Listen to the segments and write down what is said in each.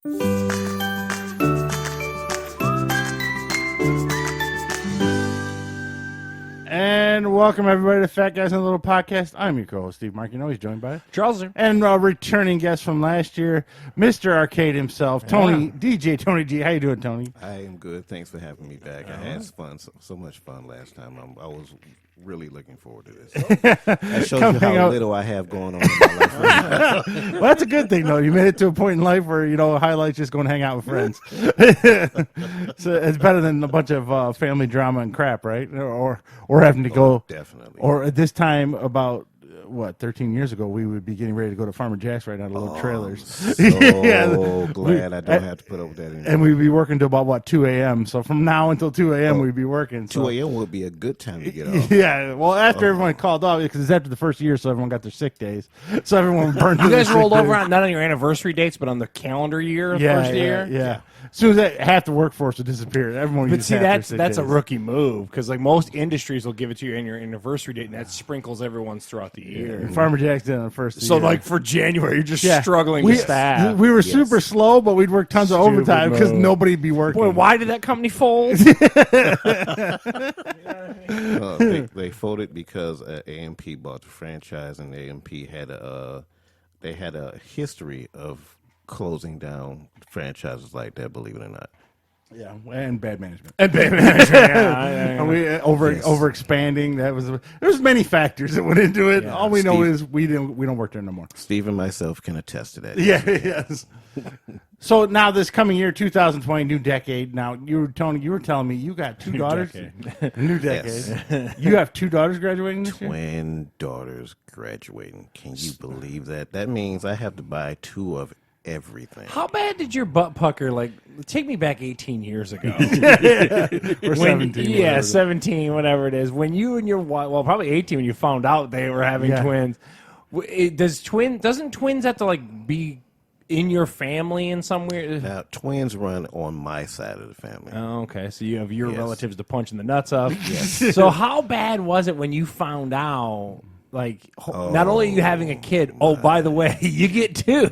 And welcome everybody to Fat Guys on a Little Podcast. I'm your co-host Steve Mark. You know he's joined by Charles and returning guest from last year, Mr. Arcade himself, Tony DJ Tony G. How you doing, Tony? I am good. Thanks for having me back. I had fun, so much fun last time. I was really looking forward to this. That shows you how little I have going on in my life right now. Well, that's a good thing, though. You made it to a point in life where, highlights just going to hang out with friends. So it's better than a bunch of family drama and crap, right? Or having to go. Definitely. Or at this time, about 13 years ago, we would be getting ready to go to Farmer Jack's right out of little trailers. So glad I don't have to put up with that anymore. And we'd be working till about 2 a.m. So from now until 2 a.m. we'd be working. 2 a.m. would be a good time to get off. Yeah, well, after everyone called off, because it's after the first year, so everyone got their sick days. So everyone burned. You guys rolled over not on your anniversary dates, but on the calendar year, first year. Yeah. As soon as half the workforce would disappear, everyone. But see, that's a rookie move, because like most industries will give it to you in your anniversary date, and that sprinkles everyone's throughout the year. Farmer Jack's did on the first. So like for January, you're just struggling to staff. We were super slow, but we'd work tons of overtime because nobody'd be working. Boy, why did that company fold? They folded because AMP bought the franchise, and AMP had a history of closing down franchises like that, believe it or not. Yeah, and bad management. And we over expanding. There's many factors that went into it. Yeah, all we know is we don't work there no more. Steve and myself can attest to that. Yeah, yes. So now this coming year, 2020, new decade. Now Tony, you were telling me you got two daughters. New decade. Yes. You have two daughters graduating this year? Twin daughters graduating. Can you believe that? That means I have to buy two of everything. How bad did your butt pucker? Like, take me back 18 years ago. Or 17. Yeah, 17, whatever it is. When you and your wife, well, probably 18 when you found out they were having twins. Doesn't twins have to like be in your family in some weird? Now, twins run on my side of the family. Oh, okay. So you have your relatives to punch in the nuts of. Yes. So how bad was it when you found out? Like, not only are you having a kid, by the way, you get two.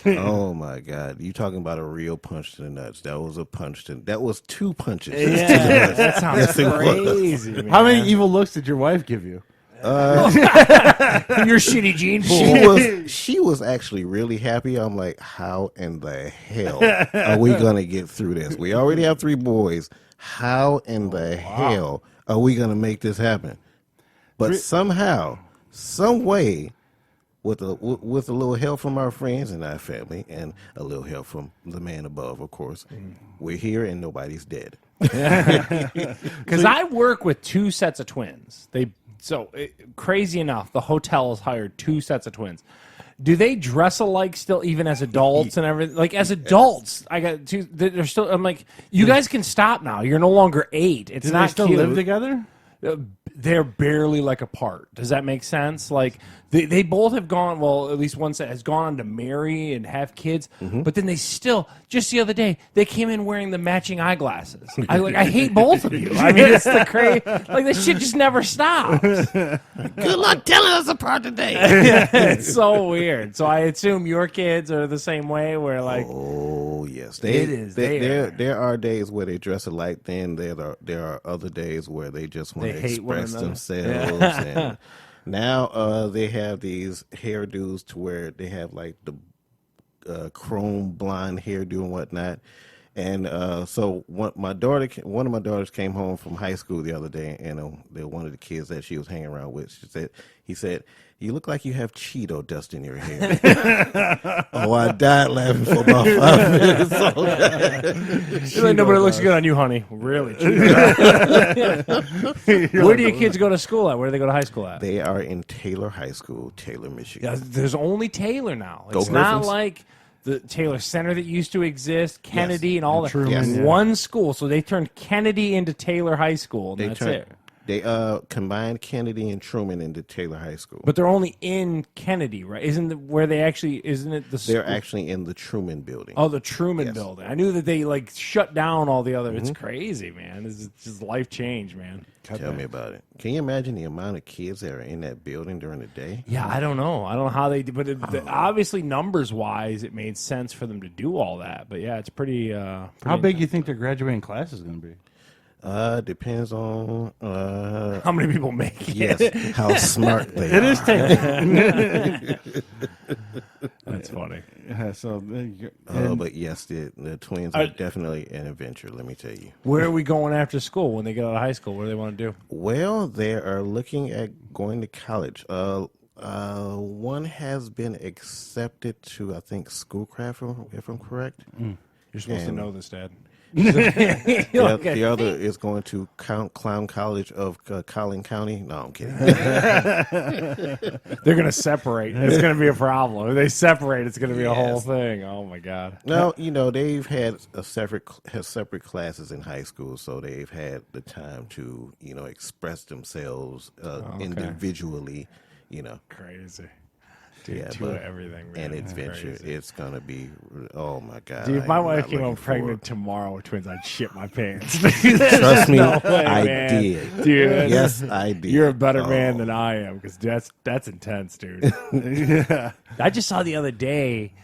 Oh, my God. You talking about a real punch to the nuts. That was that was two punches. Yeah, that sounds crazy, man. How many evil looks did your wife give you? Your shitty gene pool. She was actually really happy. I'm like, how in the hell are we going to get through this? We already have 3 boys. How in the hell are we going to make this happen? But somehow, some way, with a little help from our friends and our family, and a little help from the man above, of course, we're here and nobody's dead. Because I work with 2 sets of twins. Crazy enough, the hotel has hired 2 sets of twins. Do they dress alike still, even as adults and everything? Like, as adults, I got 2. They're still. I'm like, you guys can stop now. You're no longer 8. It's not they still cute. live together? They're barely like apart. Does that make sense? Like they both have gone. Well, at least one set has gone on to marry and have kids. But then they still. Just the other day, they came in wearing the matching eyeglasses. I hate both of you. I mean, it's the crazy. Like this shit just never stops. Good luck telling us apart today. It's so weird. So I assume your kids are the same way. Where like, oh yes, there are days where they dress alike. Then there are other days where they just want to express themselves. And now they have these hairdos to where they have like the chrome blonde hairdo and whatnot. And so one of my daughters came home from high school the other day, and one of the kids that she was hanging around with, he said, "You look like you have Cheeto dust in your hair." Oh, I died laughing for about 5 minutes. Like, nobody looks good on you, honey. Really? Where do your kids go to school at? Where do they go to high school at? They are in Taylor High School, Taylor, Michigan. Yeah, there's only Taylor now. Go it's not Griffins. like the Taylor Center that used to exist, Kennedy, and all that. Truman, One school. So they turned Kennedy into Taylor High School, and that's it. They combined Kennedy and Truman into Taylor High School. But they're only in Kennedy, right? Isn't it where they actually? Isn't it the? They're actually in the Truman building. Oh, the Truman building. I knew that they like shut down all the other. It's crazy, man. It's just life change, man. Tell me about it. Can you imagine the amount of kids that are in that building during the day? Yeah, I don't know. I don't know how they do, but obviously numbers wise, it made sense for them to do all that. But yeah, it's pretty. How big do you think their graduating class is going to be? Depends on How many people make it? yes, how smart they are. It is Taylor. That's funny. So, But yes, the twins are definitely an adventure. Let me tell you. Where are we going after school when they get out of high school? What do they want to do? Well, they are looking at going to college. One has been accepted to, I think, Schoolcraft, if I'm correct. You're supposed to know this, Dad. The other is going to Clown College of Collin County. No, I'm kidding. They're going to separate. It's going to be a problem. If they separate, it's going to be a whole thing. Oh, my God. No, they've had separate classes in high school, so they've had the time to, express themselves individually, Crazy. Dude, yeah, but everything, man. An adventure. Crazy. It's going to be, oh, my God. Dude, if my I'm wife not came home looking pregnant tomorrow with twins, I'd shit my pants. Trust me, No way, I man. did. Dude, Yes, I did. you're a better man than I am because that's intense, dude. I just saw the other day,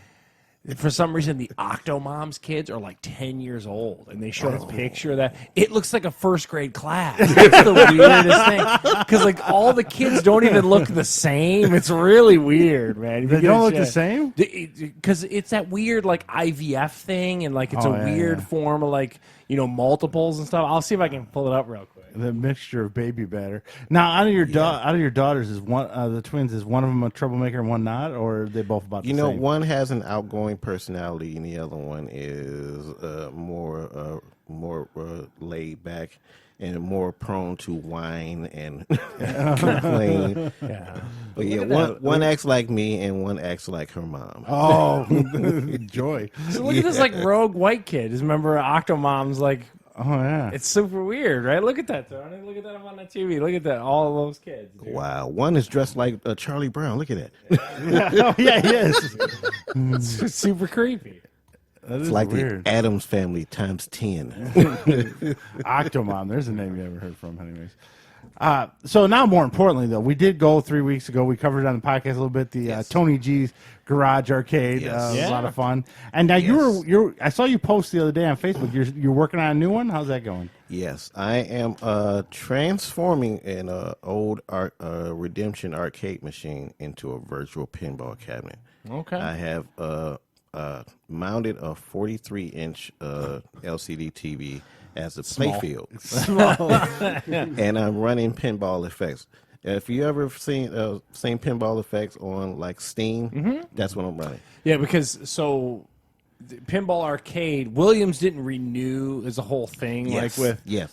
for some reason, the Octomom's kids are like 10 years old, and they showed a picture of that. It looks like a first grade class. It's the weirdest thing because like all the kids don't even look the same. It's really weird, man. they don't look the same? Because it's that weird like IVF thing, and like it's weird form of like multiples and stuff. I'll see if I can pull it up real quick. The mixture of baby batter. Now, out of your daughters, is one the twins? Is one of them a troublemaker and one not, or are they both about the same? One has an outgoing personality, and the other one is more laid back and more prone to whine and complain. Yeah. But yeah, one acts like me, and one acts like her mom. Oh, joy! So look at this like rogue white kid. Just remember Octomom's like. Oh yeah, It's super weird, right? Look at that, Tony. Look at that on that TV. Look at that. All of those kids. Dude. Wow, one is dressed like Charlie Brown. Look at that. oh yeah, he is. It's super creepy. It's like weird. The Addams Family times 10. Octomom. There's a name you haven't heard from, anyways. So now, more importantly, though, we did go 3 weeks ago. We covered it on the podcast a little bit. The Tony G's Garage Arcade. It was a lot of fun. And now you're. I saw you post the other day on Facebook. You're working on a new one. How's that going? Yes, I am transforming an old Redemption arcade machine into a virtual pinball cabinet. Okay. I have mounted a 43-inch LCD TV as a playfield. And I'm running pinball effects. If you ever seen pinball effects on like Steam, that's what I'm running. Yeah, because the Pinball Arcade, Williams didn't renew as a whole thing.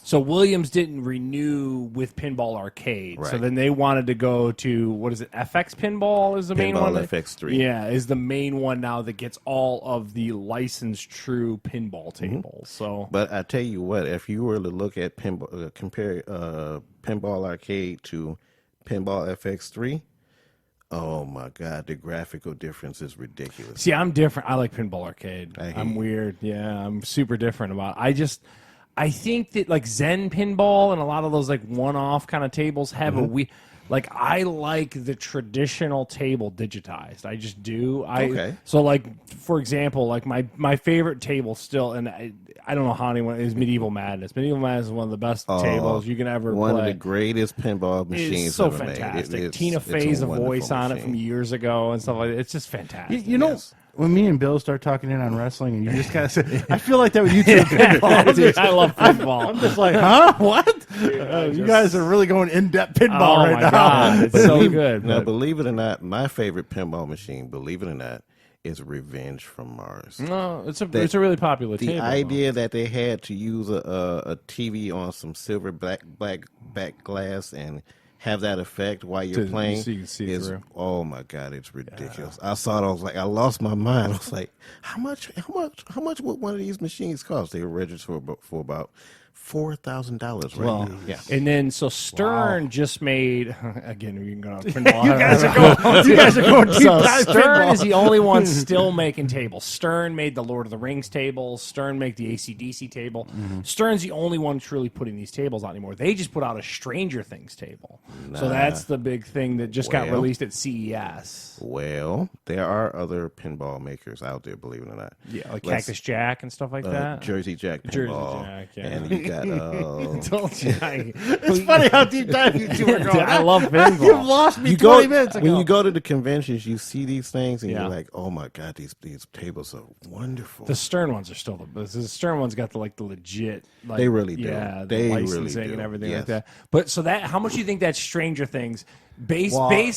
So Williams didn't renew with Pinball Arcade. Right. So then they wanted to go to, what is it, FX Pinball is the main one? Pinball FX3. Yeah, is the main one now that gets all of the licensed true pinball tables. So, but I tell you what, if you were to look at pinball, compare Pinball Arcade to Pinball FX3, oh my God, the graphical difference is ridiculous. See, I'm different. I like Pinball Arcade. I'm you. weird. Yeah, I'm super different about it. I think that like Zen Pinball and a lot of those like one-off kind of tables have I like the traditional table digitized. I just do. Okay. So like, for example, like my favorite table still, and I don't know how anyone is Medieval Madness. Medieval Madness is one of the best tables you can ever play. One of the greatest pinball machines it's so ever fantastic. made. Tina Fey's a voice wonderful on it machine. from years ago and stuff like that. It's just fantastic. When me and Bill start talking in on wrestling, and you just kind of say, I feel like that with you two. Pinball. Dude, I love pinball. I'm just like, huh? What? You guys are really going in-depth pinball right now. God, it's so good. Now, believe it or not, my favorite pinball machine, believe it or not, is Revenge from Mars. No, it's a really popular The table. idea that they had to use a TV on some silver black back glass and have that effect while you're playing so you can see is, through. oh my God, it's ridiculous. I saw it, I was like, I lost my mind. I was like, how much would one of these machines cost? They were registered for about $4,000 right Well, now. Yeah. and then so Stern just made again. You can go. You guys are going deep So dive Stern pinball. is the only one still making tables. Stern made the Lord of the Rings tables. Stern made the AC/DC table. Stern's the only one truly putting these tables out anymore. They just put out a Stranger Things table. So that's the big thing that just got released at CES. Well, there are other pinball makers out there, believe it or not. Yeah, like Cactus Jack and stuff like that. Jersey Jack Jersey pinball. Jack, yeah. And you got Told you. It's funny how deep dive you two are going. I love pinball. You've lost me 20 minutes ago. when you go to the conventions, you see these things and Yeah. you're like, "Oh my god, these tables are wonderful." The Stern ones are still the best. The Stern ones got the legit. Like, They really do. Yeah, They the really licensing do. and everything Yes. like that. But so that, how much do you think that's Stranger Things base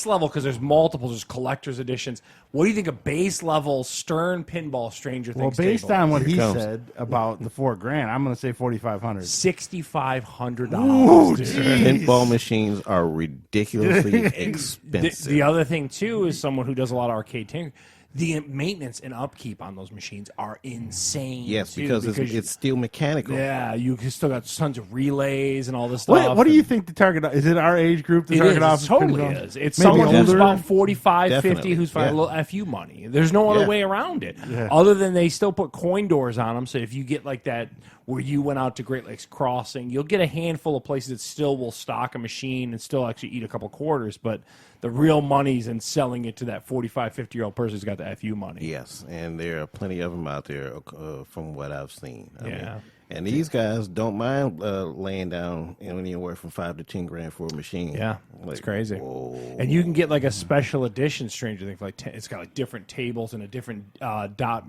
level? Because there's multiples, there's collector's editions. What do you think a base level Stern pinball Stranger Well, Things? based table? on what he comes. said about the $4,000, I'm going to say $4,500. $6,500. Dude. Pinball machines are ridiculously The, expensive. the other thing too is someone who does a lot of arcade tinkering. The maintenance and upkeep on those machines are insane. yes, too, because it's still mechanical. yeah, you still got tons of relays and all this stuff. What do you think the target is? It our age group? The It target is. office It totally pinball? is. It's Maybe someone who's older? about 45, 50, Definitely, who's finding yeah. a little FU money. There's no other Yeah. way around it. Other than they still put coin doors on them. So if you get like that where you went out to Great Lakes Crossing, you'll get a handful of places that still will stock a machine and still actually eat a couple quarters. But the real money's in selling it to that 45, 50-year-old person who's got the FU money. Yes, and there are plenty of them out there from what I've seen. I mean, Yeah. and these guys don't mind laying down anywhere from $5,000 to $10,000 for a machine. Yeah, Like, it's crazy. whoa. And you can get like a special edition Stranger Things, like it's got like different tables and a different dot,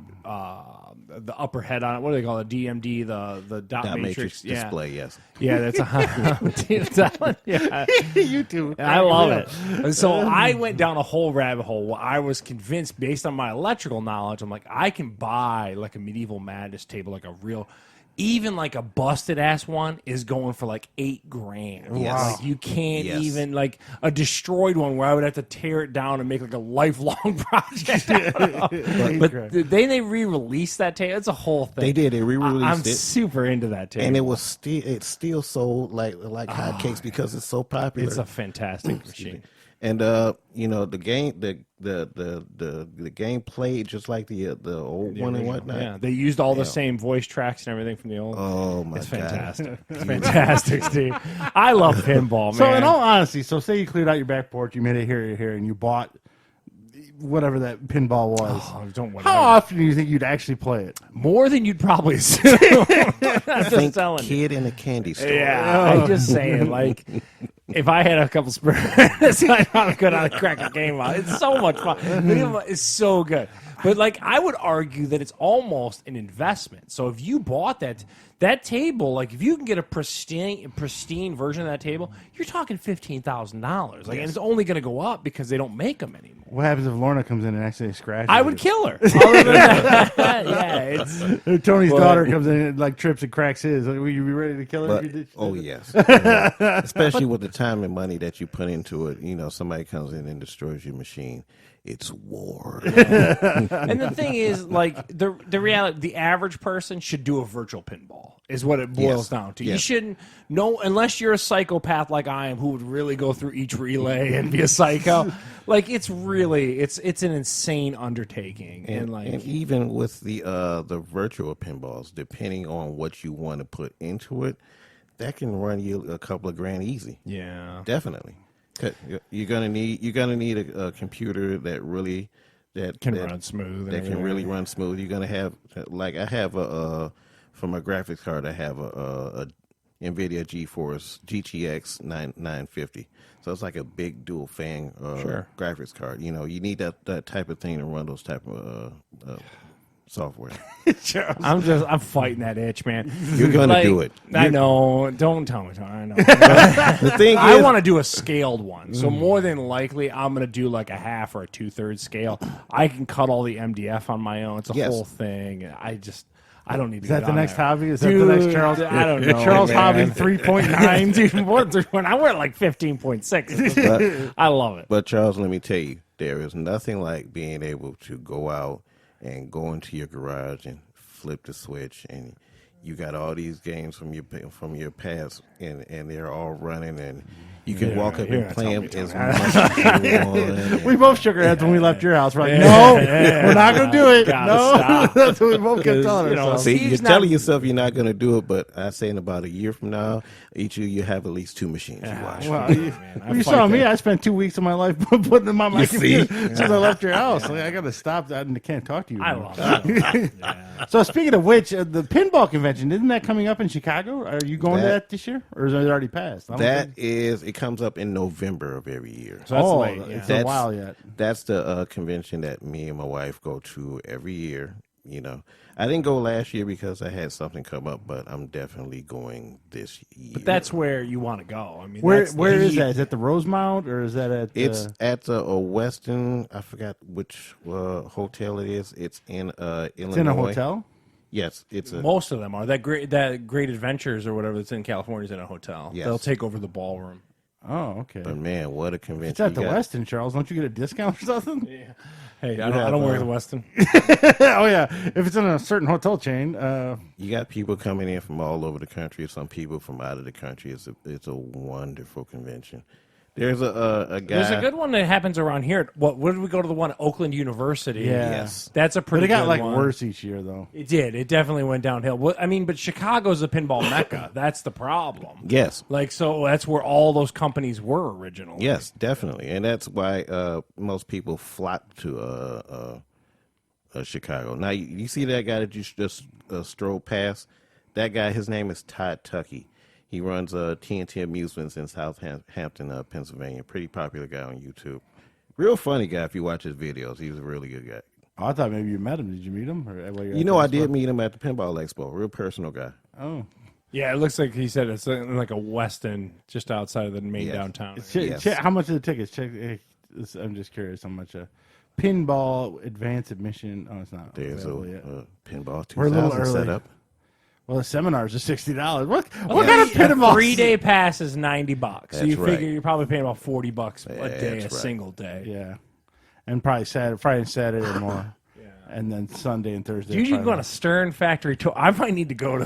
the upper head on it. What do they call it? DMD, the dot Dot matrix. Yeah. display, yes. Yeah, that's a yeah. You too. I love it. And so I went down a whole rabbit hole where I was convinced, based on my electrical knowledge, I'm like, I can buy like a Medieval Madness table, like a real, even like a busted ass one is going for like $8,000. Yes. Like you can't Yes. even, like a destroyed one where I would have to tear it down and make like a lifelong project. But they re-released that table. It's a whole thing. They did. They I'm re-released it. super into that table. And it's still sold like hotcakes because it's so popular. It's a fantastic machine. And you know, the game the game played just like the old one and whatnot. Yeah, they used all the same voice tracks and everything from the old. Oh my It's god. fantastic. It's fantastic, Steve. I love pinball, man. So in all honesty, so say you cleared out your back porch, you made it here, and you bought whatever that pinball was. Oh, don't How whatever. often do you think you'd actually play it? More than you'd probably assume. I'm just telling you. Kid in a candy store. Yeah, I'm just saying, like, if I had a couple spurs, I'd probably go down and crack a game out. It's so much fun. It's so good. But, like, I would argue that it's almost an investment. So if you bought that table, like, if you can get a pristine version of that table, you're talking $15,000. Like, and it's only going to go up because they don't make them anymore. What happens if Lorna comes in and actually scratches? I would it? kill her. Other than that, yeah, it's... If Tony's But- daughter comes in and like trips and cracks his. Will you be ready to kill her? But, if you did? oh yes, especially with the time and money that you put into it. You know, somebody comes in and destroys your machine. It's war. And the thing is, like, the reality, the average person should do a virtual pinball, is what it boils Yes. down to. Yes. You shouldn't, no, unless you're a psychopath like I am, who would really go through each relay and be a psycho. Like, it's really, it's an insane undertaking. And like, And even with the virtual pinballs, depending on what you want to put into it, that can run you a couple of grand easy. yeah. Definitely. 'Cause you're gonna need a computer that really Can run smooth. that can really run smooth. You're gonna have, like, I have for my graphics card, I have a NVIDIA GeForce GTX 950. So it's like a big dual fan graphics card. You know, you need that type of thing to run those type of software. I'm fighting that itch, man. You're gonna do it. I know. Don't tell me. I know. The thing I is, want to do a scaled one. So more than likely, I'm going to do like a half or a 2/3 scale. I can cut all the MDF on my own. It's a Yes. whole thing. I don't need to Is that get the on next there. hobby? Is that Dude, the next Charles? I don't know. Charles man. hobby 3.9. Dude, more than 3.9. I went like 15.6. I love it. but Charles, let me tell you, there is nothing like being able to go out and go into your garage and flip the switch, and you got all these games from your past, and they're all running, and you can walk up and play them as much as you want. We both shook our heads when we left your house. We're like, no, we're not going to do it. No, that's what we both kept telling ourselves. See, you're telling yourself you're not going to do it, but I say in about a year from now, each of you have at least 2 machines you watch. Well, you saw me. I spent 2 weeks of my life putting them on my computer since I left your house. Like, I got to stop that, and I can't talk to you. I love that. So speaking of which, the pinball convention, isn't that coming up in Chicago? Are you going to that this year, or is it already passed? It comes up in November of every year. So that's late. It's a while yet. That's the convention that me and my wife go to every year. You know, I didn't go last year because I had something come up, but I'm definitely going this year. But that's where you want to go. I mean, where is that? Is that the Rosemount, or is that at? It's at the Westin. I forgot which hotel it is. It's in Illinois. It's in a hotel. Yes, it's most of them are. That Great Adventures or whatever that's in California is in a hotel. Yes. They'll take over the ballroom. Oh, okay. But man, what a convention! It's at the Westin, Charles. Don't you get a discount or something? Yeah. Hey, I don't work at the Westin. Oh yeah, if it's in a certain hotel chain. You got people coming in from all over the country. Some people from out of the country. It's a wonderful convention. There's a guy. There's a good one that happens around here. Where did we go to the one at Oakland University? Yeah. Yes. That's a pretty good one. It got worse each year, though. It did. It definitely went downhill. Well, I mean, but Chicago's a pinball mecca. That's the problem. Yes. Like, so that's where all those companies were originally. Yes, definitely. And that's why most people flock to Chicago. Now, you see that guy that you just strolled past? That guy, his name is Todd Tuckey. He runs TNT Amusements in Southampton, Pennsylvania. Pretty popular guy on YouTube. Real funny guy if you watch his videos. He's a really good guy. Oh, I thought maybe you met him. Did you meet him? I did meet him at the Pinball Expo. Real personal guy. Oh. Yeah, it looks like he said it's like a Westin just outside of the main downtown. How much are the tickets? I'm just curious how much a pinball advanced admission. Oh, it's not. There's a pinball 2000 We're a little early. set up. Well, the seminars are $60. What kind of pinball? 3-day pass is $90. So you That's figure right. you're probably paying about $40 a day, That's right. single day. Yeah, and probably Friday and Saturday or more. And then Sunday and Thursday. You usually go on a Stern factory tour. I might need to go to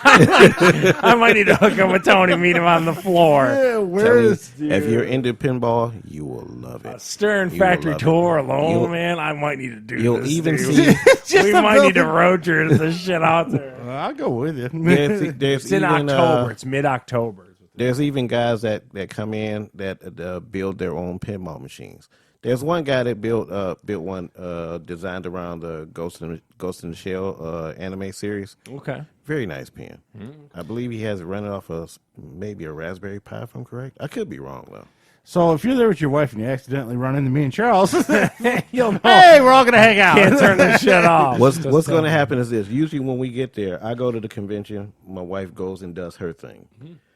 I might need to hook up with Tony, meet him on the floor. Yeah, where is? If you're into pinball, you will love it. Stern factory tour alone, man. I might need to do You'll this. even dude. see. We might need to road trip this shit out there. I'll go with you. There's It's in even, October. It's mid-October. There's even guys that come in that build their own pinball machines. There's one guy that built one designed around the Ghost in the Shell anime series. Okay. Very nice pen. I believe he has it running off of maybe a Raspberry Pi, if I'm correct. I could be wrong, though. So if you're there with your wife and you accidentally run into me and Charles, You'll know. hey, we're all gonna hang out. Can't turn this shit off. What's going to happen is this. Usually when we get there, I go to the convention. My wife goes and does her thing.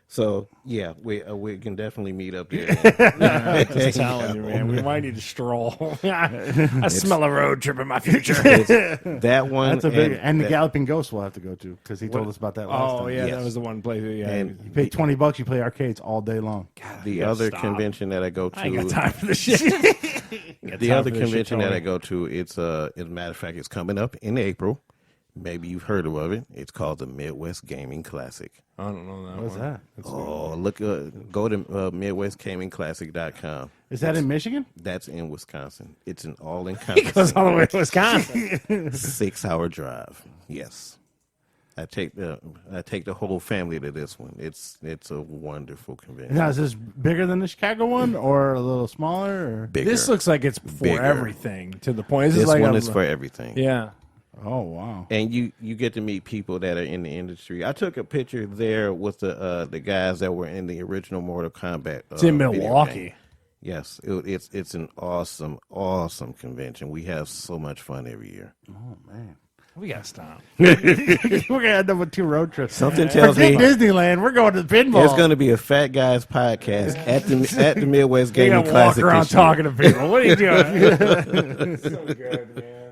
So, yeah, we can definitely meet up there. I'm just telling you, man. We might need to stroll. I smell a road trip in my future. That one. That's a big, and the Galloping Ghost we'll have to go to because he told us about that last time. Oh, yeah, Yes. that was the one place. Yeah, And You pay $20, you play arcades all day long. the other convention that I go to. I ain't got time for this shit. The other convention that I go to, it's as a matter of fact, it's coming up in April. Maybe you've heard of it. It's called the Midwest Gaming Classic. I don't know that. What's that? Go to MidwestGamingClassic.com. Is that in Michigan? That's in Wisconsin. It's an He all-encompassing goes all the way to Wisconsin. 6-hour drive. Yes, I take the whole family to this one. It's a wonderful convention. Now, is this bigger than the Chicago one or a little smaller? Or? Bigger. This looks like it's for Bigger. everything to the point. This like one is for everything. Yeah. Oh, wow. And you get to meet people that are in the industry. I took a picture there with the guys that were in the original Mortal Kombat. It's in video Milwaukee. game. Yes, it's an awesome convention. We have so much fun every year. Oh, man. We got to stop. We're going to end up with 2 road trips. Something tells me Disneyland. We're going to the pinball. there's going to be a Fat Guys podcast at the Midwest You Gaming got to walk Classic around this year. talking to people. What are you doing? So good, man.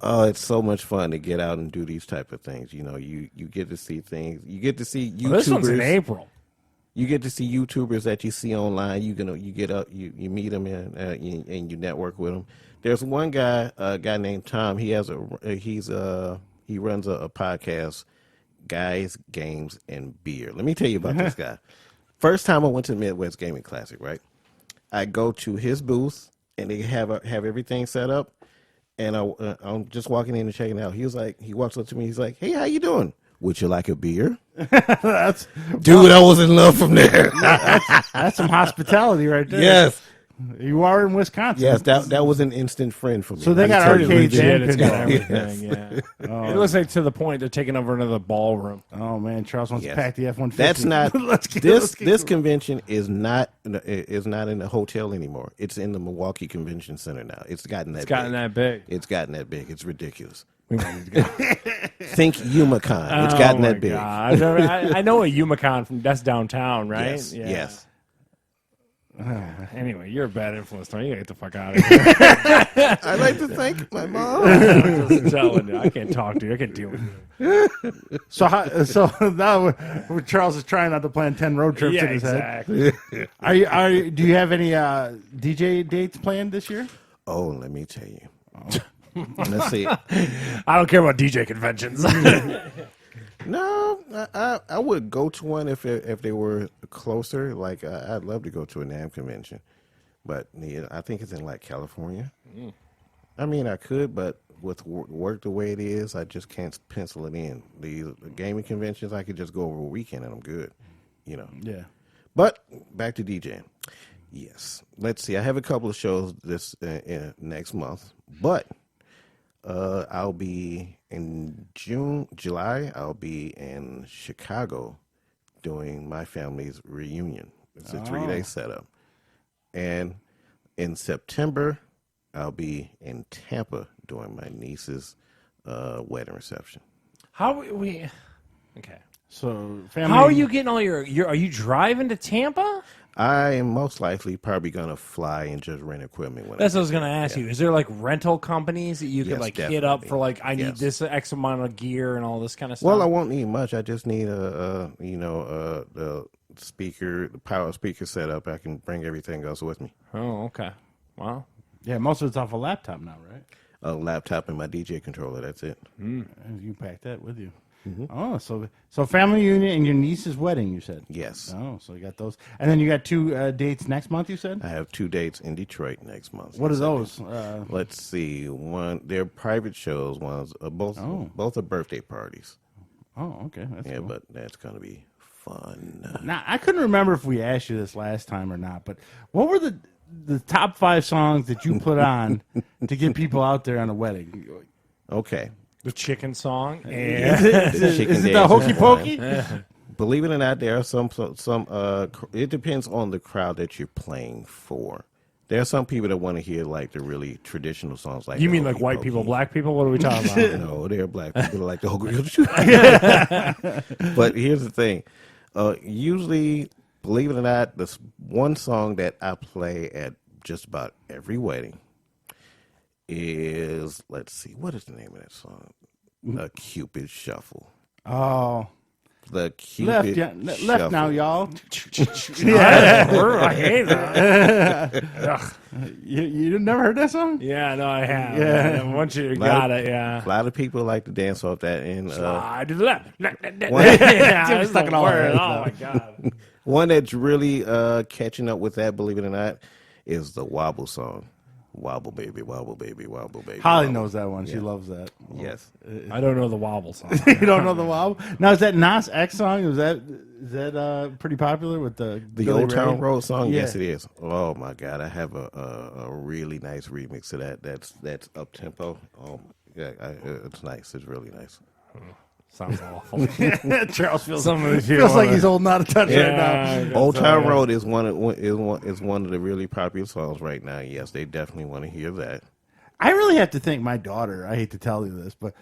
Oh, it's so much fun to get out and do these type of things. You know, you get to see things. You get to see YouTubers. Well, this one's in April. You get to see YouTubers that you see online. You get up, you meet them and you network with them. There's one guy, a guy named Tom. He He runs a podcast, Guys, Games, and Beer. Let me tell you about this guy. First time I went to the Midwest Gaming Classic, right? I go to his booth, and they have everything set up, and I'm just walking in and checking it out. He walks up to me, he's like, "Hey, how you doing? Would you like a beer?" Dude, I was in love from there. That's some hospitality right there. Yes. You are in Wisconsin. Yes, that was an instant friend for me. So they got arcades and it's got pinball. everything. Yeah. It looks like to the point they're taking over another ballroom. Oh man, Charles wants to pack the F-150. That's not. This This convention is not in the hotel anymore. It's in the Milwaukee Convention Center now. It's gotten that big. It's gotten that big. It's ridiculous. Think Umacon. It's gotten that big. I know a Umacon that's downtown, right? Yes. Yeah. Yes. Anyway, you're a bad influence, don't you? Get the fuck out of here. I'd like to thank my mom. I'm just telling you, I can't talk to you. I can't deal with you. So now Charles is trying not to plan 10 road trips in his head. Do you have any DJ dates planned this year? Oh, let me tell you. Let's see. I don't care about DJ conventions. No, I would go to one if they were closer. Like I'd love to go to a NAMM convention, but I think it's in like California. I mean, I could, but with work the way it is, I just can't pencil it in. The gaming conventions, I could just go over a weekend and I'm good. Yeah. But back to DJing. Yes. Let's see. I have a couple of shows this next month, but I'll be in July. I'll be in Chicago doing my family's reunion. It's a 3-day setup. And in September, I'll be in Tampa doing my niece's wedding reception. Okay. So, how are you getting all your? Are you driving to Tampa? I am most likely probably gonna fly and just rent equipment. That's what I was gonna ask you. Is there like rental companies that you could like hit up for like I need this X amount of gear and all this kind of stuff? Well, I won't need much. I just need the speaker, the power speaker setup. I can bring everything else with me. Oh, okay. Wow. Yeah, most of it's off a laptop now, right? A laptop and my DJ controller. That's it. You can pack that with you. Mm-hmm. Oh, so family reunion and your niece's wedding, you said? Yes. Oh, so you got those. And then you got 2 dates next month, you said? I have 2 dates in Detroit next month. What are those? Let's see. They're private shows. One's both are birthday parties. Oh, okay. That's cool. But that's going to be fun. Now, I couldn't remember if we asked you this last time or not, but what were the top 5 songs that you put on to get people out there on a wedding? Okay. The chicken song. Is it the hokey pokey? Believe it or not, there are some. It depends on the crowd that you're playing for. There are some people that want to hear like the really traditional songs. Like you mean like white people, black people? What are we talking about? No, they're black people that like the hokey pokey. But here's the thing. Usually, believe it or not, this one song that I play at just about every wedding is, let's see, what is the name of that song? A Cupid Shuffle. Oh. The Cupid Shuffle. Left now, y'all. I hate that. You never heard that song? Yeah, no, I have. Yeah. Once you got it, yeah. A lot of people like to dance off that. And Slide to the left. Yeah, stuck in all word. our Oh, my God. one that's really catching up with that, believe it or not, is the Wobble song. Wobble baby, wobble baby, wobble baby. Holly wobble. knows that one. She loves that. Yes. I don't know the wobble song. You don't know the wobble? Now, is that Nas X song? Is that pretty popular with the Old Town Road song? Yeah. Yes, it is. Oh my God, I have a really nice remix of that. That's up tempo. Oh yeah, it's nice. It's really nice. Sounds awful. Charles feels Somebody feels like he's holding out a touch right now. Old Town Road is one of the really popular songs right now. Yes, they definitely want to hear that. I really have to thank my daughter. I hate to tell you this, but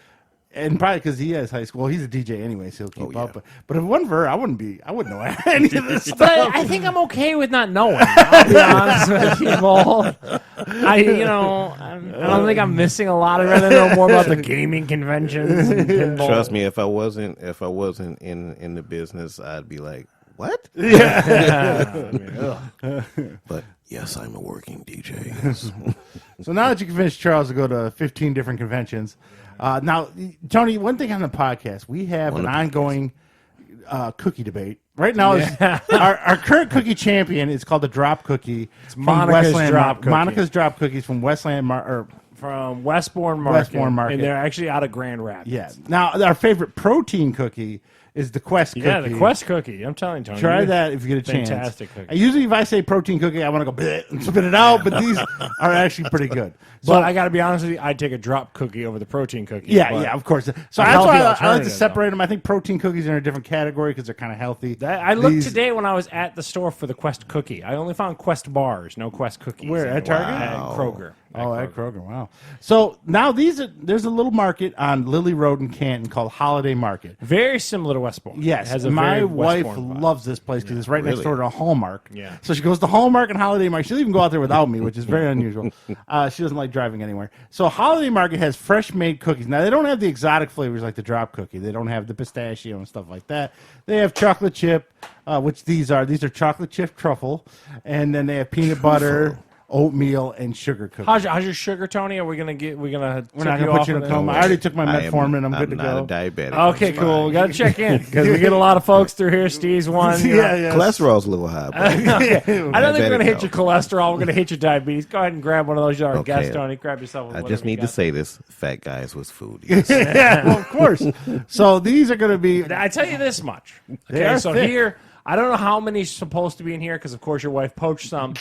and probably because he has high school. Well, he's a DJ anyway, so he'll keep up. But if it wasn't for her, I wouldn't know any of this stuff. But I think I'm okay with not knowing. I'll be honest with people. I don't think I'm missing a lot. I'd rather know more about the gaming conventions and pinball. Trust me, if I wasn't in the business, I'd be like, what? Yeah. But yes, I'm a working DJ. Yes. So now that you convinced Charles to go to 15 different conventions, Now, Tony, one thing on the podcast, we have an ongoing cookie debate. Right now, our current cookie champion is called the Drop Cookie. It's Monica's Drop Cookie. Monica's Drop Cookies from from Westbourne Market. And they're actually out of Grand Rapids. Yeah. Now, our favorite protein cookie is the Quest cookie. Yeah, the Quest cookie. I'm telling you, Tony. Try that if you get a chance. Fantastic cookie. Usually, if I say protein cookie, I want to go bleh and spit it out, but these are actually pretty good. So but I got to be honest with you, I'd take a drop cookie over the protein cookie. Yeah, of course. So that's why I like to separate them. I think protein cookies are in a different category because they're kind of healthy. I looked today when I was at the store for the Quest cookie. I only found Quest bars, no Quest cookies. Where, at Target? At Kroger. At Kroger. Wow. So now there's a little market on Lily Road in Canton called Holiday Market. Very similar to Westbourne. Yes. My wife loves this place because it's right next door to a Hallmark. Yeah. So she goes to Hallmark and Holiday Market. She'll even go out there without me, which is very unusual. She doesn't like driving anywhere. So Holiday Market has fresh made cookies. Now they don't have the exotic flavors like the Drop Cookie. They don't have the pistachio and stuff like that. They have chocolate chip, which these are chocolate chip truffle, and then they have peanut butter, oatmeal, and sugar cookies. How's your sugar, Tony? Are we gonna We're not gonna put you in a coma. I already took my metformin. I'm good to go. I'm not a diabetic. Okay, cool. We gotta check in because we get a lot of folks through here. Steve's one. Yeah. Cholesterol's a little high. I don't think we're gonna hit your cholesterol. We're gonna hit your diabetes. Go ahead and grab one of those. You're our guest, Tony. Grab yourself. I just need to say this: fat guys with food. Yeah, well, of course. So these are gonna be. I tell you this much. They are so thick. Here. I don't know how many's supposed to be in here because, of course, your wife poached some.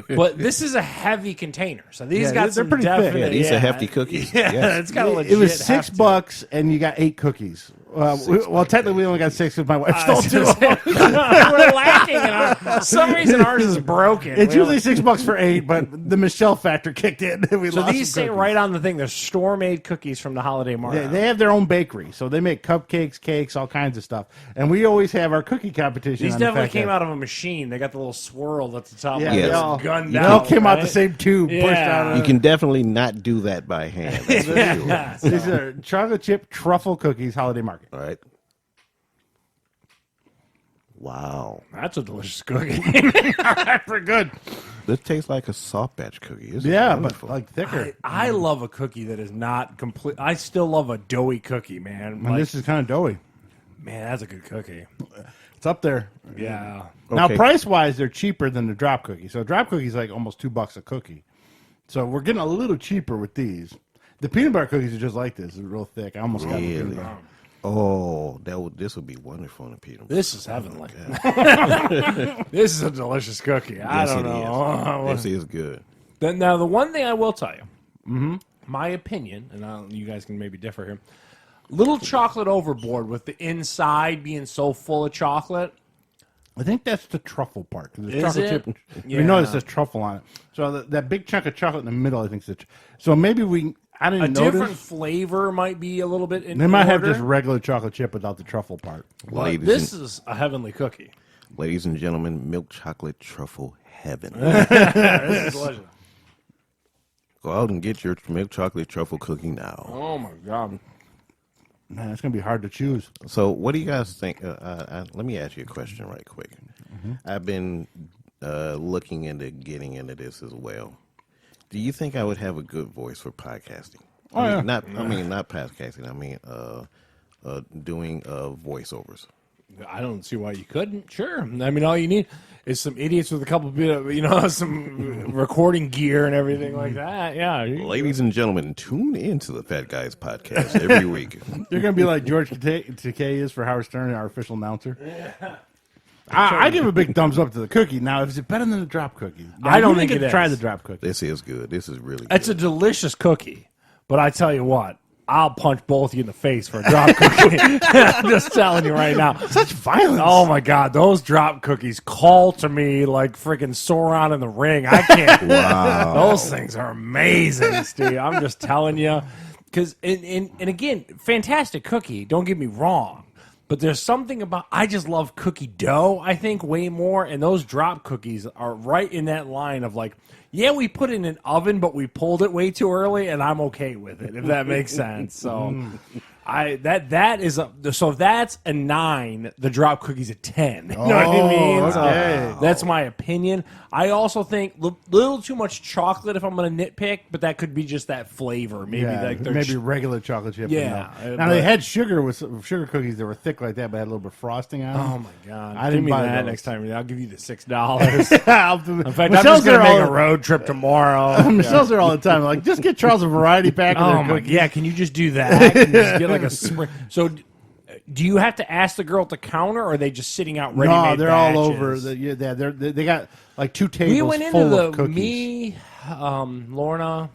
But this is a heavy container, so these got some pretty definite. thick. Yeah, these are hefty cookies. Yeah, it's got a legit. It was $6, and you got 8 cookies. Technically, we only got 6 because my wife stole 2. We're lacking. For some reason, ours is broken. It's usually $6 for 8, but the Michelle factor kicked in. So these say right on the thing, they're store-made cookies from the Holiday Market. They have their own bakery, so they make cupcakes, cakes, all kinds of stuff. And we always have our cookie competition. These definitely came out of a machine. They got the little swirl at the top. Yeah, Yes. they all gunned they out, all came out right? the same tube. Yeah. Pushed out. You can definitely not do that by hand. That's for sure. These are chocolate chip truffle cookies, Holiday Market. All right. Wow. That's a delicious cookie. Pretty good. This tastes like a soft batch cookie. This is Yeah, wonderful. but like thicker. I love a cookie that is not complete. I still love a doughy cookie, man. And Like, this is kind of doughy. man, that's a good cookie. It's up there. Yeah. Now, Okay. price-wise, they're cheaper than the drop cookie. So, a drop cookie is like almost $2 a cookie. So, we're getting a little cheaper with these. The peanut butter cookies are just like this. They're real thick. I almost got them. Really? Oh, this would be wonderful in a peanut butter. This is heavenly. This is a delicious cookie. I Yes, don't it know. is. This is good. Now, the one thing I will tell you, my opinion, and you guys can maybe differ here, little chocolate overboard with the inside being so full of chocolate. I think that's the truffle part. 'Cause Is chocolate it? chip. Yeah. We know it says truffle on it. So, that big chunk of chocolate in the middle, I think is so maybe I didn't A notice. different flavor might be a little bit in They might have order, just regular chocolate chip without the truffle part. but this is a heavenly cookie. Ladies and gentlemen, milk chocolate truffle heaven. This is delicious. Go out and get your milk chocolate truffle cookie now. Oh, my God. Man, it's going to be hard to choose. So, what do you guys think? Let me ask you a question right quick. I've been looking into getting into this as well. Do you think I would have a good voice for podcasting? Not podcasting. I mean, doing voiceovers. I don't see why you couldn't. Sure. I mean, all you need is some idiots with a couple of, some recording gear and everything like that. Yeah. Ladies and gentlemen, tune into the Fat Guys podcast every week. You're going to be like George Takei is for Howard Stern, our official announcer. I give a big thumbs up to the cookie. Now, is it better than the drop cookie? I don't You think didn't it get to is. try the drop cookie. This is good. This is really good. It's a delicious cookie, but I tell you what, I'll punch both of you in the face for a drop cookie. I'm just telling you right now. Such violence. Oh, my God. Those drop cookies call to me like freaking Sauron in the ring. I can't. Wow. Those things are amazing, Steve. I'm just telling you. Because, and again, fantastic cookie. Don't get me wrong. But there's something about, I just love cookie dough, I think, way more. And those drop cookies are right in that line of like, yeah, we put it in an oven, but we pulled it way too early, and I'm okay with it, if that makes sense. So That is so that's a 9. The drop cookie's a 10. You know what I mean? Okay. So that's my opinion. I also think little too much chocolate if I'm going to nitpick, but that could be just that flavor. Maybe regular chocolate chip. Yeah. Now they had sugar cookies that were thick like that, but had a little bit of frosting on them. Oh my god! I Give didn't me buy that those. next time. I'll give you the $6. In In fact, I'm just going to make a road trip tomorrow. Michelle's there all the time. Like, just get Charles a variety pack of their cookies. Yeah, can you just do that? Can you just get like a spring? So, do you have to ask the girl to counter, or are they just sitting out ready-made No, they're batches? all over. They got like 2 tables We went full into of cookies. Lorna,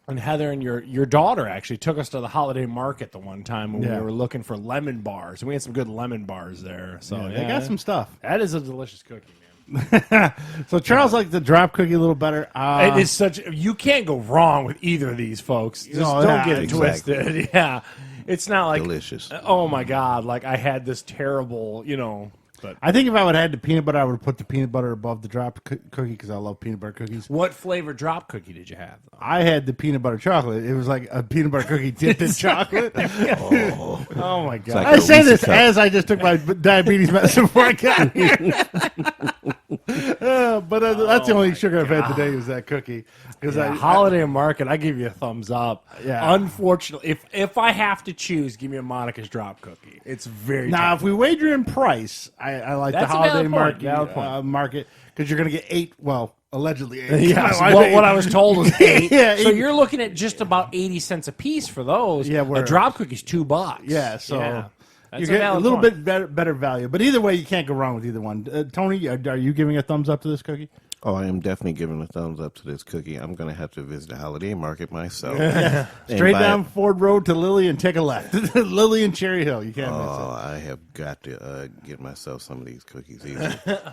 and Heather, and your daughter actually took us to the holiday market the one time when we were looking for lemon bars, and we had some good lemon bars there. So They got some stuff. That is a delicious cookie, man. So Charles liked the drop cookie a little better. It is you can't go wrong with either of these, folks. Just don't get it twisted. Yeah. It's not like delicious. Oh my god! Like I had this terrible, But I think if I would have had the peanut butter, I would have put the peanut butter above the drop cookie because I love peanut butter cookies. What flavor drop cookie did you have, though? I had the peanut butter chocolate. It was like a peanut butter cookie dipped in chocolate. Oh my god! Like I say this cup. as I just took my diabetes medicine before I got here. But that's the only sugar I've had today was that cookie. Because Holiday Market, I give you a thumbs up. Yeah. Unfortunately, if I have to choose, give me a Monica's drop cookie. It's very now, tough. if we wager in price, I like That's the a valid Holiday point, Market valid point. market because you're going to get 8. Well, allegedly 8. Yes, what I was told was 8. Yeah, So 8. you're looking at just about 80 cents a piece for those. Yeah, a drop cookie's $2. Yeah, so That's you get a valid little point. bit better value. But either way, you can't go wrong with either one. Tony, are you giving a thumbs up to this cookie? Oh, I am definitely giving a thumbs up to this cookie. I'm going to have to visit the Holiday Market myself. Straight down Ford Road to Lilly and take a left. Lilly and Cherry Hill. You can't miss it. Oh, I have got to get myself some of these cookies.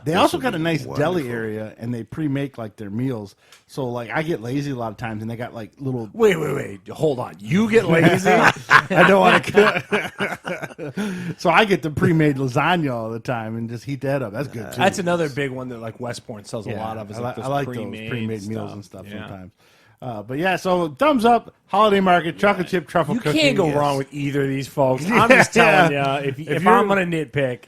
They also got a nice deli area, and they pre-make like their meals. So like I get lazy a lot of times, and they got like little. Wait. Hold on. You get lazy? I don't want to. So I get the pre-made lasagna all the time and just heat that up. That's good too. That's another big one that like West Point sells a lot of. Is I like those pre-made stuff. meals and stuff sometimes. But yeah, so thumbs up, Holiday Market, chocolate chip truffle You cookie. can't go wrong with either of these folks. I'm just telling you, if I'm going to nitpick,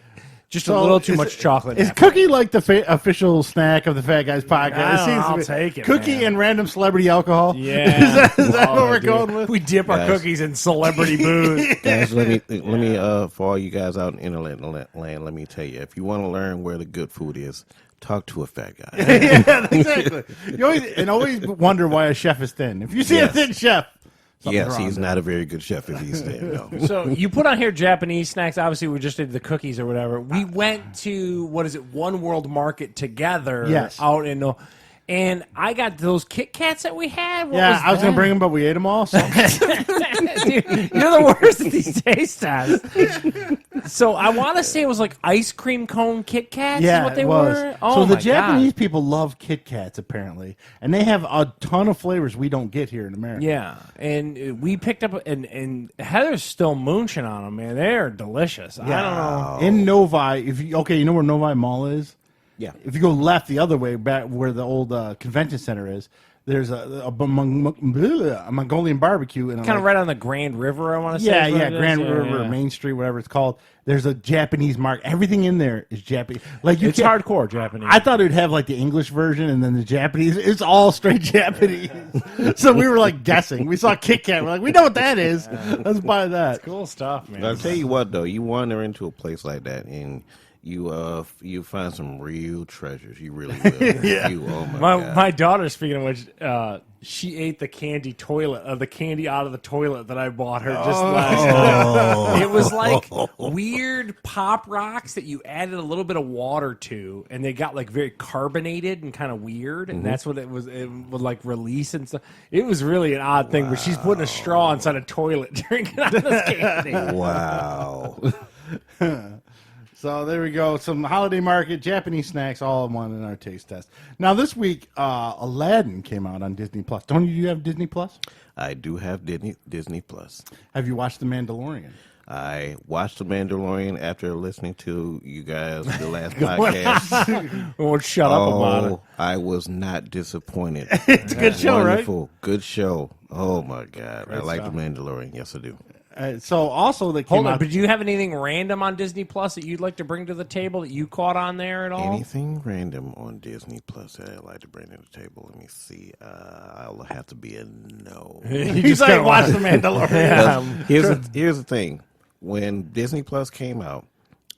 just a little too much chocolate. Is cookie like the official snack of the Fat Guys podcast? I'll take it. Cookie man. and random celebrity alcohol. Yeah, is that what we're going with? We dip our cookies in celebrity booze. Guys, let me for all you guys out in internet land, let me tell you, if you want to learn where the good food is, talk to a fat guy. Yeah, exactly. You always wonder why a chef is thin. If you see a thin chef, yes, he's not a very good chef if he's thin. No. So you put on here Japanese snacks. Obviously, we just did the cookies or whatever. We went to One World Market together. Yes. Out in. And I got those Kit Kats that we had. What I was going that? to bring them, but we ate them all. So. Dude, you're the worst at these taste tests. So I want to say it was like ice cream cone Kit Kats is what they were. Oh, so the my Japanese God. people love Kit Kats, apparently. And they have a ton of flavors we don't get here in America. Yeah, and we picked up, and Heather's still munching on them, man. They're delicious. I don't know. In Novi, you know where Novi Mall is? Yeah. If you go left the other way, back where the old convention center is, there's a Mongolian barbecue. And Kind of right on the Grand River, I want to say. Yeah, Grand River, Main Street, whatever it's called. There's a Japanese market. Everything in there is Japanese. Like It's hardcore Japanese. I thought it would have like the English version and then the Japanese. It's all straight Japanese. So we were like guessing. We saw Kit Kat. We're like, we know what that is. Let's buy that. Cool stuff, man. I'll tell you what, though, you wander into a place like that and you find some real treasures. You really will. Yeah. Oh my God. My daughter, speaking of which, she ate the candy out of the toilet that I bought her just last night. It was like weird pop rocks that you added a little bit of water to, and they got like very carbonated and kind of weird, and that's what it was. It would like release and stuff. It was really an odd thing, but she's putting a straw inside a toilet drinking out of this candy. Wow. So there we go. Some Holiday Market, Japanese snacks, all in one in our taste test. Now this week, Aladdin came out on Disney Plus. Tony, do you have Disney Plus? I do have Disney Plus. Have you watched The Mandalorian? I watched The Mandalorian after listening to you guys the last podcast. Won't shut up about it. I was not disappointed. It's a good show, Wonderful. Good show. Oh my God. I like The Mandalorian. Yes, I do. So also they came Hold on, out. but do you have anything random on Disney Plus that you'd like to bring to the table that you caught on there at all? Anything random on Disney Plus that I'd like to bring to the table? Let me see. I'll have to be a no. He's like, watch The Mandalorian. Here's the thing. When Disney Plus came out,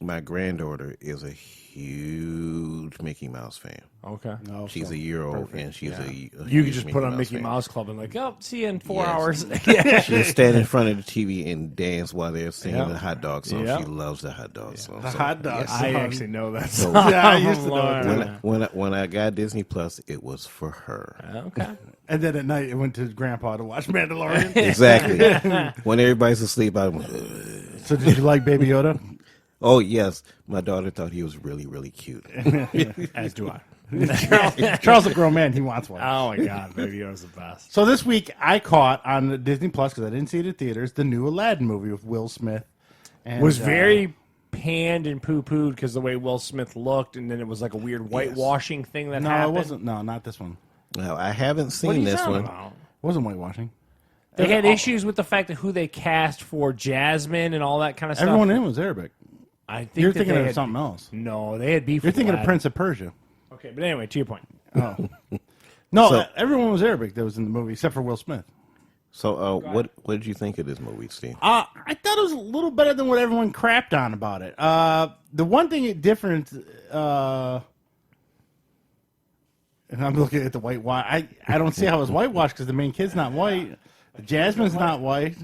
my granddaughter is a huge Mickey Mouse fan. Okay. No, She's so a year old, perfect. and she's a You huge could just put on Mickey fan. Mouse Club and like, oh, see you in 4 Yes. hours. She'll stand in front of the TV and dance while they're singing Yep. the hot dog song. Yep. She loves the hot dog song. The So, hot dog yes. song. I actually know that So- song. Yeah, I used to know it, Lord. When I got Disney Plus, it was for her. Okay. And then at night, it went to Grandpa to watch Mandalorian. Exactly. When everybody's asleep, I'm. So did you like Baby Yoda? Oh yes, my daughter thought he was really, really cute. As do I. Charles, a grown man, he wants one. Oh, my God. Baby Yoda's the best. So this week, I caught on the Disney Plus, because I didn't see it at theaters, the new Aladdin movie with Will Smith. And, Was very panned and poo-pooed because the way Will Smith looked, and then it was like a weird whitewashing thing that No, happened. it wasn't. No, not this one. Now I haven't What are seen you this talking one. about? It wasn't whitewashing. They had issues with the fact that who they cast for Jasmine and all that kind of stuff. Everyone in was Arabic. I think You're that thinking they of had, something else. No, they had beef. You're with thinking of Aladdin. Prince of Persia. Okay, but anyway, to your point. Oh. No, So- everyone was Arabic that was in the movie, except for Will Smith. So, what did you think of this movie, Steve? I thought it was a little better than what everyone crapped on about it. The one thing different, and I'm looking at the whitewash. I don't see how it was whitewashed because the main kid's not white. Jasmine's not white.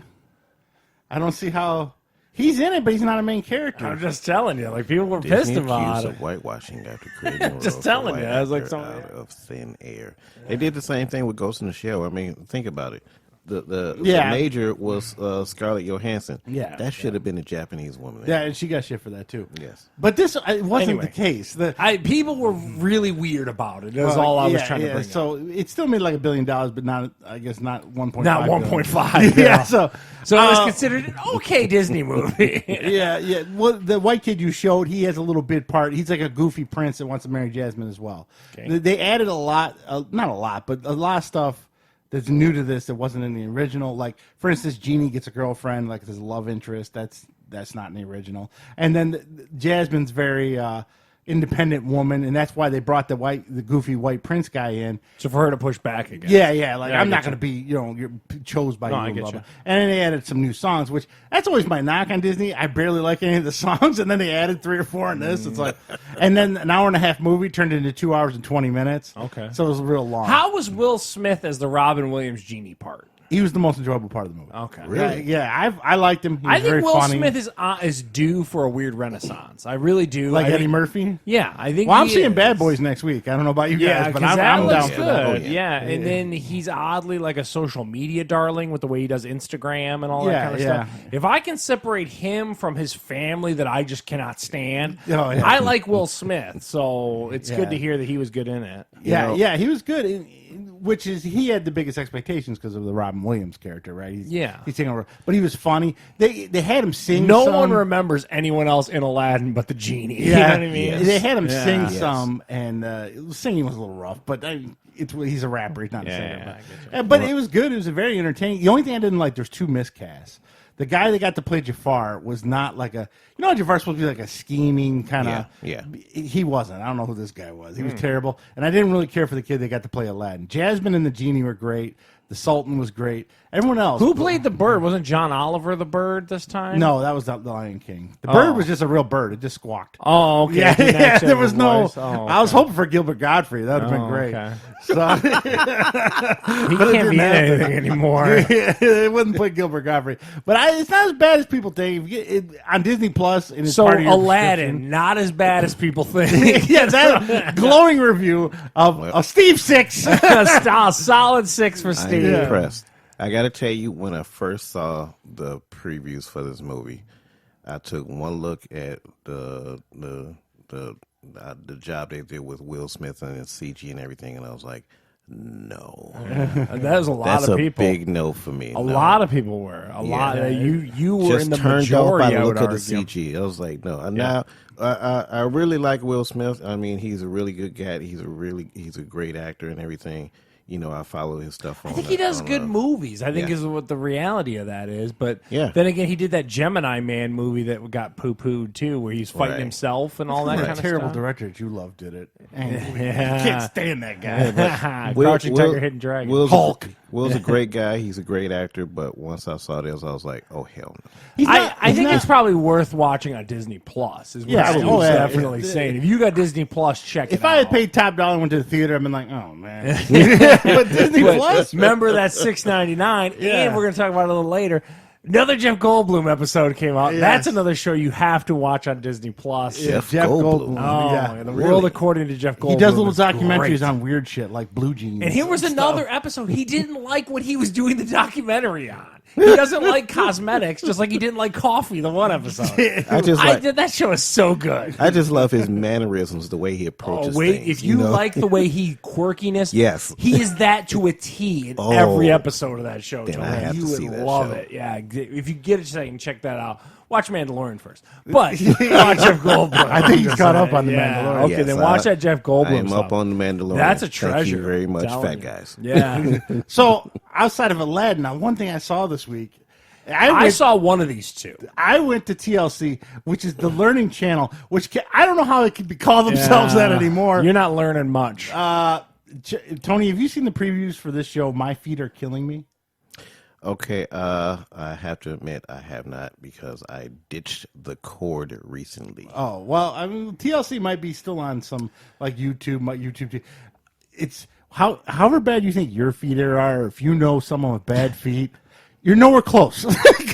I don't see how he's in it, but he's not a main character. I'm just telling you, like people were Disney pissed about accused it. of whitewashing after creating a Just role for telling white you, I was like, actor so- out of thin air. They did the same thing with Ghost in the Shell. I mean, think about it. The Yeah. major was Scarlett Johansson. Yeah. That should have been a Japanese woman. Yeah, and she got shit for that too. Yes. But this it wasn't Anyway. the case. People were really weird about it. That's all I was trying to bring up. So it still made like $1 billion, but not, I guess, not 1.5. Not billion. 1.5. Yeah. So So it was considered an okay Disney movie. yeah. Well, the white kid you showed, he has a little bit part. He's like a goofy prince that wants to marry Jasmine as well. Okay. They added a lot, not a lot, but a lot of stuff that's new to this that wasn't in the original. Like, for instance, Genie gets a girlfriend, like his love interest. That's not in the original. And then Jasmine's very independent woman, and that's why they brought the goofy white prince guy in. So for her to push back again. Yeah. Like, Yeah, I I'm get not you. going to be, you're chose by No, you. I and get blah, you. blah. And then they added some new songs, which that's always my knock on Disney. I barely like any of the songs, and then they added 3 or 4 in this. It's like, and then an hour and a half movie turned into 2 hours and 20 minutes. Okay. So it was real long. How was Will Smith as the Robin Williams genie part? He was the most enjoyable part of the movie. Okay. Really? Yeah, I liked him. He was I think very Will funny. Smith is due for a weird renaissance. I really do. like I Eddie think- Murphy. Yeah, I think. Well, I'm he seeing is. Bad Boys next week. I don't know about you Yeah, guys, but because that I'm down looks for good. that. Oh, yeah. yeah. And then he's oddly like a social media darling with the way he does Instagram and all that Yeah, kind of yeah. stuff. If I can separate him from his family that I just cannot stand, Oh, yeah. I like Will Smith. So it's Yeah. good to hear that he was good in it. Yeah, know- yeah, he was good. Which is he had the biggest expectations because of the Robin Williams character, right? He's taking over, but he was funny. They had him sing. No some. one remembers anyone else in Aladdin but the genie. Yeah, You know what I mean? They had him sing Yes. some, and singing was a little rough, but he's a rapper. He's not a Yeah, singer. yeah, But it was good. It was very entertaining. The only thing I didn't like, there's 2 miscasts. The guy that got to play Jafar was not like a, Jafar's supposed to be like a scheming kind of. Yeah. He wasn't. I don't know who this guy was. He was terrible, and I didn't really care for the kid that got to play Aladdin. Jasmine and the genie were great. The Sultan was great. Everyone else. Who played the bird? Wasn't John Oliver the bird this time? No, that was the Lion King. The bird was just a real bird. It just squawked. Oh, okay. Yeah, It didn't yeah, actually there have was a no. voice. Oh, I was okay. hoping for Gilbert Godfrey. That would have been great. Okay. So He can't didn't be in happen. anything anymore. it wouldn't put Gilbert Godfrey, but it's not as bad as people think. On Disney Plus, and it's So part of your Aladdin, not as bad as people think. yeah, that glowing review of Steve 6. A solid 6 for I'm Steve. impressed. I got to tell you, when I first saw the previews for this movie, I took one look at the job they did with Will Smith and his CG and everything, and I was like, no, That was a lot that's of a people. big no for me. A lot of people were. A lot. You were Just in the turned off majority. by the I look would of the argue. CG. I was like, no. Now I really like Will Smith. I mean, he's a really good guy. He's a great actor and everything. I follow his stuff. I think he does good movies. I think is what the reality of that is. But then again, he did that Gemini Man movie that got poo-pooed too, where he's fighting himself and all that kind of terrible stuff. director that you love did it. I can't stand that guy. Crouching Tiger, Hidden Dragon. Hulk. Will's a great guy. He's a great actor. But once I saw this, I was like, oh, hell no. I think it's probably worth watching on Disney Plus. Is what I was definitely saying. If you got Disney Plus, check it out. If I had paid top dollar and went to the theater, I'd been like, oh, man. But Disney Plus? Remember that $6.99? And we're going to talk about it a little later. Another Jeff Goldblum episode came out. Yes. That's another show you have to watch on Disney Plus. Jeff Goldblum. Oh, the world according to Jeff Goldblum. He does little documentaries on weird shit like Blue Jeans. And here was another episode. He didn't like what he was doing the documentary on. He doesn't like cosmetics, just like he didn't like coffee. The one episode. That show is so good. I just love his mannerisms, the way he approaches things. If you like the way he quirkiness, yes, he is that to a T in every episode of that show. Then I have you to would see that love show. it. Yeah, if you get a second, check that out. Watch Mandalorian first, but watch Jeff Goldblum. I think he's caught up on the Mandalorian. Okay, then watch that Jeff Goldblum. I'm up on the Mandalorian. That's a treasure. Thank you very much, fat guys. Yeah. So outside of Aladdin, now one thing I saw this week. I saw one of these two. I went to TLC, which is the Learning Channel, which I don't know how it could be called themselves that anymore. You're not learning much. Tony, have you seen the previews for this show, My Feet Are Killing Me? Okay, I have to admit I have not because I ditched the cord recently. Oh, well, I mean, TLC might be still on some, like, YouTube. It's however bad you think your feet are, if you know someone with bad feet, you're nowhere close.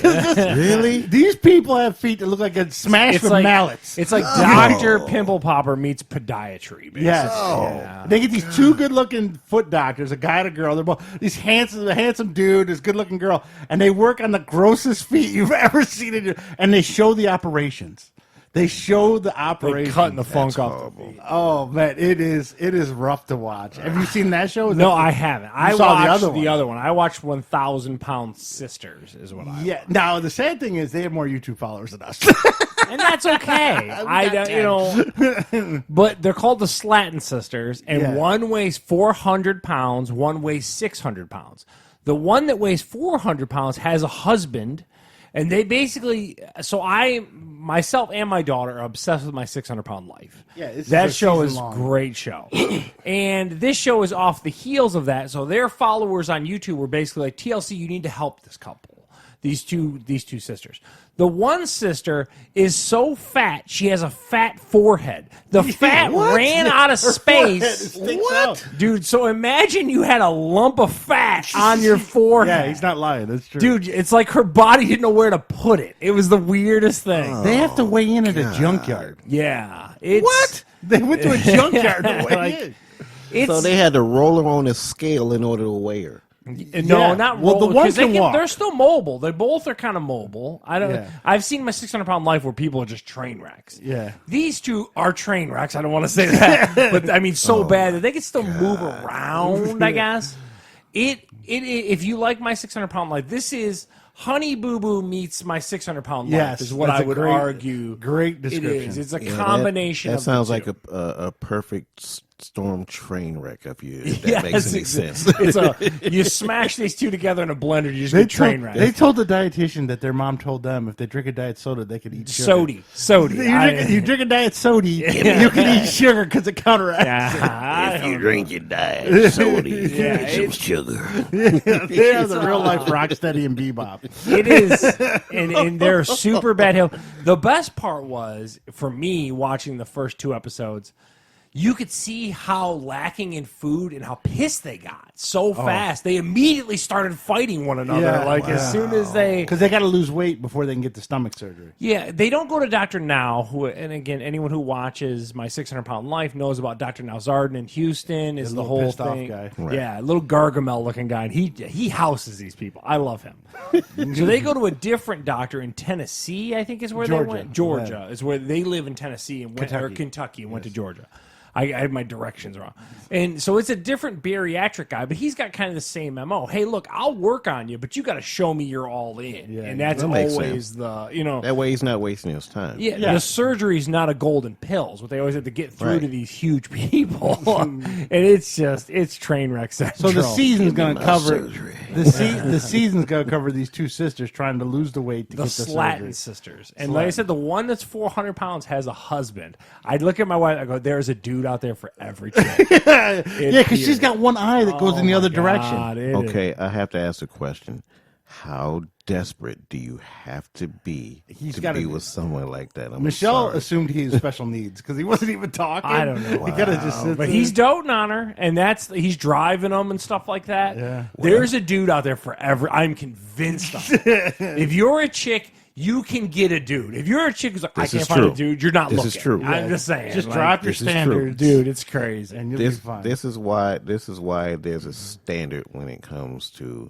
Really? These people have feet that look like a smashed with mallets. It's like Dr. Pimple Popper meets podiatry, basically. Yes. Yeah. They get these two good-looking foot doctors, a guy and a girl. They're both these handsome dude, this good-looking girl, and they work on the grossest feet you've ever seen. And they show the operations. They show the operation. They cutting the funk off the feet. Oh man, it is rough to watch. Have you seen that show? No, I haven't. I watched the other one. I watched 1,000-Pound Sisters. Is what I watched. Now the sad thing is they have more YouTube followers than us, and that's okay. But they're called the Slatton Sisters, and one weighs 400 pounds, one weighs 600 pounds. The one that weighs 400 pounds has a husband. And they basically, myself and my daughter are obsessed with My 600-Pound Life. Yeah, that show is a great show. And this show is off the heels of that. So their followers on YouTube were basically like, TLC, you need to help this couple. These two sisters. The one sister is so fat, she has a fat forehead. The fat ran out of space. What? Dude, so imagine you had a lump of fat on your forehead. Yeah, he's not lying. That's true. Dude, it's like her body didn't know where to put it. It was the weirdest thing. They have to weigh in at a junkyard. Yeah. What? They went to a junkyard to weigh in. So they had to roll her on a scale in order to weigh her. No, not roll. Well, the ones can walk. They're still mobile. They both are kind of mobile. I've seen My 600-Pound Life where people are just train wrecks. Yeah. These two are train wrecks. I don't want to say that, but I mean so bad that they can still move around. I guess if you like My 600-Pound Life, this is Honey Boo Boo meets My 600-Pound Life. Is what I would argue. Great description. It is. It's a combination. That of sounds the like two. a perfect storm train wreck of you. If that makes any sense. It's you smash these two together in a blender, you just get train wreck. They told the dietitian that their mom told them if they drink a diet soda, they could eat sugar. Sody. You drink a diet soda, you can eat sugar because it counteracts. If you drink your diet soda, you get some sugar. They are the real life Rocksteady and Bebop. It is, and they're super bad. The best part was, for me, watching the first two episodes, you could see how lacking in food and how pissed they got so fast. They immediately started fighting one another. As soon as because they got to lose weight before they can get the stomach surgery. Yeah, they don't go to Dr. Now. And again, anyone who watches My 600-Pound Life knows about Dr. Now Zarden in Houston. Is the whole thing? Guy. Right. Yeah, little Gargamel looking guy. And he houses these people. I love him. So they go to a different doctor in Tennessee. I think is where they went. Georgia is where they live in Tennessee and went Kentucky and went to Georgia. I had my directions wrong. And so it's a different bariatric guy, but he's got kind of the same MO. Hey, look, I'll work on you, but you got to show me you're all in. Yeah, and that's that makes always sense. That way he's not wasting his time. the surgery's not a golden pills. What they always have to get through to these huge people. And it's train wreck central. So the season's going to cover the season's going to cover these two sisters trying to lose the weight to the get the Slatton surgery. sisters. And like I said, the one that's 400 pounds has a husband. I'd look at my wife, I go, there's a dude out there for every chick. Yeah, because she's got one eye that goes in the other direction. Okay, I have to ask a question. How desperate do you have to be with someone like that? Michelle assumed he had special needs because he wasn't even talking. I don't know. He gotta just sit But there. he's doting on her, and he's driving them and stuff like that. Yeah. There's a dude out there for every. I'm convinced of it. If you're a chick, you can get a dude. If you're a chick who's like, I can't find a dude, you're not looking. This is true. I'm just saying. Just drop your standards, dude. It's crazy. and you'll be fine. This is why there's a standard when it comes to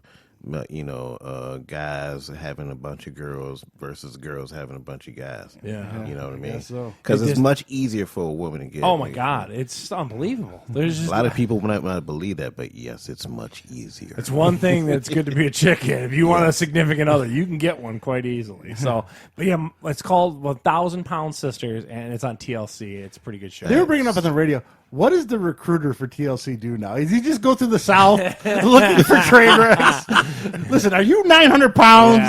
guys having a bunch of girls versus girls having a bunch of guys. Yeah. You know what I mean? so. Because it's much easier for a woman to get. Oh my God, it's unbelievable. There's just a lot of people might not believe that, but yes, it's much easier. It's one thing that's good to be a chick in. If you want a significant other, you can get one quite easily. So, but yeah, it's called 1,000 Pound Sisters, and it's on TLC. It's a pretty good show. They were bringing up on the radio. What does the recruiter for TLC do now? Does he just go through the South looking for train wrecks? Listen, are you 900 pounds?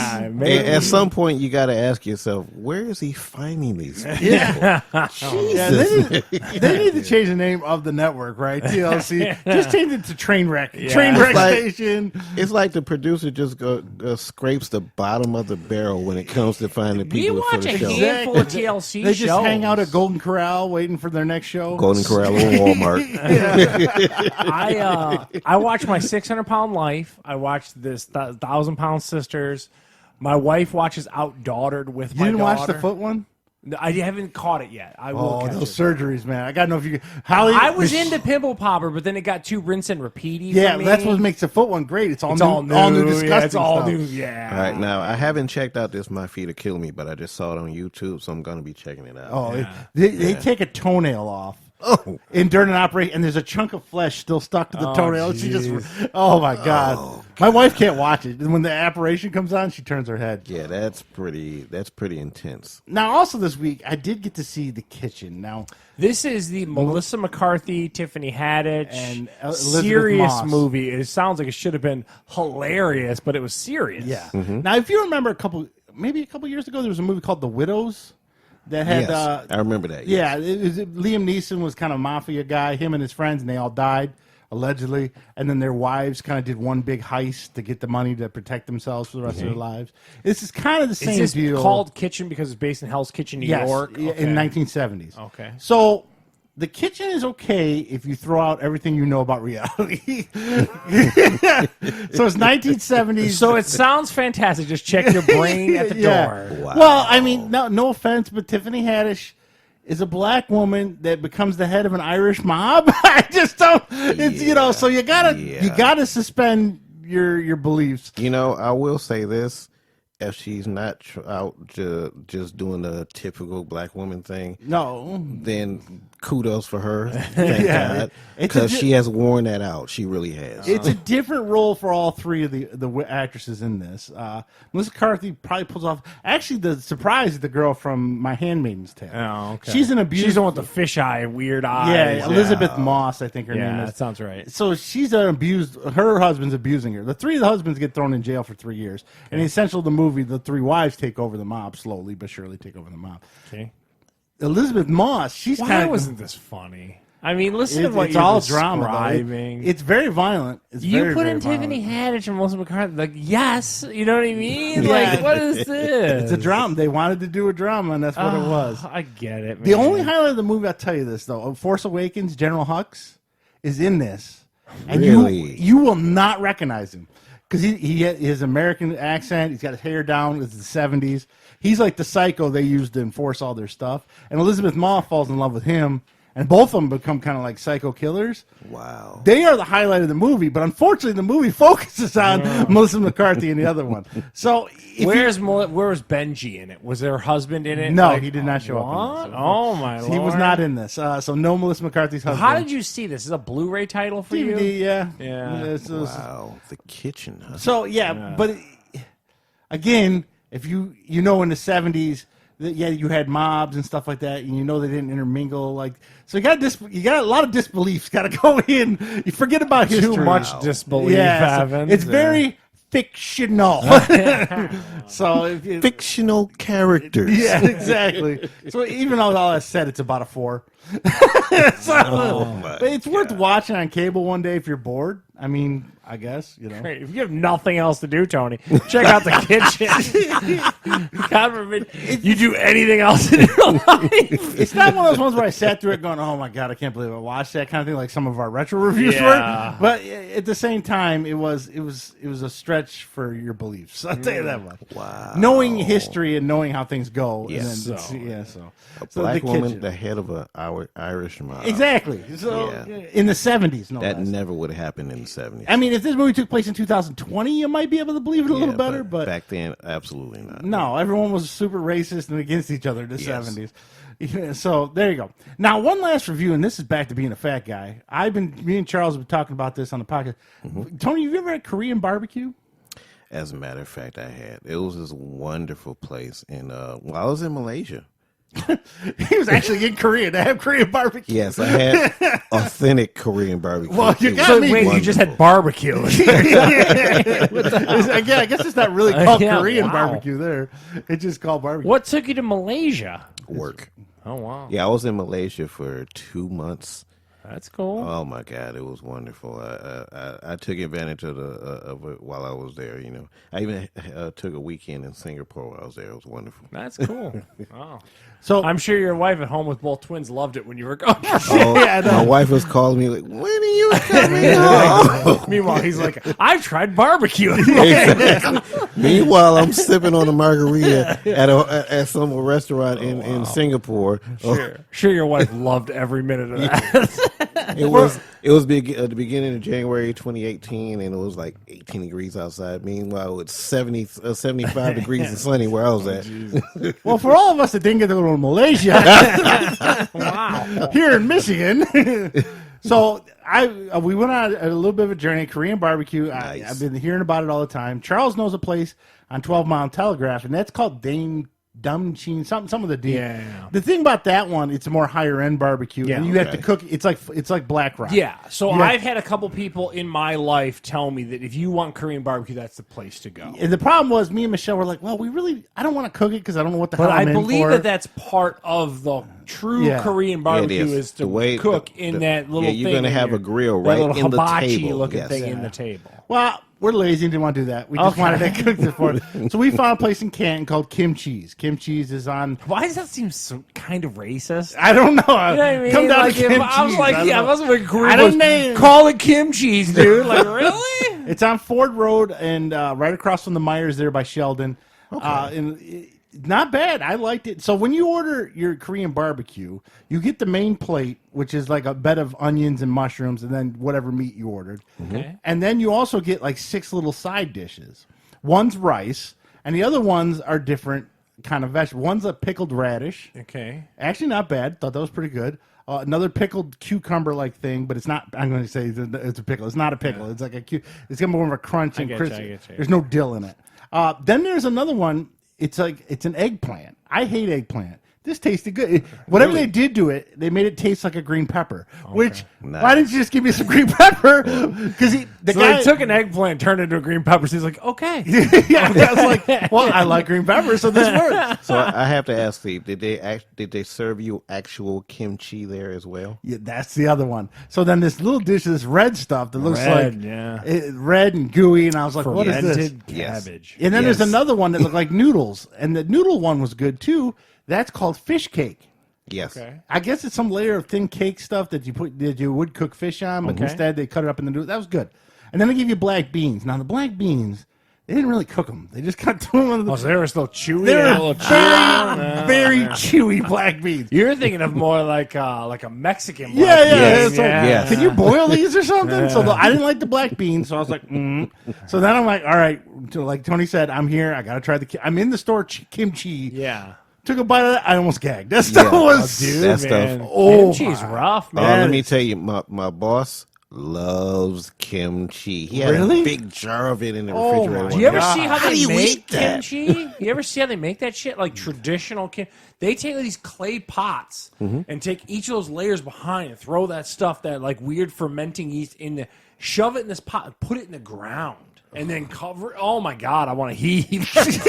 Yeah, at some point, you got to ask yourself, where is he finding these people? Yeah, they need to change the name of the network, right? TLC. Just change it to Train Wreck. Train Wreck Station. It's like the producer just scrapes the bottom of the barrel when it comes to finding people for the show. We watch a handful of TLC shows. They just hang out at Golden Corral waiting for their next show. Golden Corral or Walmart. I watched my 600-pound life. I watched this 1,000-pound sisters. My wife watches Outdaughtered with my daughter. You didn't watch the foot one? I haven't caught it yet. I will. Oh, catch those it. surgeries, man! I gotta know if you. I was into Pimple Popper, but then it got too rinse and repeaty. Yeah, for me. that's what makes the foot one great. It's all new, disgusting Yeah, it's all stuff. new. Yeah. All right, now I haven't checked out this My Feet Are Killing Me, but I just saw it on YouTube, so I'm gonna be checking it out. Oh, they take a toenail off. Oh, and during an operation, and there's a chunk of flesh still stuck to the toenail. She just, oh my God. My wife can't watch it. And when the operation comes on, she turns her head. yeah, that's pretty intense. Now, also this week, I did get to see The Kitchen. Now, This is the Melissa McCarthy, Tiffany Haddish, and Elizabeth serious Moss. movie. It sounds like it should have been hilarious, but it was serious. yeah. Now, if you remember maybe a couple years ago, there was a movie called The Widows that had. Yes, I remember that. Yeah, Yes. Liam Neeson was kind of a mafia guy, him and his friends, and they all died, allegedly. And then their wives kind of did one big heist to get the money to protect themselves for the rest of their lives. This is kind of the same Is this deal. called Kitchen because it's based in Hell's Kitchen, New York? In 1970s. Okay. So The Kitchen is okay if you throw out everything you know about reality. So it's 1970s. So it sounds fantastic. Just check your brain at the door. Wow. Well, I mean, no offense, but Tiffany Haddish is a black woman that becomes the head of an Irish mob. I just don't. It's so you gotta suspend your beliefs. I will say this: if she's not out just doing the typical black woman thing, No, then kudos for her. Thank God, It's because a she has worn that out. She really has. it's a different role for all three of the actresses in this. Melissa McCarthy probably pulls off. Actually, the surprise is the girl from My Handmaid's Tale. Oh, okay. She's an abuse. She's the one with the fisheye, weird eyes. Yeah, Elizabeth Moss, I think her name Yeah, is. that sounds right. So she's an abused. Her husband's abusing her. The three of the husbands get thrown in jail for 3 years. And the essential of the movie, the three wives take over the mob slowly but surely. Take over the mob. Okay. Elizabeth Moss, she's Why kind of. wasn't this funny? I mean, listen to what It's you're all drama. describing. It's very violent. It's You very, put very in Tiffany violent. Haddish and Melissa McCarthy, like, yes, you know what I mean? Yeah. Like, what is this? It's a drama. They wanted to do a drama, and that's what it was. I get it, man. The only highlight of the movie, I'll tell you this though: Force Awakens, General Hux is in this, and Really? you will not recognize him because he has his American accent. He's got his hair down. It's the 70s. He's like the psycho they used to enforce all their stuff. And Elizabeth Moss falls in love with him, and both of them become kind of like psycho killers. Wow. They are the highlight of the movie, but unfortunately, the movie focuses on Melissa McCarthy and the other one. So, where was Benji in it? Was their husband in it? No, he did not show up. What? Oh my lord! He was not in this. So no Melissa McCarthy's husband. How did you see this? Is it a Blu-ray title for you? DVD, yeah. Wow, the kitchen. Huh? So but again, if you know in the 70s, you had mobs and stuff like that, and they didn't intermingle. So you got a lot of disbeliefs got to go in. You forget about history. Too much disbelief, Evans. It's very fictional. So fictional characters. Yeah, exactly. So even though all that said, it's about a 4. But it's worth watching on cable one day if you're bored. I mean, I guess, Great. If you have nothing else to do, Tony, check out the kitchen. God forbid you do anything else in your life. It's not one of those ones where I sat through it going, oh my God, I can't believe I watched that kind of thing, like some of our retro reviews were. But at the same time, it was a stretch for your beliefs. I'll tell you that much. Wow. Knowing history and knowing how things go. Yes. And then, so a black woman, the head of an Irish mob. Exactly. So in the 70s, that never would have happened in the 70s. I mean, if this movie took place in 2020, you might be able to believe it a little better. But back then, absolutely not. No, everyone was super racist and against each other in the 70s. Yeah, so there you go. Now, one last review, and this is back to being a fat guy. Me and Charles have been talking about this on the podcast. Tony, have you ever had Korean barbecue? As a matter of fact, I had. It was this wonderful place I was in Malaysia. He was actually in Korea to have Korean barbecue. Yes, I had authentic Korean barbecue. Well, you got me. Wait, you just had barbecue. I guess it's not really called Korean barbecue there. It's just called barbecue. What took you to Malaysia? Work. Oh, wow. Yeah, I was in Malaysia for 2 months. That's cool. Oh my God, it was wonderful. I took advantage of it while I was there. I even took a weekend in Singapore while I was there. It was wonderful. That's cool. Wow. So I'm sure your wife at home with both twins loved it when you were gone. My wife was calling me like, "When are you coming home?" Meanwhile, he's like, "I've tried barbecue." Exactly. Meanwhile, I'm sipping on a margarita at some restaurant in Singapore. Sure, your wife loved every minute of that. It was at the beginning of January 2018, and it was like 18 degrees outside. Meanwhile, it's 75 degrees and sunny where I was at. Well, for all of us that didn't get to go to Malaysia, wow, here in Michigan. So we went on a little bit of a journey. Korean barbecue. Nice. I've been hearing about it all the time. Charles knows a place on 12 Mile Telegraph, and that's called Dame Dumchin, some of the deal. Yeah. The thing about that one, it's a more higher end barbecue. Yeah, and you have to cook. It's like Black Rock. Yeah. So I've had a couple people in my life tell me that if you want Korean barbecue, that's the place to go. And the problem was, me and Michelle were like, well, I don't want to cook it because I don't know what the hell I'm in for. But I believe that's part of the true Korean barbecue is to cook in that little thing. You're going to have a grill right in the table. That little hibachi looking thing in the table. Well, we're lazy and didn't want to do that. We just wanted to cook this for it. So we found a place in Canton called Kimchi's. Kimchi's is on... Why does that seem so kind of racist? I don't know. You know what I mean? Come down to Kimchi's. I was like, I wasn't a group. I don't know. Call it Kimchi's, dude. Like, really? It's on Ford Road and right across from the Myers there by Sheldon. Okay. Not bad. I liked it. So when you order your Korean barbecue, you get the main plate, which is like a bed of onions and mushrooms, and then whatever meat you ordered. Okay. And then you also get like 6 little side dishes. One's rice, and the other ones are different kind of vegetables. One's a pickled radish. Okay. Actually, not bad. Thought that was pretty good. Another pickled cucumber-like thing, but it's not. I'm going to say it's a pickle. It's not a pickle. Yeah. It's like it's got more of a crunch and crisp. There's no dill in it. Then there's another one. It's an eggplant. I hate eggplant. This tasted good. Whatever they did to it, they made it taste like a green pepper. Okay. Which, why didn't you just give me some green pepper? Because they took an eggplant, turned it into a green pepper. So he's like, okay. Yeah, I was like, well, I like green pepper, so this works. So I have to ask Steve, did they serve you actual kimchi there as well? Yeah, that's the other one. So then this little dish of this red stuff that looks red and gooey, and I was like, what is this? Cabbage. And then there's another one that looked like noodles, and the noodle one was good too. That's called fish cake. Yes. Okay. I guess it's some layer of thin cake stuff that you would cook fish on, but instead they cut it up in the noodle. That was good. And then they give you black beans. Now the black beans, they didn't really cook them. They just cut them. So they were still chewy. They were very chewy black beans. You're thinking of more like a Mexican. Yeah. Yes. Can you boil these or something? So I didn't like the black beans, so I was like, So then I'm like, all right. Like Tony said, I'm here. I got to try I'm in the store, kimchi. Yeah. Took a bite of that. I almost gagged. That stuff was... that stuff. Kimchi's rough, man. Let me tell you, my boss loves kimchi. He had a big jar of it in the refrigerator. Do you ever see how they do you make eat that? kimchi? You ever see how they make that shit? Like traditional kimchi. They take these clay pots and take each of those layers behind and throw that stuff, that like weird fermenting yeast in the, shove it in this pot and put it in the ground. And then cover it. Oh my God, I want to heave. Dude.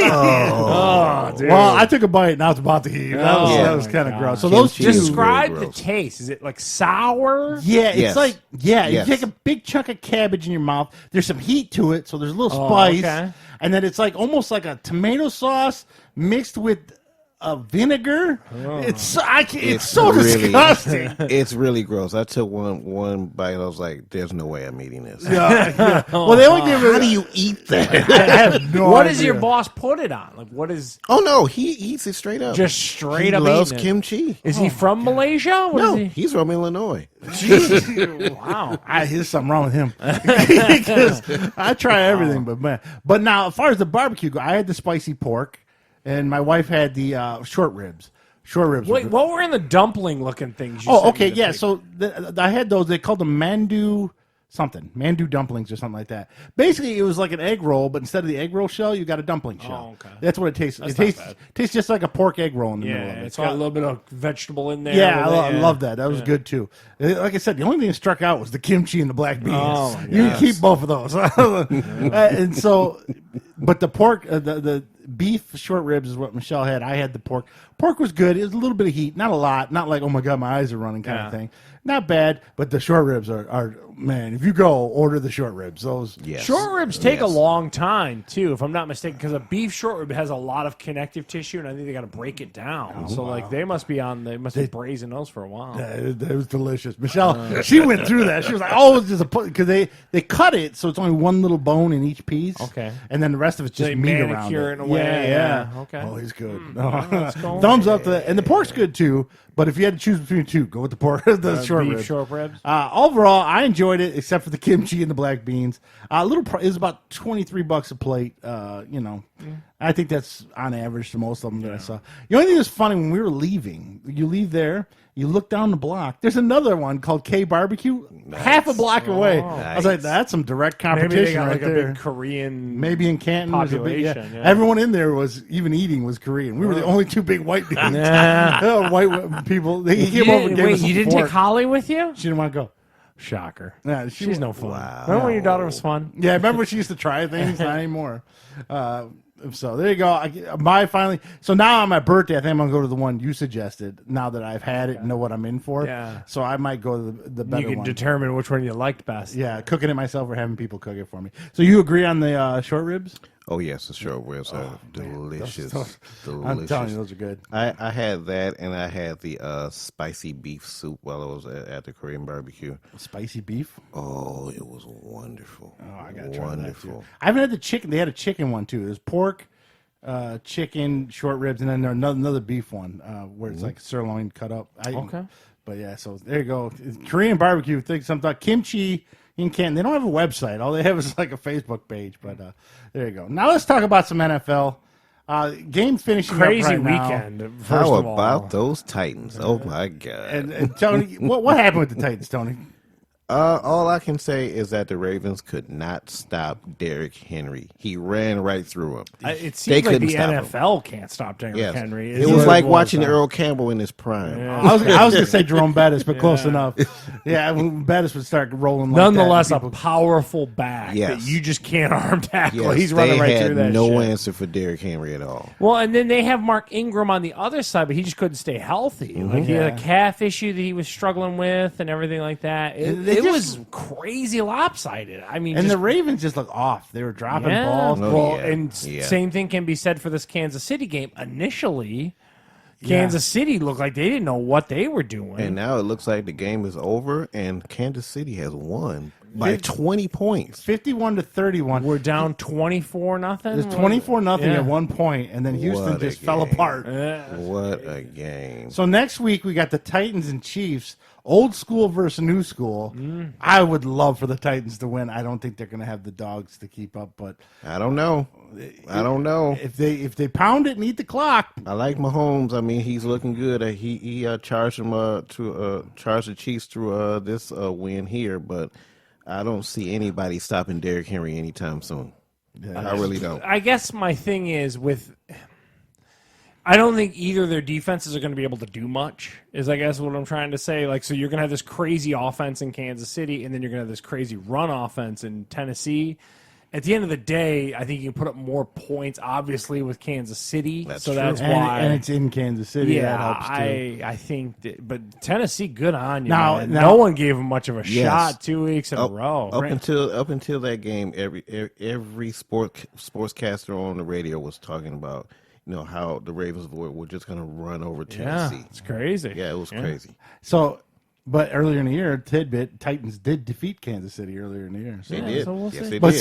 Well, I took a bite and I was about to heave. That was kind of gross. So Kimchi those two. Describe really the gross. taste. Is it like sour? Yeah, it's Yes. like, Yes. you take a big chunk of cabbage in your mouth. There's some heat to it, so there's a little spice. Okay. And then it's like almost like a tomato sauce mixed with a vinegar. It's so disgusting. It's really gross. I took one bite and I was like, "There's no way I'm eating this." Yeah. Well, they only give it. How do you eat that? I have no What idea. does your boss put it on? Like, what is Oh no, he eats it straight up. just straight he up loves eating it? kimchi. Is he from Malaysia? What No, is he? he's from Illinois. Wow. There's something wrong with him because I try everything, but now as far as the barbecue go, I had the spicy pork, and my wife had the short ribs. Short ribs. Wait, what were in the dumpling looking things? You Oh, sent me okay, to yeah. pick? So I had those. They called them mandu dumplings or something like that. Basically, it was like an egg roll, but instead of the egg roll shell, you got a dumpling shell. okay. That's what it tastes. That's It not tastes bad. tastes just like a pork egg roll in the middle of Yeah, it. it's got a little bit of vegetable in there. Yeah, with I it, love that. That was good too. Like I said, the only thing that struck out was the kimchi and the black beans. Oh, my You can keep both of those. And so, but the pork, the beef short ribs is what Michelle had. I had the pork. Pork was good. It was a little bit of heat, not a lot, not like, oh my God, my eyes are running kind of thing. Not bad, but the short ribs are man, if you go, order the short ribs. Those Short ribs take a long time too, if I'm not mistaken, because a beef short rib has a lot of connective tissue, and I think they got to break it down. Like they must be braising those for a while. It was delicious. Michelle, she went through that. She was like, "Oh, it's just a because they cut it so it's only one little bone in each piece. Okay, and then the rest of it's just they meat around manicure it. in a way. Yeah. Okay. Oh, he's good. Cool. Thumbs up to that. And the pork's good too. But if you had to choose between two, go with the pork, the short beef ribs. short ribs. Overall, I enjoyed it except for the kimchi and the black beans. It was about $23 a plate. I think that's on average to most of them that I saw. The only thing that's funny when we were leaving, you leave there, you look down the block. There's another one called K Barbecue, half a block away. I was like, that's some direct competition Maybe they got right like there. a big Korean. Maybe in Canton, population, yeah. everyone in there was even eating was Korean. We were the only two big white dudes. White people. They came over and gave us a you didn't fork. take Holly with you? She didn't want to go. Shocker. Yeah, She's no fun. Remember when your daughter was fun? Yeah, remember when she used to try things? Not anymore. So there you go. Finally. So now on my birthday, I think I'm gonna go to the one you suggested. Now that I've had it and know what I'm in for. Yeah. So I might go to the better You can one. determine which one you liked best. Yeah, cooking it myself or having people cook it for me. So you agree on the short ribs? Oh yes, the short ribs are delicious. Delicious. I'm telling you, those are good. I had that, and I had the spicy beef soup while I was at the Korean barbecue. Spicy beef. Oh, it was wonderful. Oh, I got to try that too. Wonderful. I haven't had the chicken. They had a chicken one too. There's pork, chicken, short ribs, and then there's another beef one where it's like sirloin cut up. Okay. But yeah, so there you go. Korean barbecue. Think something kimchi in Canton. They don't have a website. All they have is like a Facebook page. But there you go. Now let's talk about some NFL. Game finishing Crazy up right weekend. now. First How of all. about those Titans? Oh my God! And Tony, what happened with the Titans, Tony? All I can say is that the Ravens could not stop Derrick Henry. He ran right through him. It They seems like couldn't the stop him. NFL can't stop Derrick Yes. Henry. It was like watching Earl Campbell in his prime. I was gonna say Jerome Bettis, but close enough. Yeah, when Bettis would start rolling. Like Nonetheless, that, a powerful back Yes. that you just can't arm tackle. Yes, He's running they right had through that no shit. answer for Derrick Henry at all. Well, and then they have Mark Ingram on the other side, but he just couldn't stay healthy. Like he had a calf issue that he was struggling with and everything like that. It was crazy lopsided. I mean, and the Ravens just look off. They were dropping balls. Oh, Well, yeah. and same thing can be said for this Kansas City game. Initially, Kansas City looked like they didn't know what they were doing. And now it looks like the game is over and Kansas City has won. by 20 points. 51-31. We're down 24-0. It's 24-0 at one point, and then Houston just fell apart. What a game. So next week we got the Titans and Chiefs. Old school versus new school. I would love for the Titans to win. I don't think they're going to have the dogs to keep up, but I don't know. If they pound it and eat the clock. I like Mahomes. I mean, he's looking good. He charged him to charge the Chiefs through this win here, but I don't see anybody stopping Derrick Henry anytime soon. I really don't. I guess my thing is I don't think either of their defenses are going to be able to do much, is I guess what I'm trying to say. Like, so you're going to have this crazy offense in Kansas City, and then you're going to have this crazy run offense in Tennessee. At the end of the day, I think you can put up more points, obviously, with Kansas City. That's why. And it's in Kansas City. Yeah, that helps too. I think that, but Tennessee, good on you. Now, no one gave them much of a shot 2 weeks in a row. Up until that game, every sportscaster on the radio was talking about, how the Ravens were just going to run over Tennessee. Yeah, it's crazy. Yeah, it was crazy. So, but earlier in the year, tidbit, Titans did defeat Kansas City earlier in the year. So. They did. So we'll yes, see. they But did.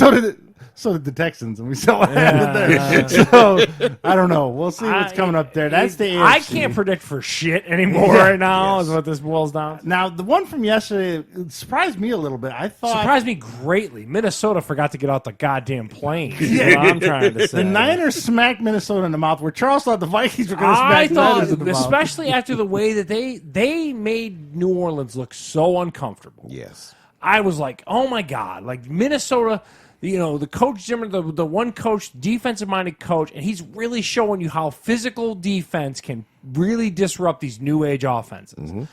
so did the Texans, and we saw what happened there. So I don't know. We'll see what's coming up there. That's the AFC. I can't predict for shit anymore right now. Is what this boils down to. Now, the one from yesterday surprised me a little bit. I thought Surprised me greatly. Minnesota forgot to get out the goddamn plane. Is what I'm trying to say. the Niners smacked Minnesota in the mouth, where Charles thought the Vikings were going to smack the Niners in the mouth. Especially after the way that they made New Orleans look so uncomfortable. Yes. I was like, oh my God, like Minnesota, the coach, the one coach, defensive-minded coach, and he's really showing you how physical defense can really disrupt these new age offenses. Mm-hmm.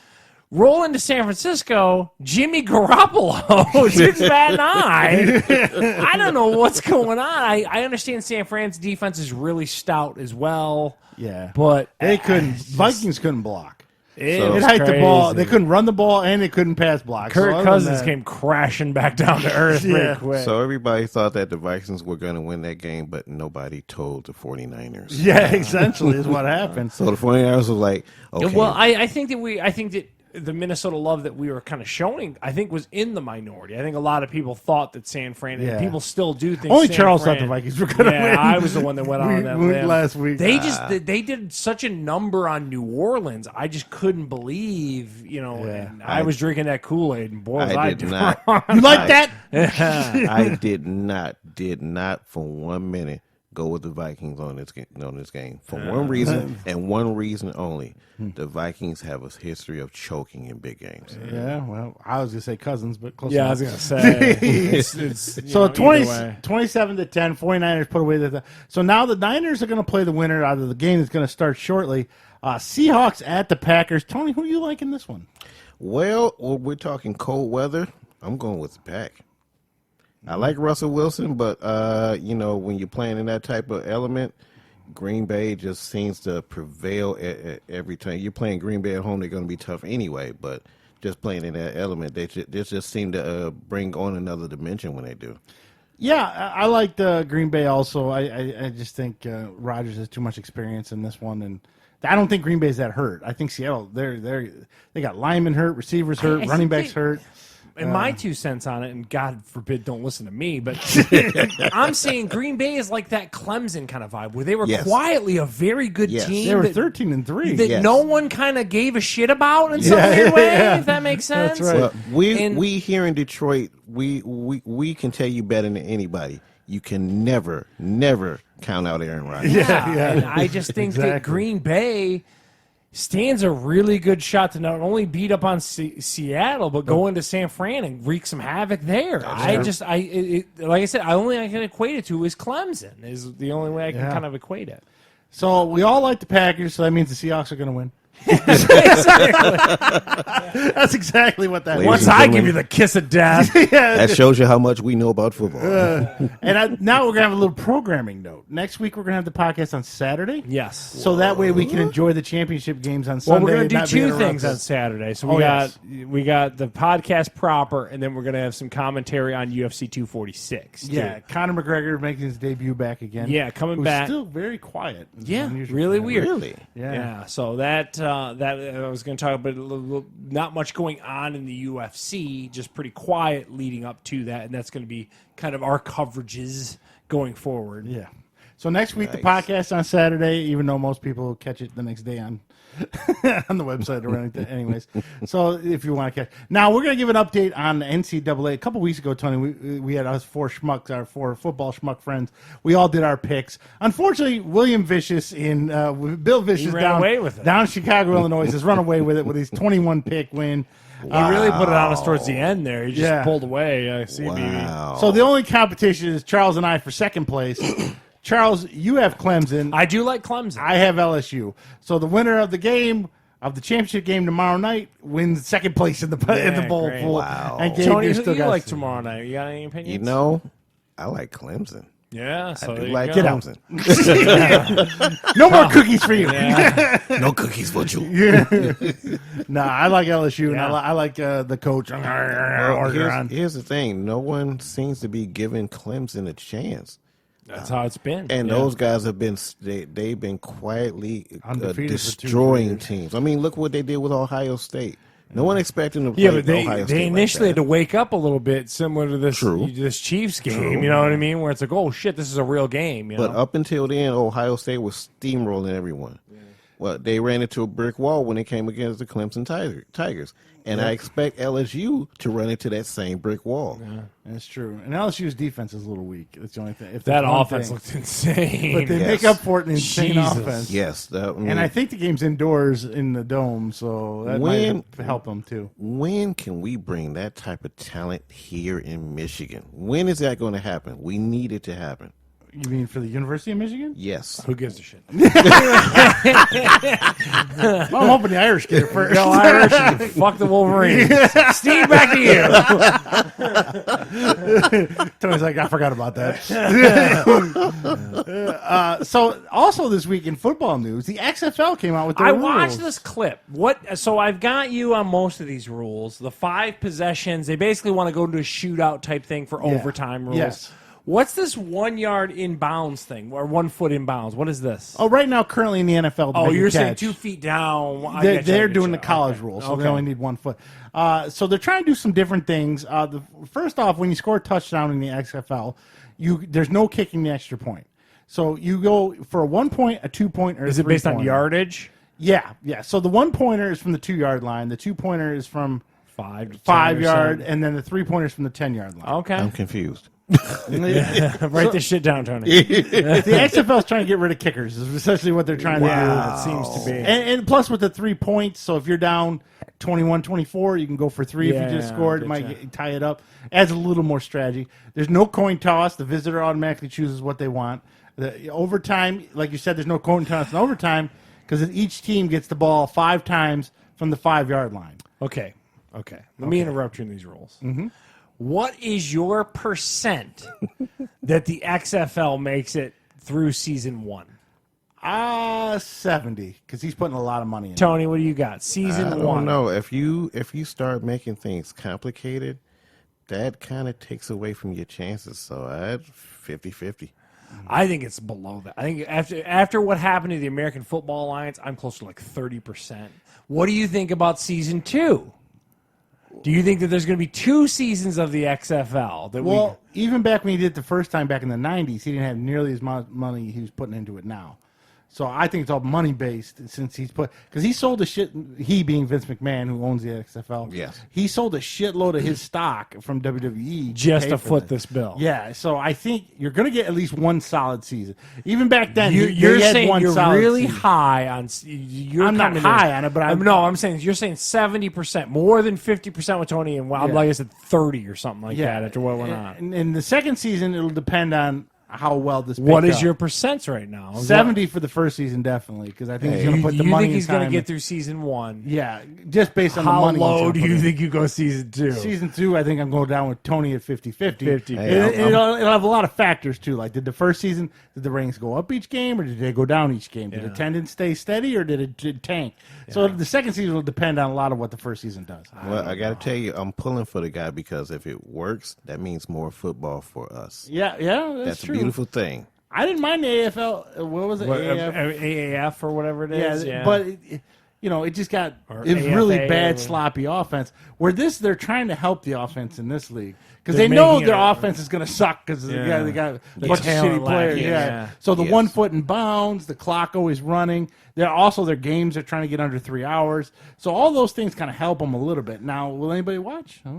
Roll into San Francisco, Jimmy Garoppolo, 6 bat and I don't know what's going on. I understand San Fran's defense is really stout as well. Yeah, but they couldn't. Vikings couldn't block. It hiked the ball. They couldn't run the ball, and they couldn't pass block. Kirk Cousins came crashing back down to earth pretty quick. So everybody thought that the Vikings were going to win that game, but nobody told the 49ers. Yeah, essentially is what happened. So the 49ers was like, okay. Well, I think that the Minnesota love that we were kind of showing, I think, was in the minority. I think a lot of people thought that San Fran, and people still do think only San Charles Fran, thought the Vikings were going to win. I was the one that went on that limb last week. They did such a number on New Orleans. I just couldn't believe, and I was drinking that Kool-Aid, and boy, was I did not. You like that? I did not for 1 minute go with the Vikings on this game for one reason and one reason only. The Vikings have a history of choking in big games. Yeah, well, I was going to say Cousins, but close enough. I was going to say. So 27-10, 49ers put away the. So now the Niners are going to play the winner out of the game that's going to start shortly. Seahawks at the Packers. Tony, who do you like in this one? Well, we're talking cold weather. I'm going with the Pack. I like Russell Wilson, but, when you're playing in that type of element, Green Bay just seems to prevail at every time. You're playing Green Bay at home, they're going to be tough anyway, but just playing in that element, they just seem to bring on another dimension when they do. Yeah, I like the Green Bay also. I just think Rodgers has too much experience in this one, and I don't think Green Bay's that hurt. I think Seattle, they got linemen hurt, receivers hurt, running backs hurt. And my 2 cents on it, and God forbid, don't listen to me, but I'm saying Green Bay is like that Clemson kind of vibe, where they were quietly a very good team. They were 13-3. That no one kind of gave a shit about in some weird way, if that makes sense. That's right. Well, we here in Detroit, we can tell you better than anybody. You can never count out Aaron Rodgers. Yeah. And I just think that Green Bay stands a really good shot to not only beat up on Seattle, but go into San Fran and wreak some havoc there. Like I said, I can equate it to is Clemson is the only way I can kind of equate it. So we all like the Packers, so that means the Seahawks are going to win. That's exactly what that is. Once I give you the kiss of death. That shows you how much we know about football. Now we're going to have a little programming note. Next week we're going to have the podcast on Saturday. Yes. So that way we can enjoy the championship games on Sunday. Well, we're going to do 2 things on Saturday. So we got the podcast proper, and then we're going to have some commentary on UFC 246. Yeah, Conor McGregor making his debut back again. Yeah, coming back. Still very quiet. Yeah, really weird. Really? Yeah. So that I was going to talk about, not much going on in the UFC, just pretty quiet leading up to that, and that's going to be kind of our coverages going forward. Yeah. So next week, the podcast on Saturday, even though most people catch it the next day on on the website or anything. Anyways, so if you want to catch. Now, we're going to give an update on the NCAA. A couple weeks ago, Tony, we had us four schmucks, our four football schmuck friends. We all did our picks. Unfortunately, William Vicious Bill Vicious down Chicago, Illinois, has run away with it with his 21-pick win. He really put it on us towards the end there. He just pulled away. Wow. So the only competition is Charles and I for second place. Charles, you have Clemson. I do like Clemson. I have LSU. So the winner of the game, of the championship game tomorrow night, wins second place in the bowl pool. Wow. And Gabe, Tony, who still do you got like tomorrow night? You got any opinions? You know, I like Clemson. Yeah, so I do there like you go. Clemson. No more cookies for you. No cookies for you. Nah, I like LSU, and Yeah. I like the coach. Well, here's the thing. No one seems to be giving Clemson a chance. That's how it's been. And those guys have been they've been quietly Undefeated for 2 destroying years. teams. I mean, look what they did with Ohio State. No one expected them to Yeah, play but they Ohio State initially like had to wake up a little bit, similar to this Chiefs game. You know what I mean? Where it's like, oh shit, this is a real game. You But know? up until then, Ohio State was steamrolling everyone. Yeah. Well, they ran into a brick wall when they came against the Clemson Tigers. And I expect LSU to run into that same brick wall. Yeah, that's true. And LSU's defense is a little weak. That's the only thing. If that there's one offense thing. looked insane. But they make up for it in insane Jesus. offense. Yes. And I think the game's indoors in the dome, so that might help them too. When can we bring that type of talent here in Michigan? When is that going to happen? We need it to happen. You mean for the University of Michigan? Yes. Who gives a shit? Well, I'm hoping the Irish get it first. Go Irish and fuck the Wolverines. Steve, back to you. Tony's like, I forgot about that. So, also this week in football news, the XFL came out with their rules. watched this clip. So I've got you on most of these rules. The 5 possessions. They basically want to go to a shootout type thing for overtime rules. Yes. What's this 1 yard in bounds thing, or 1 foot in bounds? What is this? Oh, right now, currently in the NFL. Oh, you're saying 2 feet down. They're doing the college rule, so they only need 1 foot. So they're trying to do some different things. First off, when you score a touchdown in the XFL, there's no kicking the extra point. So you go for a 1 point, a 2 point, or is it based on yardage? Yeah. So the 1 pointer is from the 2 yard line. The 2 pointer is from 5 yard, and then the 3 pointer is from the 10 yard line. Okay. I'm confused. Write this shit down, Tony. The XFL is trying to get rid of kickers. Is essentially what they're trying to do. It seems to be. And plus with the 3 points, so if you're down 21-24, you can go for 3 if you just scored. It might tie it up. Adds a little more strategy. There's no coin toss. The visitor automatically chooses what they want. The overtime, like you said, there's no coin toss in overtime because each team gets the ball 5 times from the 5 yard line. Okay. Let me interrupt you in these rules. Mm-hmm. What is your percent that the XFL makes it through season 1? 70, because he's putting a lot of money in. Tony, what do you got? Season 1. I don't know. If you start making things complicated, that kind of takes away from your chances. So I'd 50-50. I think it's below that. I think after what happened to the American Football Alliance, I'm close to like 30%. What do you think about season 2? Do you think that there's going to be 2 seasons of the XFL? Even back when he did it the first time back in the 90s, he didn't have nearly as much money he was putting into it now. So I think it's all money based since because he sold a shit. He being Vince McMahon, who owns the XFL. Yes, he sold a shitload of his stock from WWE just to foot this bill. Yeah, so I think you're going to get at least 1 solid season. Even back then, you're saying you're really season. High on. I'm not high on it, but I'm saying you're saying 70%, more than 50% with Tony, and like I said, 30 or something like that after what went on. And in the second season, it'll depend on how well this. What is your percents right now? 70 for the first season, definitely, because I think he's going to put the money. You think he's going to get through season 1? Yeah, just based on the money. How low do you think you go season 2? Season 2, I think I'm going down with Tony at 50-50. Hey, it'll have a lot of factors too. Like, did the first season, did the ratings go up each game, or did they go down each game? Did attendance stay steady, or did it tank? So the second season will depend on a lot of what the first season does. Well, I got to tell you, I'm pulling for the guy because if it works, that means more football for us. Yeah, that's true. A beautiful thing. I didn't mind the AFL. What was it? AAF or whatever it is. Yeah, but it just got Or it was really AFA bad, or- sloppy offense. Where they're trying to help the offense in this league because They're they know making their it- offense is going to suck because they got a The bunch of talent shitty players. lacking, yeah. So the Yes. 1 foot in bounds, the clock always running. They're also their games are trying to get under 3 hours. So all those things kind of help them a little bit. Now, will anybody watch? I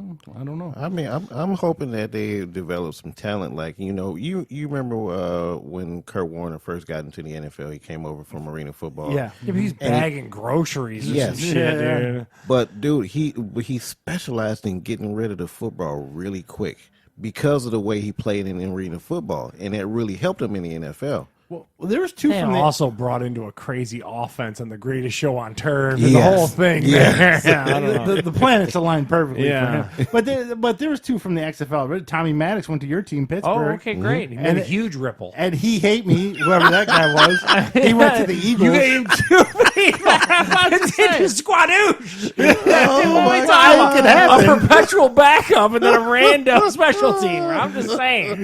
don't know. I mean, I'm hoping that they develop some talent. Like you remember when Kurt Warner first got into the NFL, he came over from Arena Football. Yeah. Yeah, but he's bagging groceries. Or Yes. some shit, Yeah. dude. But dude, he specialized in getting rid of the football really quick because of the way he played in Arena Football, and it really helped him in the NFL. Well, there was two They from the also brought into a crazy offense and the greatest show on turf and the Yes. whole thing. Yes. Yeah, I don't know. the planets aligned perfectly Yeah. for him. But there was two from the XFL. Tommy Maddox went to your team, Oh, Pittsburgh. okay, great. He made And a it- huge ripple. And he hate me, whoever that guy was. He went to the Eagles. You gave him 2 people. It's a squadoosh. Oh, What are we my talking God, about? it could happen. A perpetual backup and then a random special team. I'm just saying.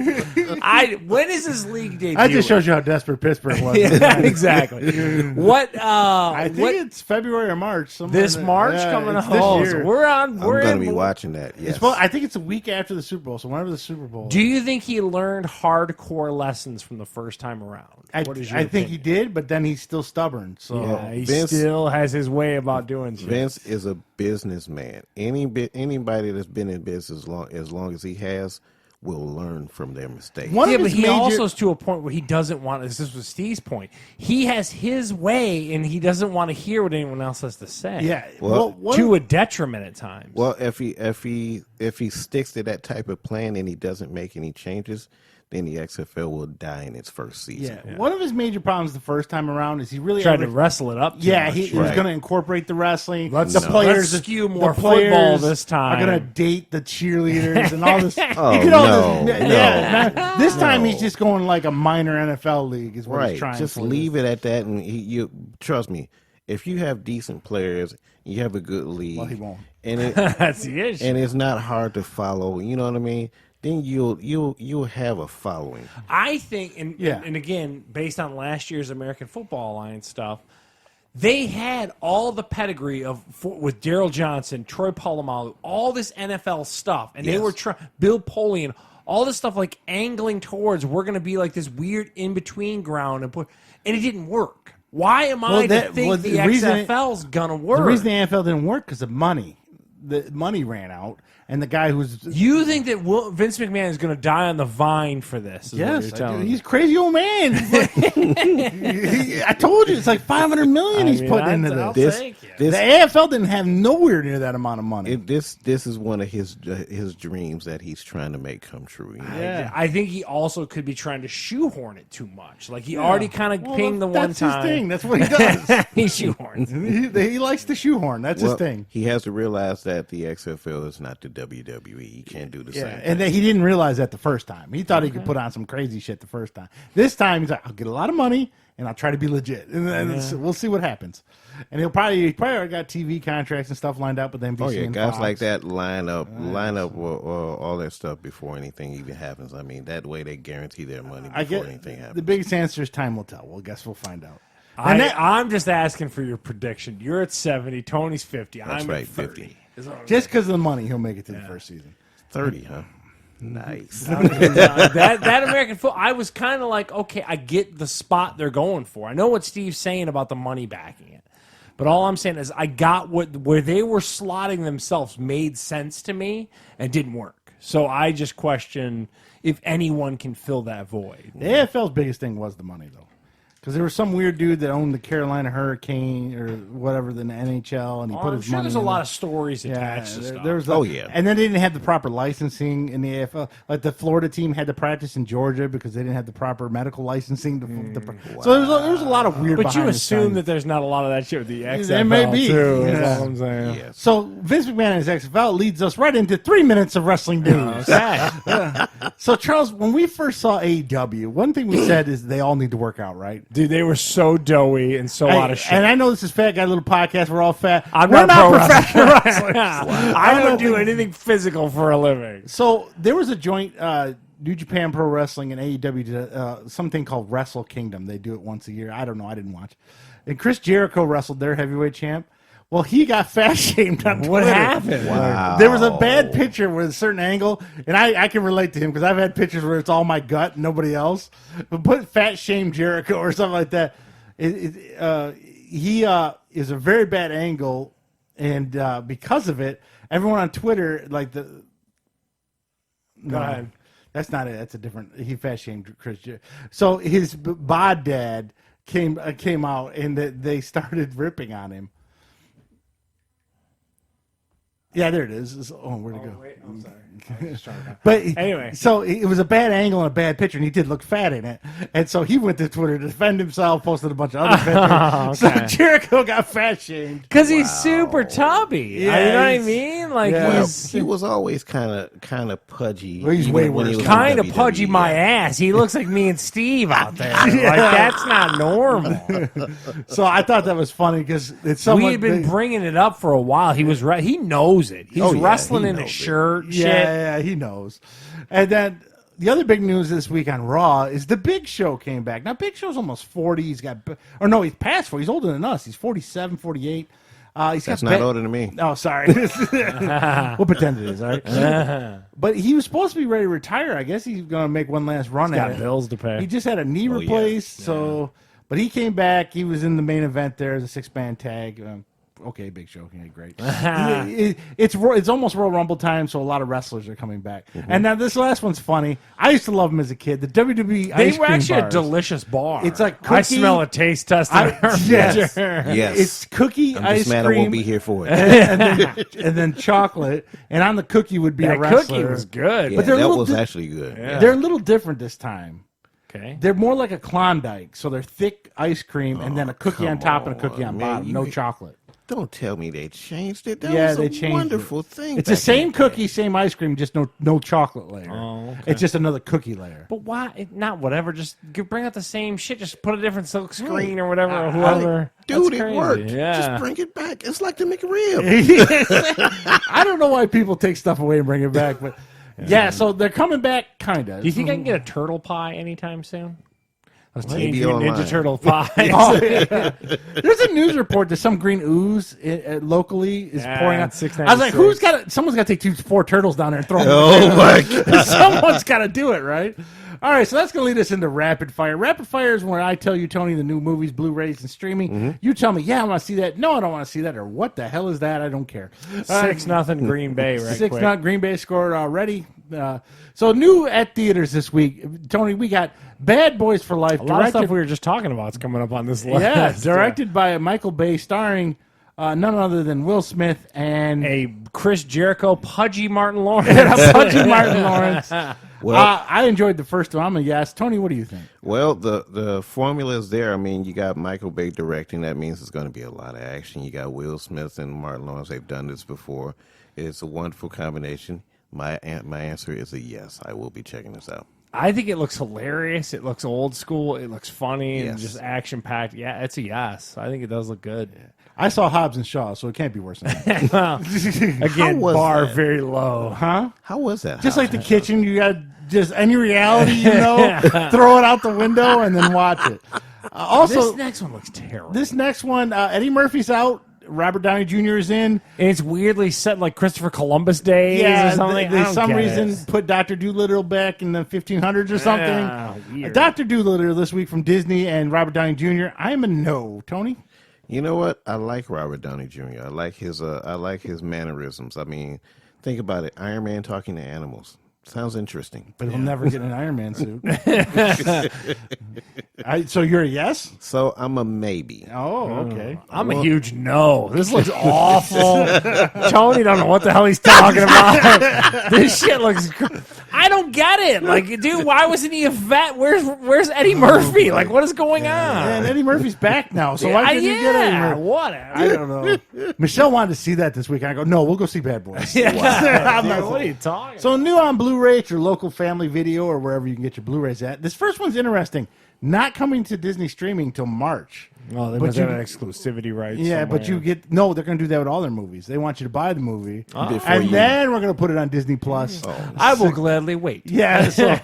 When is this league debut? That just shows you how desperate Pittsburgh was. Yeah, exactly. What? I think what? it's February or March. somewhere This in there. March Yeah, coming it's up. this Oh, year. so we're on. I'm We're going in. to be watching that. Yes. I think it's a week after the Super Bowl, so whenever the Super Bowl. Do you think he learned hardcore lessons from the first time around? What is your I think he opinion? did, but then he's still stubborn. So Yeah, he Vince- still has his way about doing shit. Vince is a businessman. Anybody that's been in business as long as he has will learn from their mistakes. One Yeah, of but his he major- also is to a point where he doesn't want. This was Steve's point. He has his way, and he doesn't want to hear what anyone else has to say. yeah. Well, to a detriment at times. Well, if he sticks to that type of plan and he doesn't make any changes, then the XFL will die in its first season. yeah. One of his major problems the first time around is he really tried to wrestle it up. Too Yeah, much. he was Right. going to incorporate the wrestling. Let's- the no. players let's skew the more players football this Are going to time. date the cheerleaders and all this. Oh, you know, no, yeah. no, This time no. he's just going like a minor NFL league is what he's Right. trying. Just for. leave it at that, and you trust me. If you have decent players, you have a good league. Well, he won't. And it, That's the issue. and it's not hard to follow. You know what I mean? Then you'll have a following. I think, Yeah. and again, based on last year's American Football Alliance stuff, they had all the pedigree with Daryl Johnson, Troy Polamalu, all this NFL stuff, and they Yes. were Bill Polian, all this stuff like angling towards we're going to be like this weird in between ground, and it didn't work. Why am I to think the XFL's gonna work? The reason the NFL didn't work because of money. The money ran out, and the guy who's You think that Vince McMahon is going to die on the vine for this? Is what yes, you're I telling do. me. He's a crazy old man. I told you it's like $500 million he's putting into I'll this. take you. The AFL didn't have nowhere near that amount of money. This is one of his dreams that he's trying to make come true. You know? Yeah. I think he also could be trying to shoehorn it too much. Like he already kind of Well, pinged the one that's time. his thing. That's what he does. He shoehorns. he likes to shoehorn. That's Well, his thing. he has to realize that the XFL is not the WWE. He can't do the Yeah, same. and then he didn't realize that the first time. He thought he could put on some crazy shit the first time. This time he's like, I'll get a lot of money and I'll try to be legit, and then we'll see what happens. And he probably already got TV contracts and stuff lined up with NBC. Oh yeah, and guys Fox. like that line up all that stuff before anything even happens. I mean, that way they guarantee their money before I get anything happens. the biggest answer is time will tell. Well, guess we'll find out. And I'm just asking for your prediction. You're at 70. Tony's 50. That's I'm right, at 30. 50. Is what I'm just because of the money, he'll make it to the first season. 30, huh? Nice. that American football, I was kind of like, okay, I get the spot they're going for. I know what Steve's saying about the money backing it, but all I'm saying is I got where they were slotting themselves made sense to me and didn't work. So I just question if anyone can fill that void. The AFL's biggest thing was the money, though. Because there was some weird dude that owned the Carolina Hurricane or whatever in the NHL, and he put I'm his sure money there's a in lot it. of stories attached to stuff. There was Oh, yeah. and then they didn't have the proper licensing in the AFL. Like the Florida team had to practice in Georgia because they didn't have the proper medical licensing. So there was a lot of weird. But you behind the assume scenes. that there's not a lot of that shit with the XFL There may be. too. Is Yeah. all I'm saying. Yes. So Vince McMahon and his XFL leads us right into 3 minutes of wrestling news. Okay. So Charles, when we first saw AEW, one thing we said is they all need to work out, right? Dude, they were so doughy and so out of shit. And I know this is Fat Guy Little Podcast. We're all fat. I'm We're not pro professional wrestler. wrestlers. I don't do anything physical for a living. So there was a joint New Japan Pro Wrestling and AEW did something called Wrestle Kingdom. They do it once a year. I don't know. I didn't watch. and Chris Jericho wrestled their heavyweight champ. Well, he got fat shamed on Twitter. What happened? Wow. There was a bad picture with a certain angle, and I can relate to him because I've had pictures where it's all my gut and nobody else. But put fat shame Jericho or something like that. He is a very bad angle, and because of it, everyone on Twitter like the. Go ahead. That's not it. That's a different. He fat shamed Chris. So his bod dad came out, and they started ripping on him. Yeah, there it is. Where'd it go? Wait, I'm sorry. But anyway, so it was a bad angle and a bad picture, and he did look fat in it. And so he went to Twitter to defend himself, posted a bunch of other pictures. Okay. So Jericho got fat shamed because he's super tubby. Yeah, you know what I he's- mean? Like Well, he's he was always kind of pudgy. Well, he's even way when he worse. was in kind of WWE. pudgy my ass. He looks like me and Steve out there. Like that's not normal. So I thought that was funny because it's someone. We had been bringing it up for a while. He was right. He knows it. He's Oh, yeah, wrestling he in a knows it. shirt. yeah, Shit. yeah, he knows. And then the other big news this week on Raw is the Big Show came back. Now, Big Show's almost 40. He's got, or no, he's past 40. He's older than us. He's 47, 48. That's not older than me. Oh, sorry. We'll pretend it is, all right? But he was supposed to be ready to retire. I guess he's going to make one last run at Got it. bills to pay. He just had a knee yeah. replaced, so. But he came back. He was in the main event there as a 6-man tag. Okay, Big Show. Yeah, great. It's almost Royal Rumble time, so a lot of wrestlers are coming back. And now this last one's funny. I used to love him as a kid. The WWE They ice were cream actually bars. a delicious bar. It's like I cookie- smell a taste test. Yes. Yes. It's cookie I'm ice just mad I cream won't be here for it. and then chocolate, and on the cookie would be a That wrestler. cookie was good. Yeah, But they're that little was di- actually good. Yeah. They're a little different this time. Okay. They're more like a Klondike, so they're thick ice cream and then a cookie on top and a cookie on man, bottom. No chocolate. Don't tell me they changed it. That Yeah, was they a changed wonderful it. thing. It's the back same in the cookie, day. same ice cream, just no chocolate layer. Oh, okay. It's just another cookie layer. But why? Not whatever. Just bring out the same shit. Just put a different silk screen or whatever. Or whoever. Dude, That's it crazy. worked. Yeah. Just bring it back. It's like the McRib. I don't know why people take stuff away and bring it back, but yeah, so they're coming back, kind of. Do you think I can get a turtle pie anytime soon? Those Teenage Maybe Mutant Ninja online. Turtle pies. Oh, yeah. There's a news report that some green ooze locally is Yeah, pouring out. it's I was like, $6.96. someone's got to take 4 turtles down there and throw them. Oh my God. Someone's got to do it, right? All right, so that's going to lead us into Rapid Fire. Rapid Fire is where I tell you, Tony, the new movies, Blu-rays, and streaming. You tell me, yeah, I want to see that. No, I don't want to see that. Or what the hell is that? I don't care. 6-0 Green Bay. Right. 6-0 Green Bay scored already. So new at theaters this week, Tony. We got Bad Boys for Life. A lot of stuff we were just talking about is coming up on this list. Yeah, directed by Michael Bay, starring none other than Will Smith and A Chris Jericho, pudgy Martin Lawrence. Pudgy Martin Lawrence. Well, I enjoyed the first one. I'm a yes. Tony, what do you think? well, the formula is there. I mean, you got Michael Bay directing. That means it's going to be a lot of action. You got Will Smith and Martin Lawrence. They've done this before. It's a wonderful combination. My answer is a yes. I will be checking this out. I think it looks hilarious. It looks old school. It looks funny and Yes. just action packed. Yeah, it's a yes. I think it does look good. I saw Hobbs and Shaw, so it can't be worse than that. Again, was bar that? very low. Huh? How was that? Just like the kitchen, you got just any reality, throw it out the window and then watch it. Also, This next one looks terrible. this next one, Eddie Murphy's out. Robert Downey Jr. is in. And it's weirdly set like Christopher Columbus days or something. They I don't some get reason it. put Dr. Doolittle back in the 1500s or something. Yeah, weird. Dr. Doolittle this week from Disney and Robert Downey Jr. I am a no, Tony. You know what? I like Robert Downey Jr. I like his mannerisms. I mean, think about it. Iron Man talking to animals. Sounds interesting. But he'll never get an Iron Man suit. So you're a yes? So I'm a maybe. Oh, okay. I'm a huge no. This looks awful. Tony don't know what the hell he's talking about. This shit looks. I don't get it. Like, dude, why wasn't he a vet? Where's Eddie Murphy? Like, what is going on? And Eddie Murphy's back now, so why didn't you get Eddie Murphy? whatever. I don't know. Michelle wanted to see that this week. I go, no, we'll go see Bad Boys. I'm not Dude, what are you talking? So new on Blu-ray at your local Family Video or wherever you can get your Blu-rays at. This first one's interesting. Not coming to Disney streaming till March. Oh, they But must you- have an exclusivity rights. Yeah, but you somewhere. get no. They're going to do that with all their movies. They want you to buy the movie, Before and you- then we're going to put it on Disney Plus. I will gladly wait. Yeah, so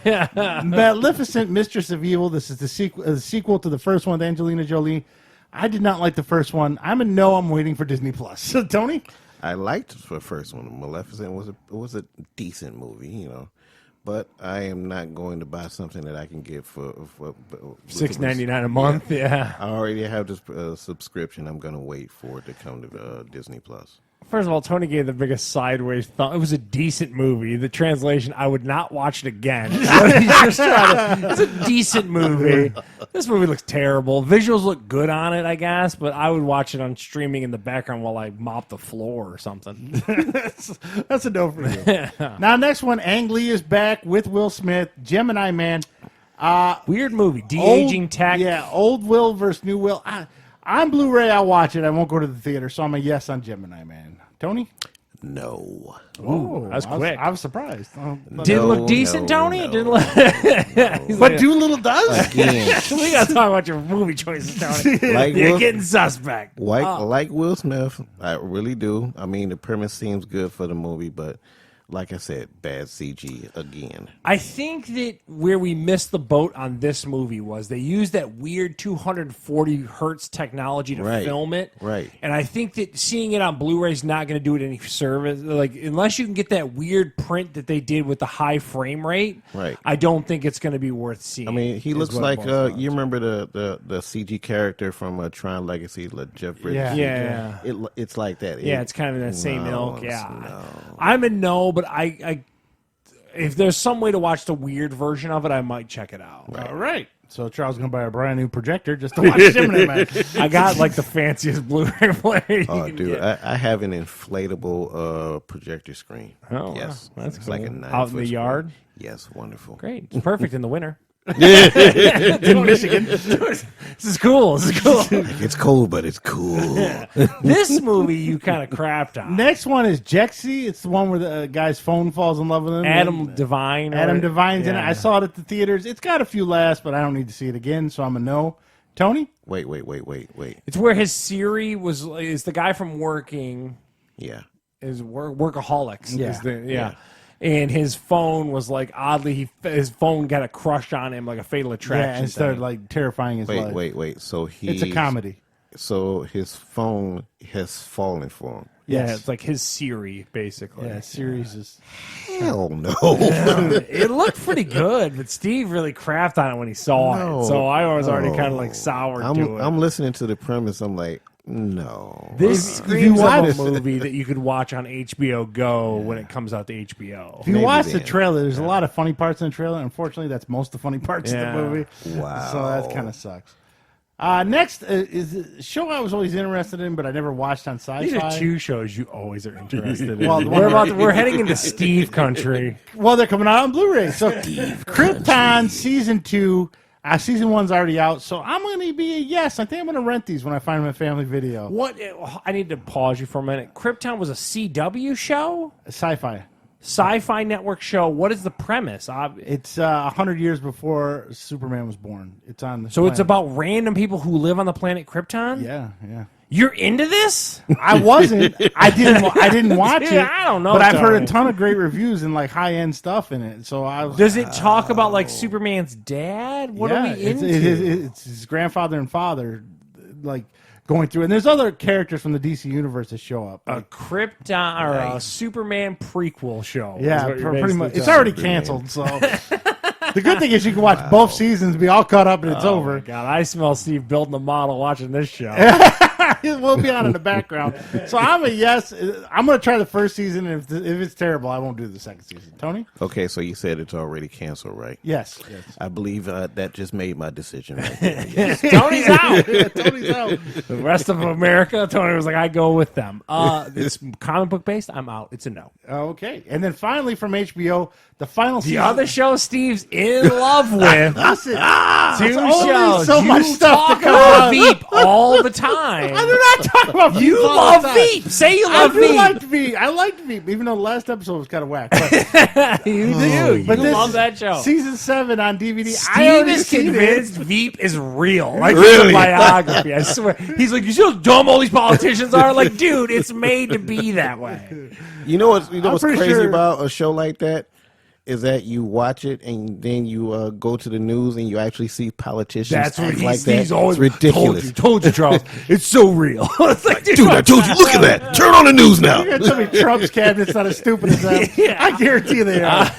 Maleficent, Mistress of Evil. This is the sequel to the first one with Angelina Jolie. I did not like the first one. I'm a no. I'm waiting for Disney Plus. So, Tony? I liked the first one. Maleficent was a decent movie, but I am not going to buy something that I can get for $6.99 a month. Yeah. I already have this subscription. I'm going to wait for it to come to Disney Plus. First of all, Tony gave the biggest sideways thumb. It was a decent movie. The translation, I would not watch it again. It's a decent movie. This movie looks terrible. Visuals look good on it, I guess, but I would watch it on streaming in the background while I mop the floor or something. That's a no for you. Now, next one, Ang Lee is back with Will Smith, Gemini Man. Weird movie. De-aging tech. Yeah, old Will versus new Will. On Blu-ray, I'll watch it. I won't go to the theater, so I'm a yes on Gemini Man. Tony? No. Ooh, that's quick. I was surprised. Did it look decent, Tony? It didn't look... But Doolittle does? Again. We got to talk about your movie choices, Tony. You're getting suspect. Like Will Smith, I really do. I mean, the premise seems good for the movie, but like I said, bad CG again. I think that where we missed the boat on this movie was they used that weird 240 hertz technology to film it. Right. And I think that seeing it on Blu-ray is not going to do it any service. Like, unless you can get that weird print that they did with the high frame rate, right. I don't think it's going to be worth seeing. I mean, he looks like, you remember the CG character from Tron Legacy, Jeff Bridges? Yeah. It's like that. Yeah, it's kind of in that same ilk. Yeah. No. I'm a no, but I if there's some way to watch the weird version of it, I might check it out. Right. All right. So Charles is going to buy a brand new projector just to watch Gemini Man. I got like the fanciest Blu-ray player. Oh, dude, I have an inflatable projector screen. Oh, yes. wow. That's it's cool. like a 9 Out in the yard? Yes, wonderful. Great. It's perfect in the winter. In Michigan. This is cool. It's cold, but it's cool. This movie you kind of crapped on. Next one is Jexy. It's the one where the guy's phone falls in love with him. Adam Devine. Adam Devine's in it. I saw it at the theaters. It's got a few laughs, but I don't need to see it again, so I'm a no. Tony? Wait. It's where his Siri is the guy from Working. Yeah. Is Workaholics. Yeah. Yeah. And his phone was like oddly, his phone got a crush on him, like a Fatal Attraction. Yeah, and started like terrifying his life. Wait. So it's a comedy. So his phone has fallen for him. Yeah, it's like his Siri, basically. Yeah, series is. Hell no. It looked pretty good, but Steve really crapped on it when he saw it. So I was already kind of like soured to it. I'm listening to the premise. I'm like, no. This screams of a movie that you could watch on HBO Go when it comes out to HBO. If you watch the trailer, there's a lot of funny parts in the trailer. Unfortunately, that's most of the funny parts of the movie. Wow. So that kind of sucks. Next is a show I was always interested in, but I never watched on Sci-Fi. These are two shows you always are interested in. Well, we're heading into Steve country. Well, they're coming out on Blu-ray. So Krypton Season 2. Season 1's already out, so I'm going to be a yes. I think I'm going to rent these when I find them at Family Video. What? I need to pause you for a minute. Krypton was a CW show? Sci-Fi Network show. What is the premise? It's 100 years before Superman was born. It's on the So planet. it's about random people who live on the planet Krypton? Yeah. You're into this? I wasn't. I didn't watch it. I don't know. But I've heard a ton of great reviews and like high-end stuff in it. So I was. Does it talk about like Superman's dad? What are we into? It's his grandfather and father, like going through. And there's other characters from the DC universe that show up. A Krypton or a Superman prequel show. Yeah, pretty much. It's already canceled. So the good thing is you can watch both seasons, be all caught up, and it's over. My God, I smell Steve building a model watching this show. It will be on in the background. So I'm a yes. I'm going to try the first season. And if it's terrible, I won't do the second season. Tony? Okay, so you said it's already canceled, right? Yes. I believe that just made my decision right there. Yes. Tony's out. Tony's out. The rest of America, Tony was like, I go with them. It's comic book based. I'm out. It's a no. Okay. And then finally from HBO, the final season. The other show Steve's in love with. Listen, two shows. So you much stuff talk to come about on. Veep all the time. I do not talk about Veep. You all love the time. Veep. Say you love I do Veep. like Veep. I liked Veep, even though the last episode was kind of whack. But You do. But You this love that show. Season 7 on DVD. Steve is convinced Veep is real. Like Really? it's a biography. I swear. He's like, you see how dumb all these politicians are? Like, dude, it's made to be that way. You know what's pretty crazy sure- about a show like that? is that you watch it and then you go to the news and you actually see politicians That's what act like he's that. always It's ridiculous. Told you, Charles. It's so real. It's like, Dude, I told you. Look at that. Turn on the news now. You got to tell me Trump's cabinet's not as stupid as that. I guarantee they are.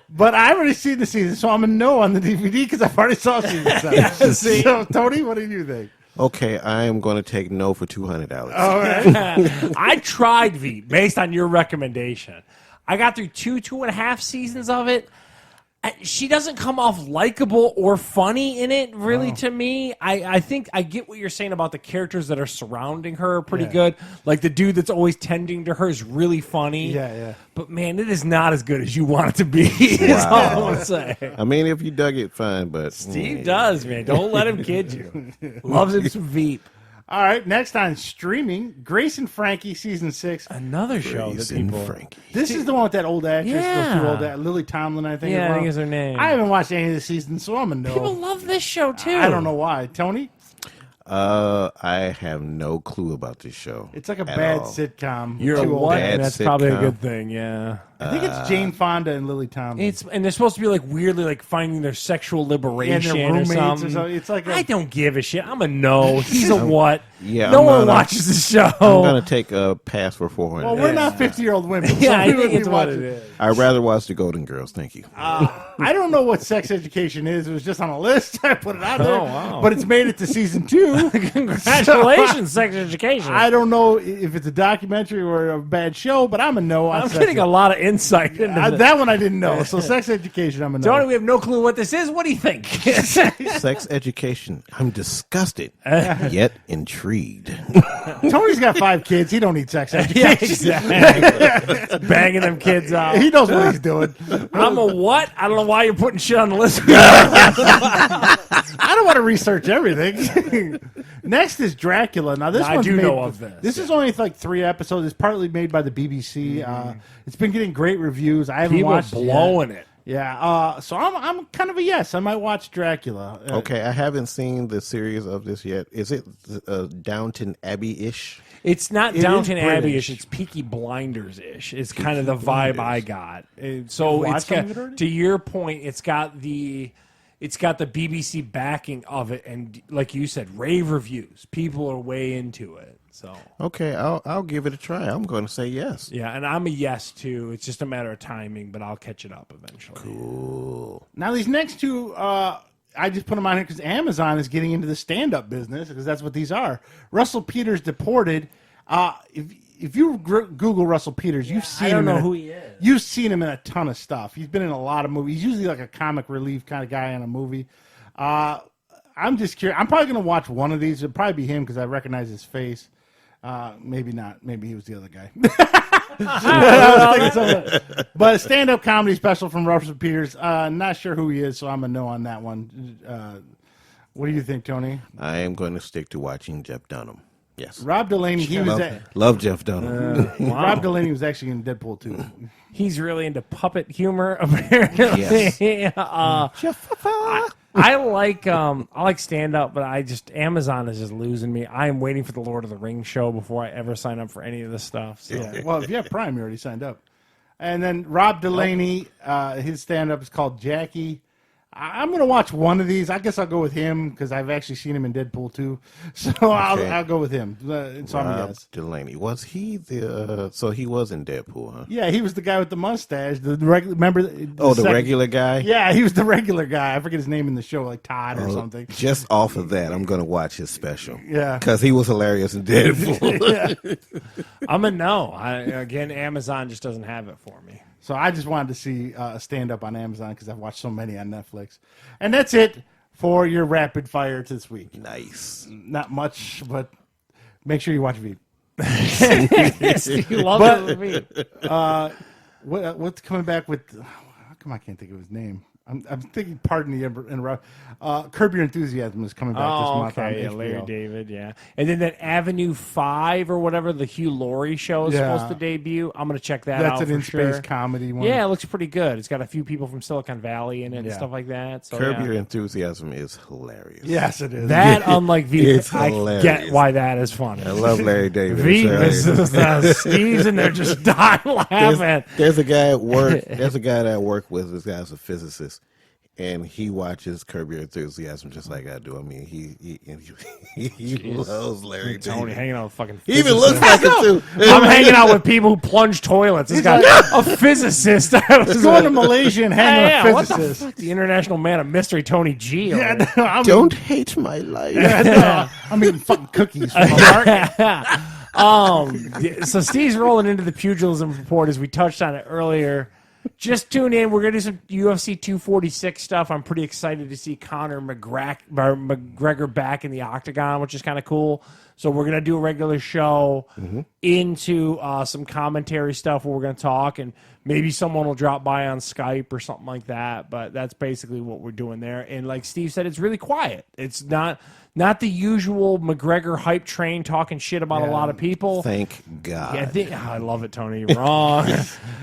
But I've already seen the season, so I'm a no on the DVD because I've already saw season 7. So, Tony, what do you think? Okay, I am going to take no for $200. All right. I tried Veep based on your recommendation. I got through 2.5 seasons of it. She doesn't come off likable or funny in it, really, to me. I think I get what you're saying about the characters that are surrounding her are pretty good. Like the dude that's always tending to her is really funny. Yeah. But, man, it is not as good as you want it to be, is all I'm going to say. I mean, if you dug it, fine, but... Steve does, man. Don't let him kid you. Loves him some Veep. All right, next on streaming, Grace and Frankie season 6. Another show that people... Frankie. This is the one with that old actress, Yeah. those two old Lily Tomlin, I think. Yeah, as I well. think is her name. I haven't watched any of the seasons, so I'm a no. People love this show, too. I don't know why. Tony? I have no clue about this show. It's like a at bad all. sitcom. You're a Two old what? Bad And that's probably a sitcom. good thing, yeah. I think it's Jane Fonda and Lily Tomlin. And they're supposed to be like weirdly like finding their sexual liberation they're or roommates or something. something. It's like I don't give a shit. I'm a no. He's a what? Yeah, no I'm one gonna- watches the show. I'm going to take a pass for $400. well, we're not 50-year-old women. So yeah, I we think wouldn't it's be what watching. it is. I'd rather watch The Golden Girls. Thank you. I don't know what sex education is. It was just on a list. I put it out there. Oh, wow. But it's made it to season 2. Congratulations, sex education. I don't know if it's a documentary or a bad show, but I'm a no on I'm sex getting a lot of insight into this. that one I didn't know. So sex education, I'm a no. Tony, we have no clue what this is. What do you think? Sex education. I'm disgusted, yet intrigued. Tony's got 5 kids. He don't need sex education. yeah, exactly. Banging them kids out. He knows what he's doing. I'm a what? I don't know why you're putting shit on the list. I don't want to research everything. Next is Dracula. Now this I one's do made, know of this. This is only like 3 episodes. It's partly made by the BBC. It's been getting great reviews. I haven't People watched it blowing it. Yeah. So I'm kind of a yes. I might watch Dracula. Okay, I haven't seen the series of this yet. Is it Downton Abbey-ish? It's not It Downton is Abbey-ish. British. It's Peaky Blinders-ish. It's kind of the vibe I got. So watched it's some got, of it already? to your point, it's got the BBC backing of it, and like you said, rave reviews. People are way into it. So Okay, I'll give it a try. I'm going to say yes. yeah, and I'm a yes too. It's just a matter of timing, but I'll catch it up eventually. Cool. Now these next 2, I just put them on here because Amazon is getting into the stand-up business because that's what these are. Russell Peters deported. If you Google Russell Peters, you've seen him. who he is. You've seen him in a ton of stuff. He's been in a lot of movies. He's usually like a comic relief kind of guy in a movie. I'm just curious. I'm probably going to watch one of these. It'll probably be him because I recognize his face. Maybe not. Maybe he was the other guy. I was thinking something. But a stand-up comedy special from Russell Peters. Not sure who he is, so I'm a no on that one. What do you think, Tony? I am going to stick to watching Jeff Dunham. Yes. Rob Delaney. He was Love Jeff Dunham. Rob Delaney was actually in Deadpool 2. He's really into puppet humor, apparently. Yes. I like stand up, but Amazon is just losing me. I am waiting for the Lord of the Rings show before I ever sign up for any of this stuff. So. Yeah. Well, if you have Prime, you already signed up. And then Rob Delaney, his stand-up is called Jackie. I'm going to watch one of these. I guess I'll go with him because I've actually seen him in Deadpool 2. So I'll go with him. So I'm a Rob yes. Delaney. Was he the... so he was in Deadpool, huh? Yeah, he was the guy with the mustache. Remember? The regular guy? Yeah, he was the regular guy. I forget his name in the show, like Todd or something. Just off of that, I'm going to watch his special. Yeah. Because he was hilarious in Deadpool. I'm a no. Again, Amazon just doesn't have it for me. So I just wanted to see a stand-up on Amazon because I've watched so many on Netflix. And that's it for your rapid fire this week. Nice. Not much, but make sure you watch Veep. You love it with me. What's coming back with? How come I can't think of his name? I'm thinking. Pardon the interrupt. Curb Your Enthusiasm is coming back this month on HBO. Larry David, and then that Avenue 5 or whatever the Hugh Laurie show is supposed to debut. I'm gonna check that out. That's an in-space comedy one. Yeah, it looks pretty good. It's got a few people from Silicon Valley in it and stuff like that. So, Curb Your Enthusiasm is hilarious. Yes, it is. That unlike V, I hilarious. get why that is funny. I love Larry David. V Steve's in there just dying laughing. There's a guy at work. There's a guy that I work with. This guy's a physicist. And he watches Curb Your Enthusiasm just like I do. I mean, he loves Larry Tony David. hanging out with fucking He even looks like it too. I'm hanging out with people who plunge toilets. This guy, a physicist. He's going to Malaysia and hanging with what physicists. the fuck? The international man of mystery, Tony G. Yeah, no, Don't hate my life. I'm eating fucking cookies from a market. So Steve's rolling into the pugilism report as we touched on it earlier. Just tune in. We're going to do some UFC 246 stuff. I'm pretty excited to see Conor McGregor back in the octagon, which is kind of cool. So we're going to do a regular show into some commentary stuff where we're going to talk, and maybe someone will drop by on Skype or something like that. But that's basically what we're doing there. And like Steve said, it's really quiet. It's not the usual McGregor hype train talking shit about a lot of people. Thank God. Yeah, I love it, Tony. You're wrong.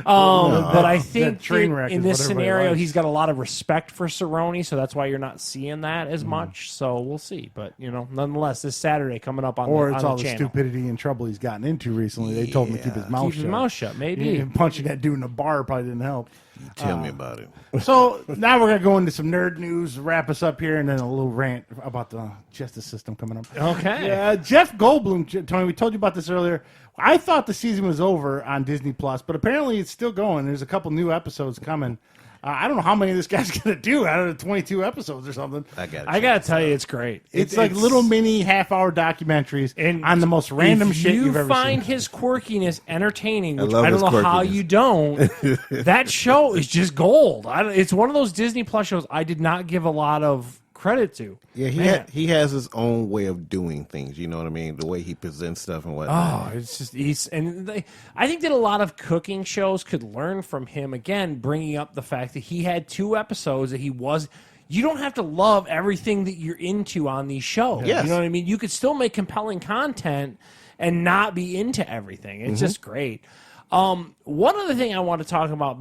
But I think train wreck in is this what everybody scenario, likes. he's got a lot of respect for Cerrone, so that's why you're not seeing that as much. So we'll see. But, nonetheless, this Saturday coming up on Or the, it's on all the the channel. stupidity and trouble he's gotten into recently. They told him to keep his mouth Keep shut. his mouth shut, maybe. And punching that dude in the bar probably didn't help. Tell me about it. So now we're going to go into some nerd news, wrap us up here, and then a little rant about the justice system coming up. Okay. Jeff Goldblum, Tony, we told you about this earlier. I thought the season was over on Disney Plus, but apparently it's still going. There's a couple new episodes coming. I don't know how many this guy's going to do out of the 22 episodes or something. I got to tell you, it's great. It's like little mini half-hour documentaries on the most random shit you've ever seen. If you find his quirkiness entertaining, which love I don't his know how quirkiness. you don't, that show is just gold. It's one of those Disney Plus shows I did not give a lot of credit to. Yeah, he has his own way of doing things. You know what I mean? The way he presents stuff and whatnot. Oh, it's just I think that a lot of cooking shows could learn from him. Again, bringing up the fact that he had 2 episodes that he was. You don't have to love everything that you're into on these shows. Yes. You know what I mean? You could still make compelling content and not be into everything. It's just great. One other thing I want to talk about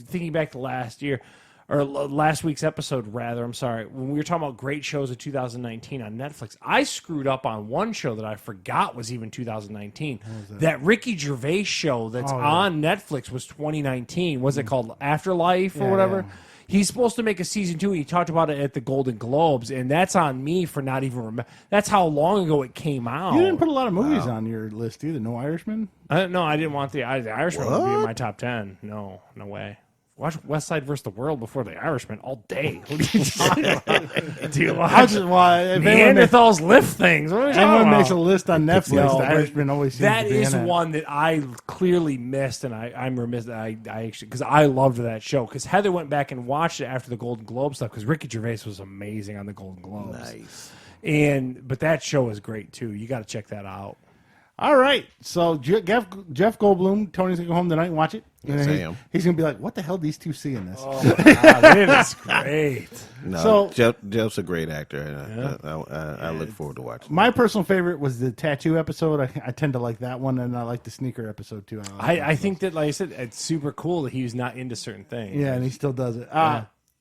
thinking back to last year. Or last week's episode, rather, I'm sorry, when we were talking about great shows of 2019 on Netflix, I screwed up on one show that I forgot was even 2019. That Ricky Gervais show that's on Netflix was 2019. Was it called Afterlife or whatever? Yeah. He's supposed to make a season 2, and he talked about it at the Golden Globes, and that's on me for not even remember. That's how long ago it came out. You didn't put a lot of movies on your list either. No Irishman? No, I didn't want the Irishman would be in my top 10. No way. Watch West Side vs. the World before the Irishman all day. What are you talking about? Do you watch Neanderthals lift things? What are you talking Everyone about? makes a list on Netflix. No, the Irishman always seems that to be is in it. one that I clearly missed, and I'm remiss that I actually, because I loved that show. Because Heather went back and watched it after the Golden Globe stuff, because Ricky Gervais was amazing on the Golden Globes. Nice. But that show is great too. You got to check that out. All right. So Jeff Goldblum, Tony's going to go home tonight and watch it. Yes, I am. He's going to be like, what the hell these two see in this? Oh, God, it is great. No, Jeff's a great actor. And I look forward to watching. My personal favorite was the tattoo episode. I tend to like that one, and I like the sneaker episode too. I think that, like I said, it's super cool that he's not into certain things. Yeah, and he still does it.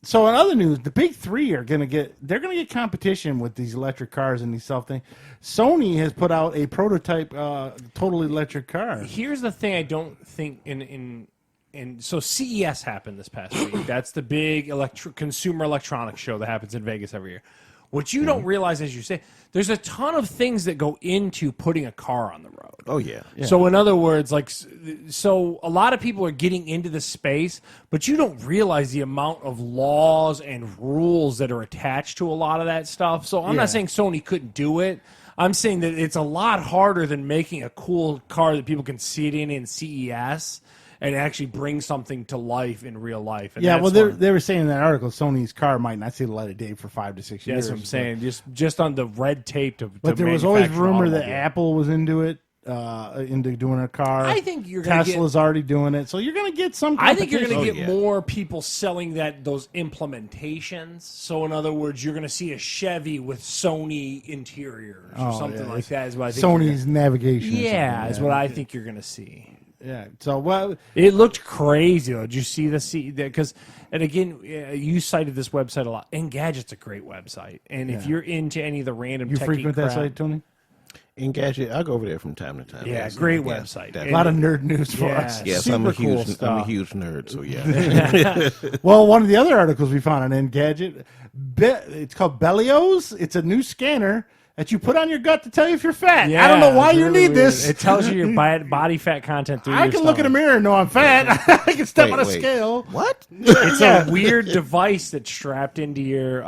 So in other news, the big three are gonna get competition with these electric cars and these self things. Sony has put out a prototype totally electric car. Here's the thing: I don't think so CES happened this past week. That's the big consumer electronics show that happens in Vegas every year. What you don't realize, as you say, there's a ton of things that go into putting a car on the road. Oh, yeah. So in other words, so a lot of people are getting into the space, but you don't realize the amount of laws and rules that are attached to a lot of that stuff. So I'm not saying Sony couldn't do it. I'm saying that it's a lot harder than making a cool car that people can sit in CES and actually bring something to life in real life. And well, they were saying in that article, Sony's car might not see the light of day for 5 to 6 years. That's what I'm saying. Just on the red tape to But there was always rumor that automobile. Apple was into it. into doing a car. I think you're going to get... Tesla's already doing it, so you're going to get some I think you're going to competition. get more people selling those implementations. So, in other words, you're going to see a Chevy with Sony interiors or something like that. Is what I think Sony's navigation. Yeah, is what I think you're going to see. Yeah. So, well, it looked crazy though. Did you see because, and again, you cited this website a lot. Engadget's a great website, and if you're into any of the random, you frequent that site, Tony? Engadget, I go over there from time to time. Yeah, great website. A lot of nerd news for us. Yes, I'm a huge nerd, so yeah. Well, one of the other articles we found on Engadget, it's called Bellios. It's a new scanner that you put on your gut to tell you if you're fat. Yeah, I don't know why you really need this. It tells you your body fat content through I your can look in a mirror and know I'm fat. I can step on a scale. What? It's a weird device that's strapped into your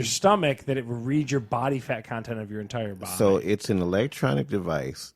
stomach that it will read your body fat content of your entire body. So it's an electronic device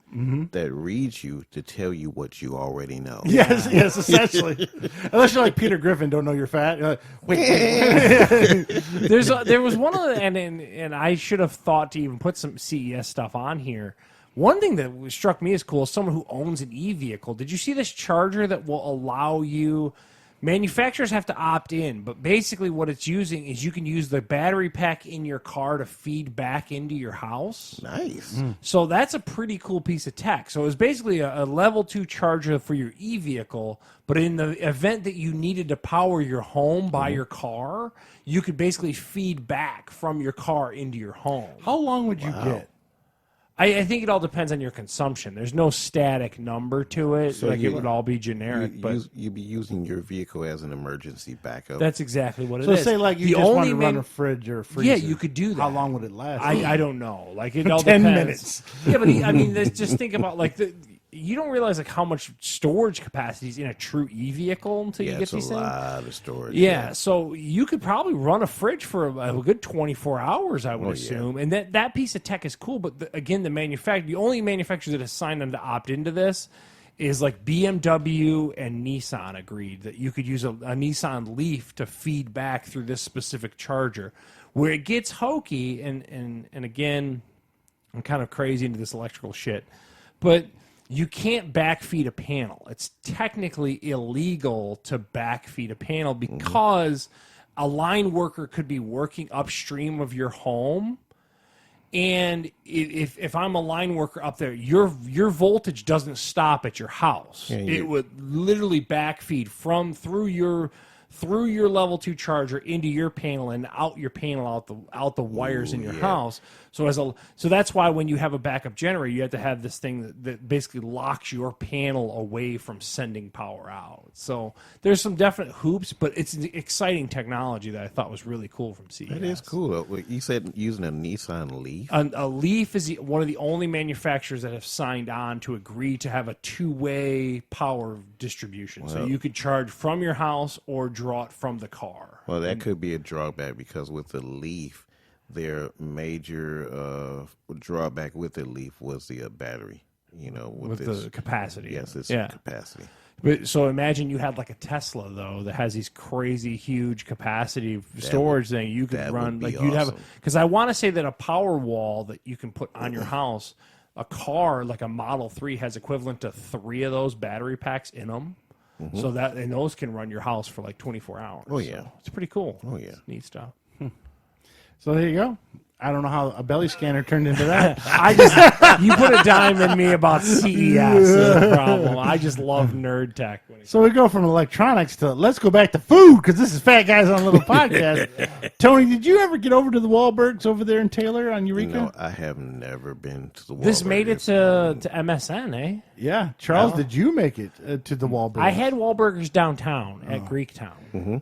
that reads you to tell you what you already know. Yes, essentially. Unless you're like Peter Griffin, don't know you're fat. You're like, wait. There was one of the, and I should have thought to even put some CES stuff on here. One thing that struck me as cool is someone who owns an e-vehicle. Did you see this charger that will allow you? Manufacturers have to opt in, but basically what it's using is you can use the battery pack in your car to feed back into your house. Nice. So that's a pretty cool piece of tech. So it was basically a level 2 charger for your e-vehicle, but in the event that you needed to power your home by your car, you could basically feed back from your car into your home. How long would you get? I think it all depends on your consumption. There's no static number to it. So it would all be generic. You'd be using your vehicle as an emergency backup. That's exactly what it is. is. So say like you just want to run a fridge or a freezer. Yeah, you could do that. How long would it last? I don't know. Like it all 10 depends. minutes. Yeah, but I mean, just think about like you don't realize like how much storage capacity is in a true e-vehicle until you get these things. Yeah, it's a lot of storage. Yeah, so you could probably run a fridge for a good 24 hours, I would assume. And that piece of tech is cool, but again, the only manufacturer that has signed on to opt into this is like BMW and Nissan agreed that you could use a Nissan Leaf to feed back through this specific charger. Where it gets hokey, and again, I'm kind of crazy into this electrical shit, but you can't backfeed a panel. It's technically illegal to backfeed a panel because a line worker could be working upstream of your home. And if I'm a line worker up there, your voltage doesn't stop at your house. Yeah, it would literally backfeed through your level 2 charger into your panel and out your panel out the wires in your house. So that's why when you have a backup generator, you have to have this thing that basically locks your panel away from sending power out. So there's some definite hoops, but it's an exciting technology that I thought was really cool from CES. That is cool. You said using a Nissan Leaf? A Leaf is one of the only manufacturers that have signed on to agree to have a two-way power distribution. Well, so you could charge from your house or draw it from the car. Well, that could be a drawback because with the Leaf, their major drawback with the Leaf was the battery. With the capacity. Yes, it's capacity. But so imagine you had like a Tesla though that has these crazy huge capacity storage thing you could run like you'd have because I want to say that a power wall that you can put on your house, a car like a Model 3 has equivalent to 3 of those battery packs in them. So and those can run your house for like 24 hours. Oh yeah, so it's pretty cool. Oh yeah, it's neat stuff. So there you go. I don't know how a belly scanner turned into that. You put a dime in me about CES. No problem. I just love nerd tech. So we go from electronics to let's go back to food because this is Fat Guys on a Little Podcast. Tony, did you ever get over to the Wahlbergs over there in Taylor on Eureka? No, I have never been to the Wahlbergs. This made it to MSN, eh? Yeah. Charles, did you make it to the Wahlbergs? I had Wahlburgers downtown at Greektown.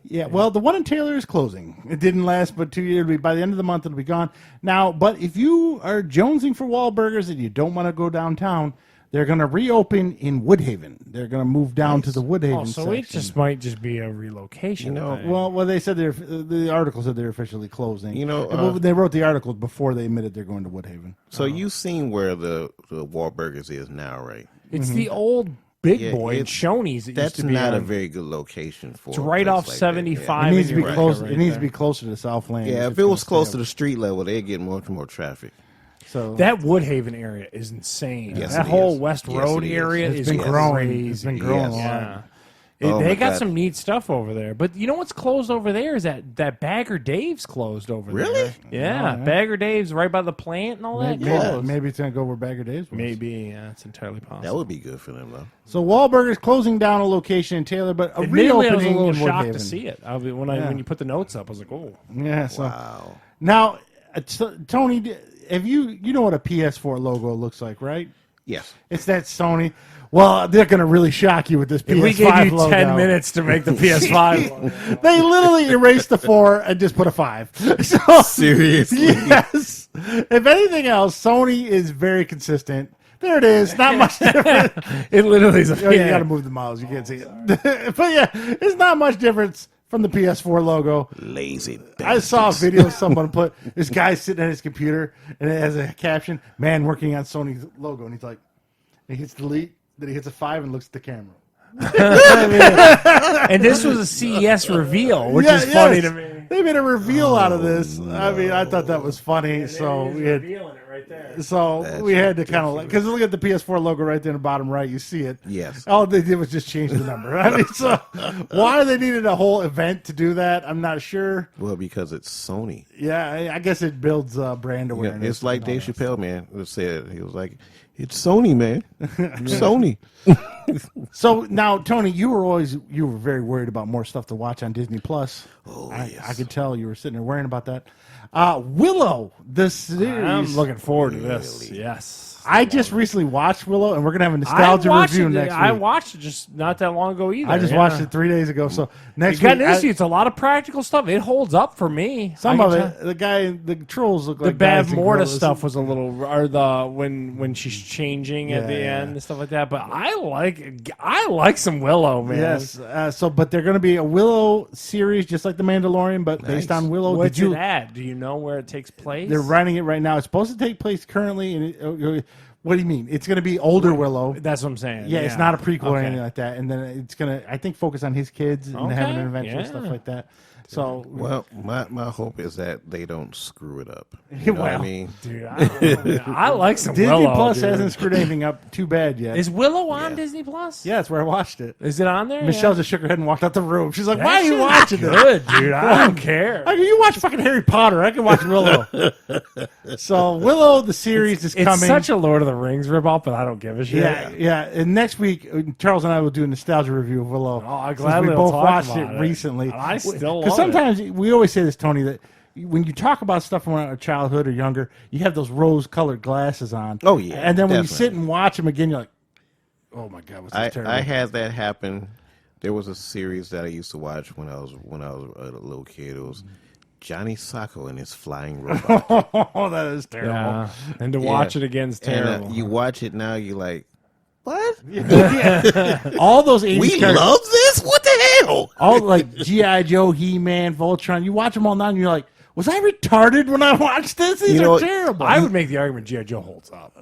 Yeah, well, the one in Taylor is closing. It didn't last but 2 years. By the end of the month, it'll be gone. Now, but if you are jonesing for Wahlburgers and you don't want to go downtown, they're going to reopen in Woodhaven. They're going to move down to the Woodhaven so section. It might just be a relocation. Well, they said the article said they're officially closing. They wrote the article before they admitted they're going to Woodhaven. So you've seen where the Wahlburgers is now, right? It's the old Big Boy and Shoney's. That's not a very good location for. It's right off 75. It needs to be close. It needs to be closer to Southland. Yeah, if it was close to the street level, they'd get much more traffic. So that Woodhaven area is insane. Yes, That it whole is. West Yes, Road it is. area it's is been growing. crazy. It's been growing Yes. a lot. Yeah. Oh, They my got God. some neat stuff over there. But you know what's closed over there is that Bagger Dave's closed over there. Really? Yeah. Oh, yeah. Bagger Dave's right by the plant and all that. Maybe, Closed. maybe it's gonna go where Bagger Days was. Maybe, yeah, it's entirely possible. That would be good for them, though. So Wahlburgers closing down a location in Taylor, but a Admittedly, I was a reopening little in shocked Woodhaven. to see it. Yeah. When you put the notes up, I was like, oh. Yeah. So Wow. now, Tony, have you know what a PS4 logo looks like, right? Yes. It's that Sony. Well, they're going to really shock you with this PS5 If we gave you logo. 10 minutes to make the PS5. They literally erased the 4 and just put a 5. So, Seriously? yes. If anything else, Sony is very consistent. There it is. Not much different. It literally is a Oh, you got to move the mouse. You can't see it. But yeah, it's not much difference from the PS4 logo. Lazy. I saw a video someone put this guy sitting at his computer and it has a caption, "Man working on Sony's logo," and he's like, he hits delete, then he hits a 5 and looks at the camera. And this was a CES reveal, which Yeah, is funny yes. to me. They made a reveal out of this. I mean, I thought that was funny. So we had, revealing it right there. so we had to kind of like, because look at the PS4 logo right there in the bottom right. You see it. Yes. All they did was just change the number. I mean, so why they needed a whole event to do that, I'm not sure. Well, because it's Sony. Yeah, I guess it builds brand Yeah, awareness. it's like and all Dave that. Chappelle, man, said. He was like, "It's Sony, man. Sony." So now, Tony, you were very worried about more stuff to watch on Disney Plus. Oh, I yes. could tell you were sitting there worrying about that. Willow, the series. I'm looking forward to this. Yes. I just recently watched Willow, and we're gonna have a nostalgia review next week. I watched it just not that long ago either. I just watched it 3 days ago. So next It's got week, an issue. It's a lot of practical stuff. It holds up for me. some I of can it, the trolls look The like Bad guys in Morta gorillas. stuff was a little, or the when she's changing at the Yeah. end and stuff like that. But I like some Willow, man. Yes. But they're going to be a Willow series, just like the Mandalorian, but based Nice. on Willow. What's it at? Do you know where it takes place? They're writing it right now. It's supposed to take place currently. And what do you mean? It's going to be older Willow. That's what I'm saying. Yeah, it's not a prequel or Okay. anything like that. And then it's going to, I think, focus on his kids and Okay, having an adventure and yeah. stuff like that. So, Well, my hope is that they don't screw it up. You know what I Well, mean? Dude, I don't know. I like some Disney Willow. Plus dude. hasn't screwed anything up too bad yet. Is Willow on Disney Plus? Yeah, that's where I watched it. Is it on there? Michelle Yeah. just shook her head and walked out the room. She's like, That "Why are you shit's watching this?" good, dude. I don't care. Like, you watch fucking Harry Potter. I can watch Willow. So Willow, the series is It's coming. such a Lord of the Rings ripoff, but I don't give a shit. yeah. And next week, Charles and I will do a nostalgia review of Willow. Oh, I'm since glad we we'll both talk watched about it it. recently. And I still because love it. sometimes we always say this, Tony, that when you talk about stuff from our childhood or younger, you have those rose-colored glasses on. Oh, yeah, And then when you definitely. sit and watch them again, you're like, "Oh my god, what's this terrible?" I had that happen. There was a series that I used to watch when I was a little kid. It was Johnny Sacco and his flying robot. Oh, that is terrible. Yeah. And to watch it again is terrible. And you watch it now, you're like, what? All those 80s We characters, love this? What the hell? all like G.I. Joe, He-Man, Voltron. You watch them all now, and you're like, "Was I retarded when I watched this? These You are know, terrible." I would make the argument G.I. Joe holds up.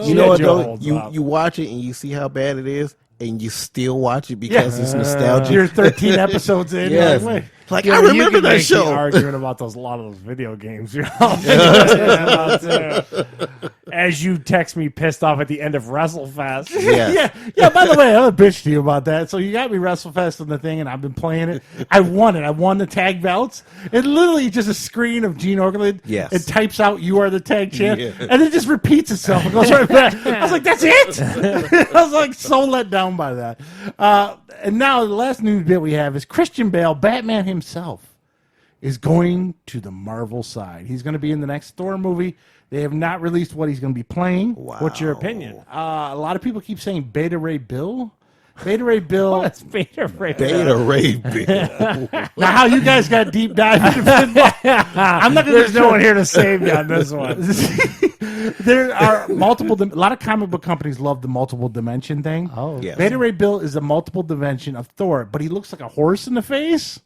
You know what Joe though? holds You up. you watch it and you see how bad it is, and you still watch it because it's nostalgia. You're 13 episodes in. Yes. You're like, "Wait." Like Yeah, I you remember can that make the show. argument about a lot of those video games. You know? As you text me pissed off at the end of WrestleFest. Yeah. yeah. By the way, I'm a bitch to you about that. So you got me WrestleFest on the thing, and I've been playing it. I won it. I won the tag belts. It literally just a screen of Gene Okerlund. Yes. It types out "You are the tag champ," Yeah. and it just repeats itself. It goes right back. I was like, "That's it." I was like so let down by that. And now the last news bit we have is Christian Bale, Batman himself, is going to the Marvel side. He's going to be in the next Thor movie. They have not released what he's going to be playing. Wow. What's your opinion? A lot of people keep saying Beta Ray Bill. Beta Ray Bill. What's Beta Ray? Beta Ray Bill. Now, how you guys got deep dive into pinball? I'm not going There's no one here to save you on this one. There are multiple. A lot of comic book companies love the multiple dimension thing. Oh, Yes. Beta Ray Bill is a multiple dimension of Thor, but he looks like a horse in the face.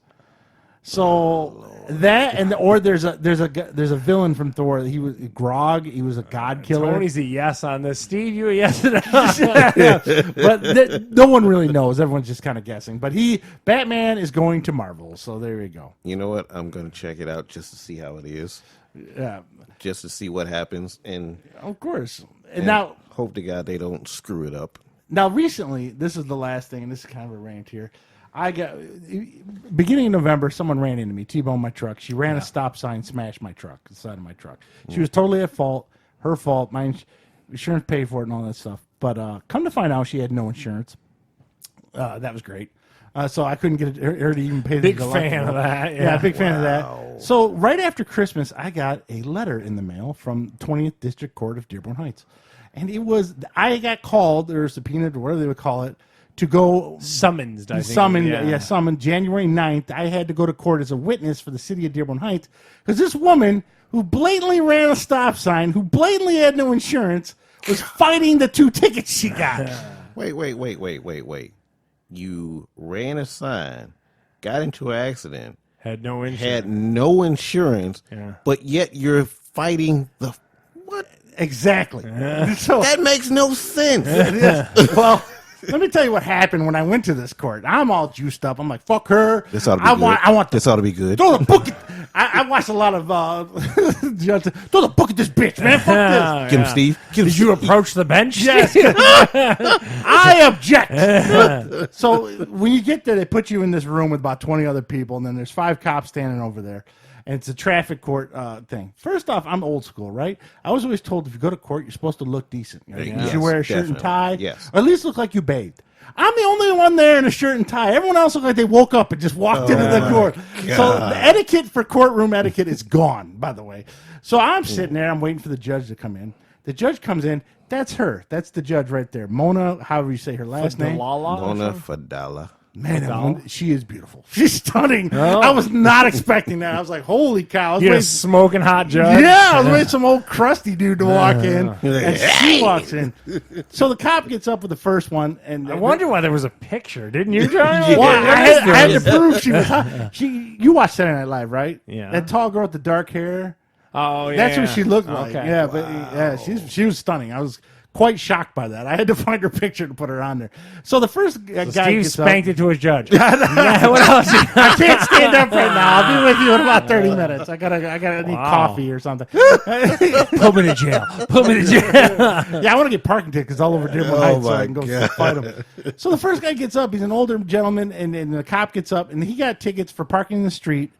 So that or there's a villain from Thor. He was Grog. He was a god killer. Tony's a yes on this. Steve, you a yes? But no one really knows. Everyone's just kind of guessing. But Batman is going to Marvel. So there you go. You know what? I'm gonna check it out just to see how it is. Yeah. Just to see what happens, and of course. And now, hope to God they don't screw it up. Now, recently, this is the last thing, and this is kind of a rant here. I got beginning of November, someone ran into me, T-boned my truck. She ran a stop sign, smashed my truck, the side of my truck. She was totally at fault, her fault. My insurance paid for it and all that stuff. But come to find out, she had no insurance. That was great. So I couldn't get her to even pay the big fan of that. Yeah, big fan of that. So right after Christmas, I got a letter in the mail from 20th District Court of Dearborn Heights. And it was, I got called, or subpoenaed, or whatever they would call it, to go. Summoned, I think. Summoned January 9th. I had to go to court as a witness for the city of Dearborn Heights because this woman who blatantly ran a stop sign, who blatantly had no insurance, was fighting the 2 tickets she got. Wait. You ran a sign, got into an accident, had no insurance, but yet you're fighting the what? Exactly. So that makes no sense. Well, let me tell you what happened when I went to this court. I'm all juiced up. I'm like, fuck her. This ought to be good. I want this ought to be good. Throw the book. I watched a lot of judges. Throw the book at this bitch, man. Fuck this. Steve. Did you approach the bench? Yes. I object. So when you get there, they put you in this room with about 20 other people, and then there's 5 cops standing over there. And it's a traffic court thing. First off, I'm old school, right? I was always told if you go to court, you're supposed to look decent. Right? You should wear a shirt and tie. Yes. Or at least look like you bathed. I'm the only one there in a shirt and tie. Everyone else looked like they woke up and just walked into the court. God. So the etiquette for courtroom etiquette is gone, by the way. So I'm sitting there. I'm waiting for the judge to come in. The judge comes in. That's her. That's the judge right there. Mona, however you say her last name. Mona Fadala. Man, she is beautiful. She's stunning. Oh. I was not expecting that. I was like, holy cow. You smoking hot judge? Yeah, I was waiting for some old crusty dude to walk in. And she walks in. So the cop gets up with the first one. And I wonder why there was a picture. Didn't you, John? Well, I had to prove she was hot. You watched Saturday Night Live, right? Yeah. That tall girl with the dark hair. Oh, yeah. That's what she looked like. Okay. Yeah, but she was stunning. I was quite shocked by that. I had to find her picture to put her on there. So the first guy Steve spanked it to his judge. Yeah, what else? I can't stand up right now. I'll be with you in about 30 minutes. I gotta need coffee or something. Put me to jail. Put me to jail. Yeah, I want to get parking tickets all over Dearborn Heights so I can go fight him. So the first guy gets up. He's an older gentleman, and the cop gets up, and he got tickets for parking in the street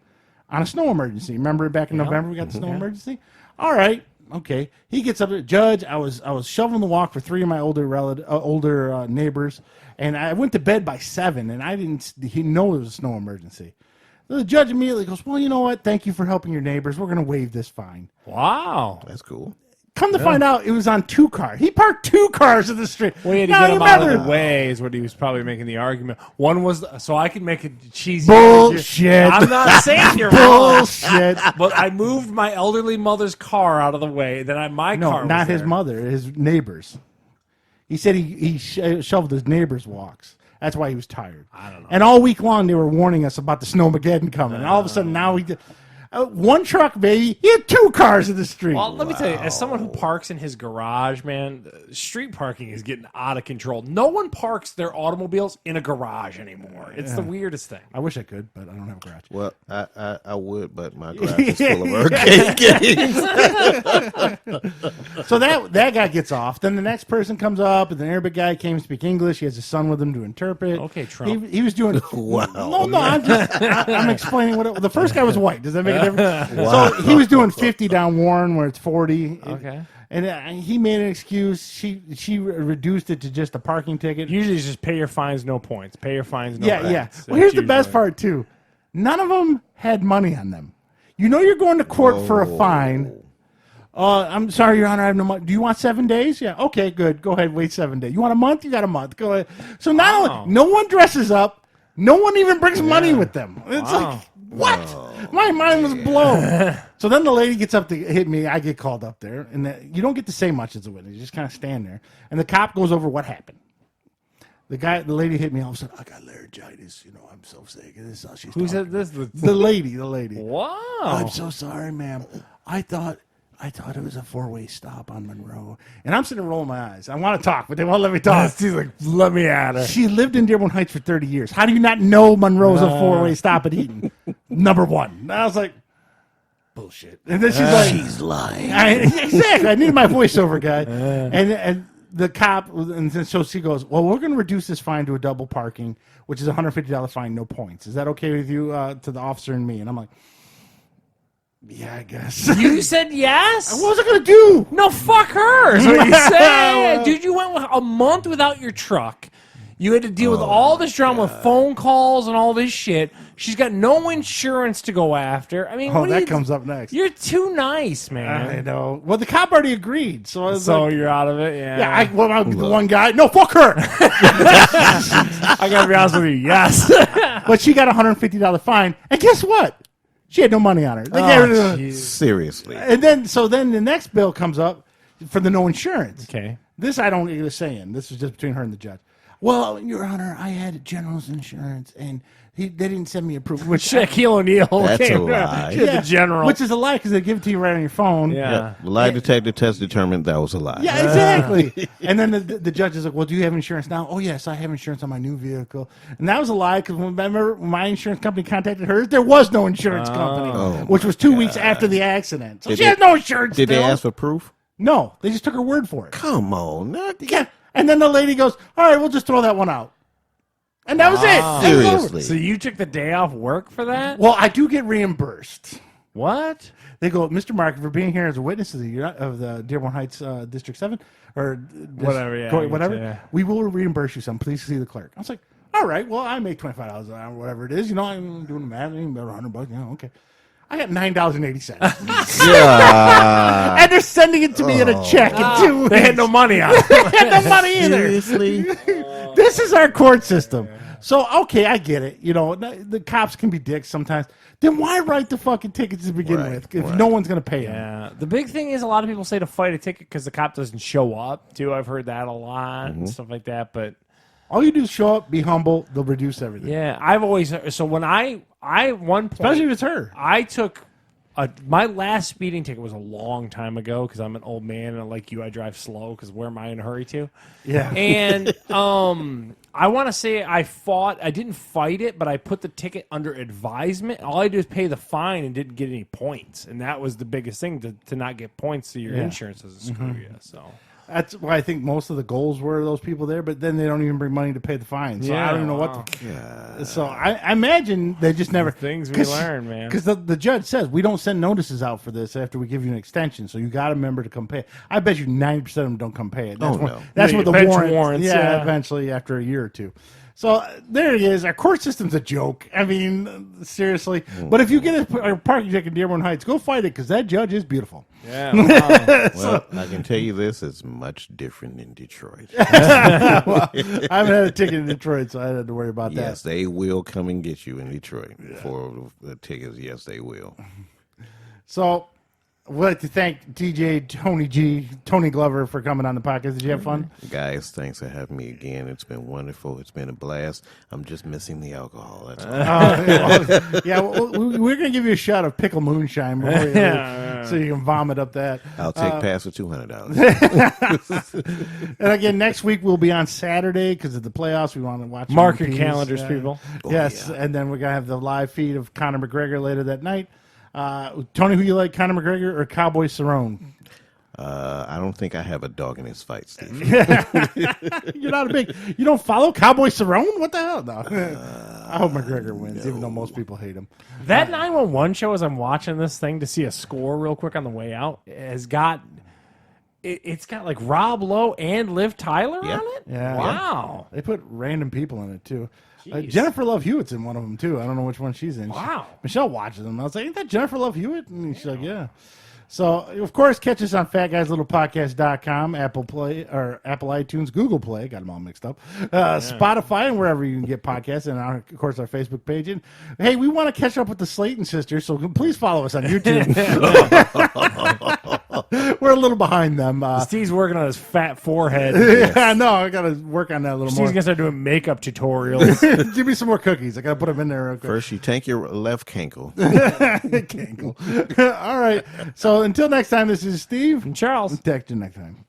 on a snow emergency. Remember back in November we got the snow emergency? All right. Okay, he gets up to Judge. I was shoveling the walk for 3 of my older neighbors, and I went to bed by 7, and he know it was a snow emergency. So the judge immediately goes, well, you know what? Thank you for helping your neighbors. We're going to waive this fine. Wow, that's cool. Come to find out, it was on 2 cars. He parked 2 cars in the street. Well, he had to get them out of the way is what he was probably making the argument. One was so I could make a cheesy bullshit. I'm not saying you're bullshit. But I moved my elderly mother's car out of the way. Then my car was not there. his mother, his neighbors. He said he shoveled his neighbors' walks. That's why he was tired. I don't know. And all week long they were warning us about the snowmageddon coming. And all of a sudden now he. 1 truck, baby. He had 2 cars in the street. Well, let me tell you, as someone who parks in his garage, man, street parking is getting out of control. No one parks their automobiles in a garage anymore. It's the weirdest thing. I wish I could, but I don't have a garage. Well, I would, but my garage is full of arcade games. So that guy gets off. Then the next person comes up, and the Arabic guy came to speak English. He has a son with him to interpret. Okay, Trump. He was doing. Wow. No, I'm explaining what the first guy was white. Does that make a difference? Wow. So he was doing 50 down Warren where it's 40. Okay. And he made an excuse. She reduced it to just a parking ticket. Usually it's just pay your fines, no points. Pay your fines, no points. Yeah. Well, here's the best part, too. None of them had money on them. You know you're going to court for a fine. I'm sorry, Your Honor, I have no money. Do you want 7 days? Yeah. Okay, good. Go ahead. Wait 7 days. You want a month? You got a month. Go ahead. So no one dresses up. No one even brings money with them. It's like, what? Whoa. My mind was blown. So then the lady gets up to hit me. I get called up there. And you don't get to say much as a witness. You just kind of stand there. And the cop goes over what happened. The lady hit me. All of a sudden, I got laryngitis. I'm so sick. And this is how she's Who said this? The lady. Wow. I'm so sorry, ma'am. I thought it was a 4-way stop on Monroe. And I'm sitting there rolling my eyes. I want to talk, but they won't let me talk. She's like, let me at her. She lived in Dearborn Heights for 30 years. How do you not know Monroe's a 4-way stop at Eaton? Number 1. And I was like, bullshit. And then she's like, she's lying. Exactly. I need my voiceover guy. And the cop, and then so she goes, well, we're going to reduce this fine to a double parking, which is a $150 fine, no points. Is that okay with you, to the officer and me? And I'm like, yeah, I guess. You said yes? What was I going to do? No, fuck her. Is what you said. Dude, you went a month without your truck. You had to deal with all this drama with phone calls and all this shit. She's got no insurance to go after. I mean, that comes up next. You're too nice, man. I know. Well, the cop already agreed, so I was like, you're out of it. Yeah. yeah. I'll be the one guy. No, fuck her. I gotta be honest with you. Yes. But she got a $150 fine, and guess what? She had no money on her. They gave her Seriously. and then the next bill comes up for the no insurance. Okay. This I don't even saying. This is just between her and the judge. Well, Your Honor, I had general's insurance, and they didn't send me a proof. Which Shaquille O'Neal. That's a lie. The general. Which is a lie because they give it to you right on your phone. Yeah. The lie detector test determined that was a lie. Yeah, exactly. And then the judge is like, well, do you have insurance now? Oh, yes, I have insurance on my new vehicle. And that was a lie because remember when my insurance company contacted her, there was no insurance company, which was 2 weeks after the accident. So she has no insurance Did still. they ask for proof? No, they just took her word for it. Come on. Yeah. And then the lady goes, all right, we'll just throw that one out. And that was it. That was over. Seriously. So you took the day off work for that? Well, I do get reimbursed. What? They go, Mr. Mark, for being here as a witness of the Dearborn Heights District 7, or Whatever, yeah, whatever, yeah. we will reimburse you some. Please see the clerk. I was like, all right, well, I make $25 an hour, whatever it is. You know, I'm doing the math, about $100. Yeah, okay. I got $9.80. Yeah. And they're sending it to me in a check in 2 weeks. They had no money on it. They had no money either. Seriously? This is our court system. So, okay, I get it. You know, the cops can be dicks sometimes. Then why write the fucking tickets to begin with if no one's going to pay them? Yeah. The big thing is a lot of people say to fight a ticket because the cop doesn't show up, too. I've heard that a lot and stuff like that. But all you do is show up, be humble, they'll reduce everything. yeah, I've always – so when I one point – Especially if it's her. I took my last speeding ticket was a long time ago because I'm an old man and like you, I drive slow because where am I in a hurry to? Yeah. And I want to say I didn't fight it, but I put the ticket under advisement. All I did was pay the fine and didn't get any points. And that was the biggest thing to not get points so your insurance doesn't screw you. So That's why I think most of the goals were those people there, but then they don't even bring money to pay the fine. So I don't even know what. So I imagine they just never things we learn, man. Because the judge says we don't send notices out for this after we give you an extension, so you got to remember to come pay it. I bet you 90% of them don't come pay it. That's that's what the warrants. Yeah, eventually after a year or two. So there it is. Our court system's a joke. I mean, seriously. But if you get a parking ticket in Dearborn Heights, go fight it because that judge is beautiful. Yeah. Wow. Well, I can tell you this: it's much different in Detroit. Well, I haven't had a ticket in Detroit, so I had to worry about that. Yes, they will come and get you in Detroit for the tickets. Yes, they will. So, I'd like to thank DJ Tony Glover for coming on the podcast. Did you have fun? Guys, thanks for having me again. It's been wonderful. It's been a blast. I'm just missing the alcohol. That's all. We're going to give you a shot of pickle moonshine before you leave, so you can vomit up that. I'll take pass for $200. And again, next week we'll be on Saturday because of the playoffs. We want to watch. Mark your calendars, people. Yes, and then we're going to have the live feed of Conor McGregor later that night. Tony, who you like, Conor McGregor or Cowboy Cerrone? I don't think I have a dog in his fight, Steve. You're not you don't follow Cowboy Cerrone? What the hell? No. I hope McGregor wins, even though most people hate him. That 911 show, as I'm watching this thing to see a score real quick on the way out, has got it's got like Rob Lowe and Liv Tyler on it. Yeah. Wow. They put random people in it too. Jennifer Love Hewitt's in one of them too. I don't know which one she's in. Wow. Michelle watches them. I was like, ain't that Jennifer Love Hewitt? And she's like, yeah. So, of course, catch us on fatguyslittlepodcast.com, Apple Play, or Apple iTunes, Google Play, got them all mixed up, Spotify, and wherever you can get podcasts, and, of course, our Facebook page. And, hey, we want to catch up with the Slayton sisters, so please follow us on YouTube. We're a little behind them. Steve's working on his fat forehead. Yeah, I know. I got to work on that a little Steve's more. going to start doing makeup tutorials. Give me some more cookies. I got to put them in there real quick. First, you tank your left cankle. All right. So until next time, this is Steve. And Charles. Text you next time.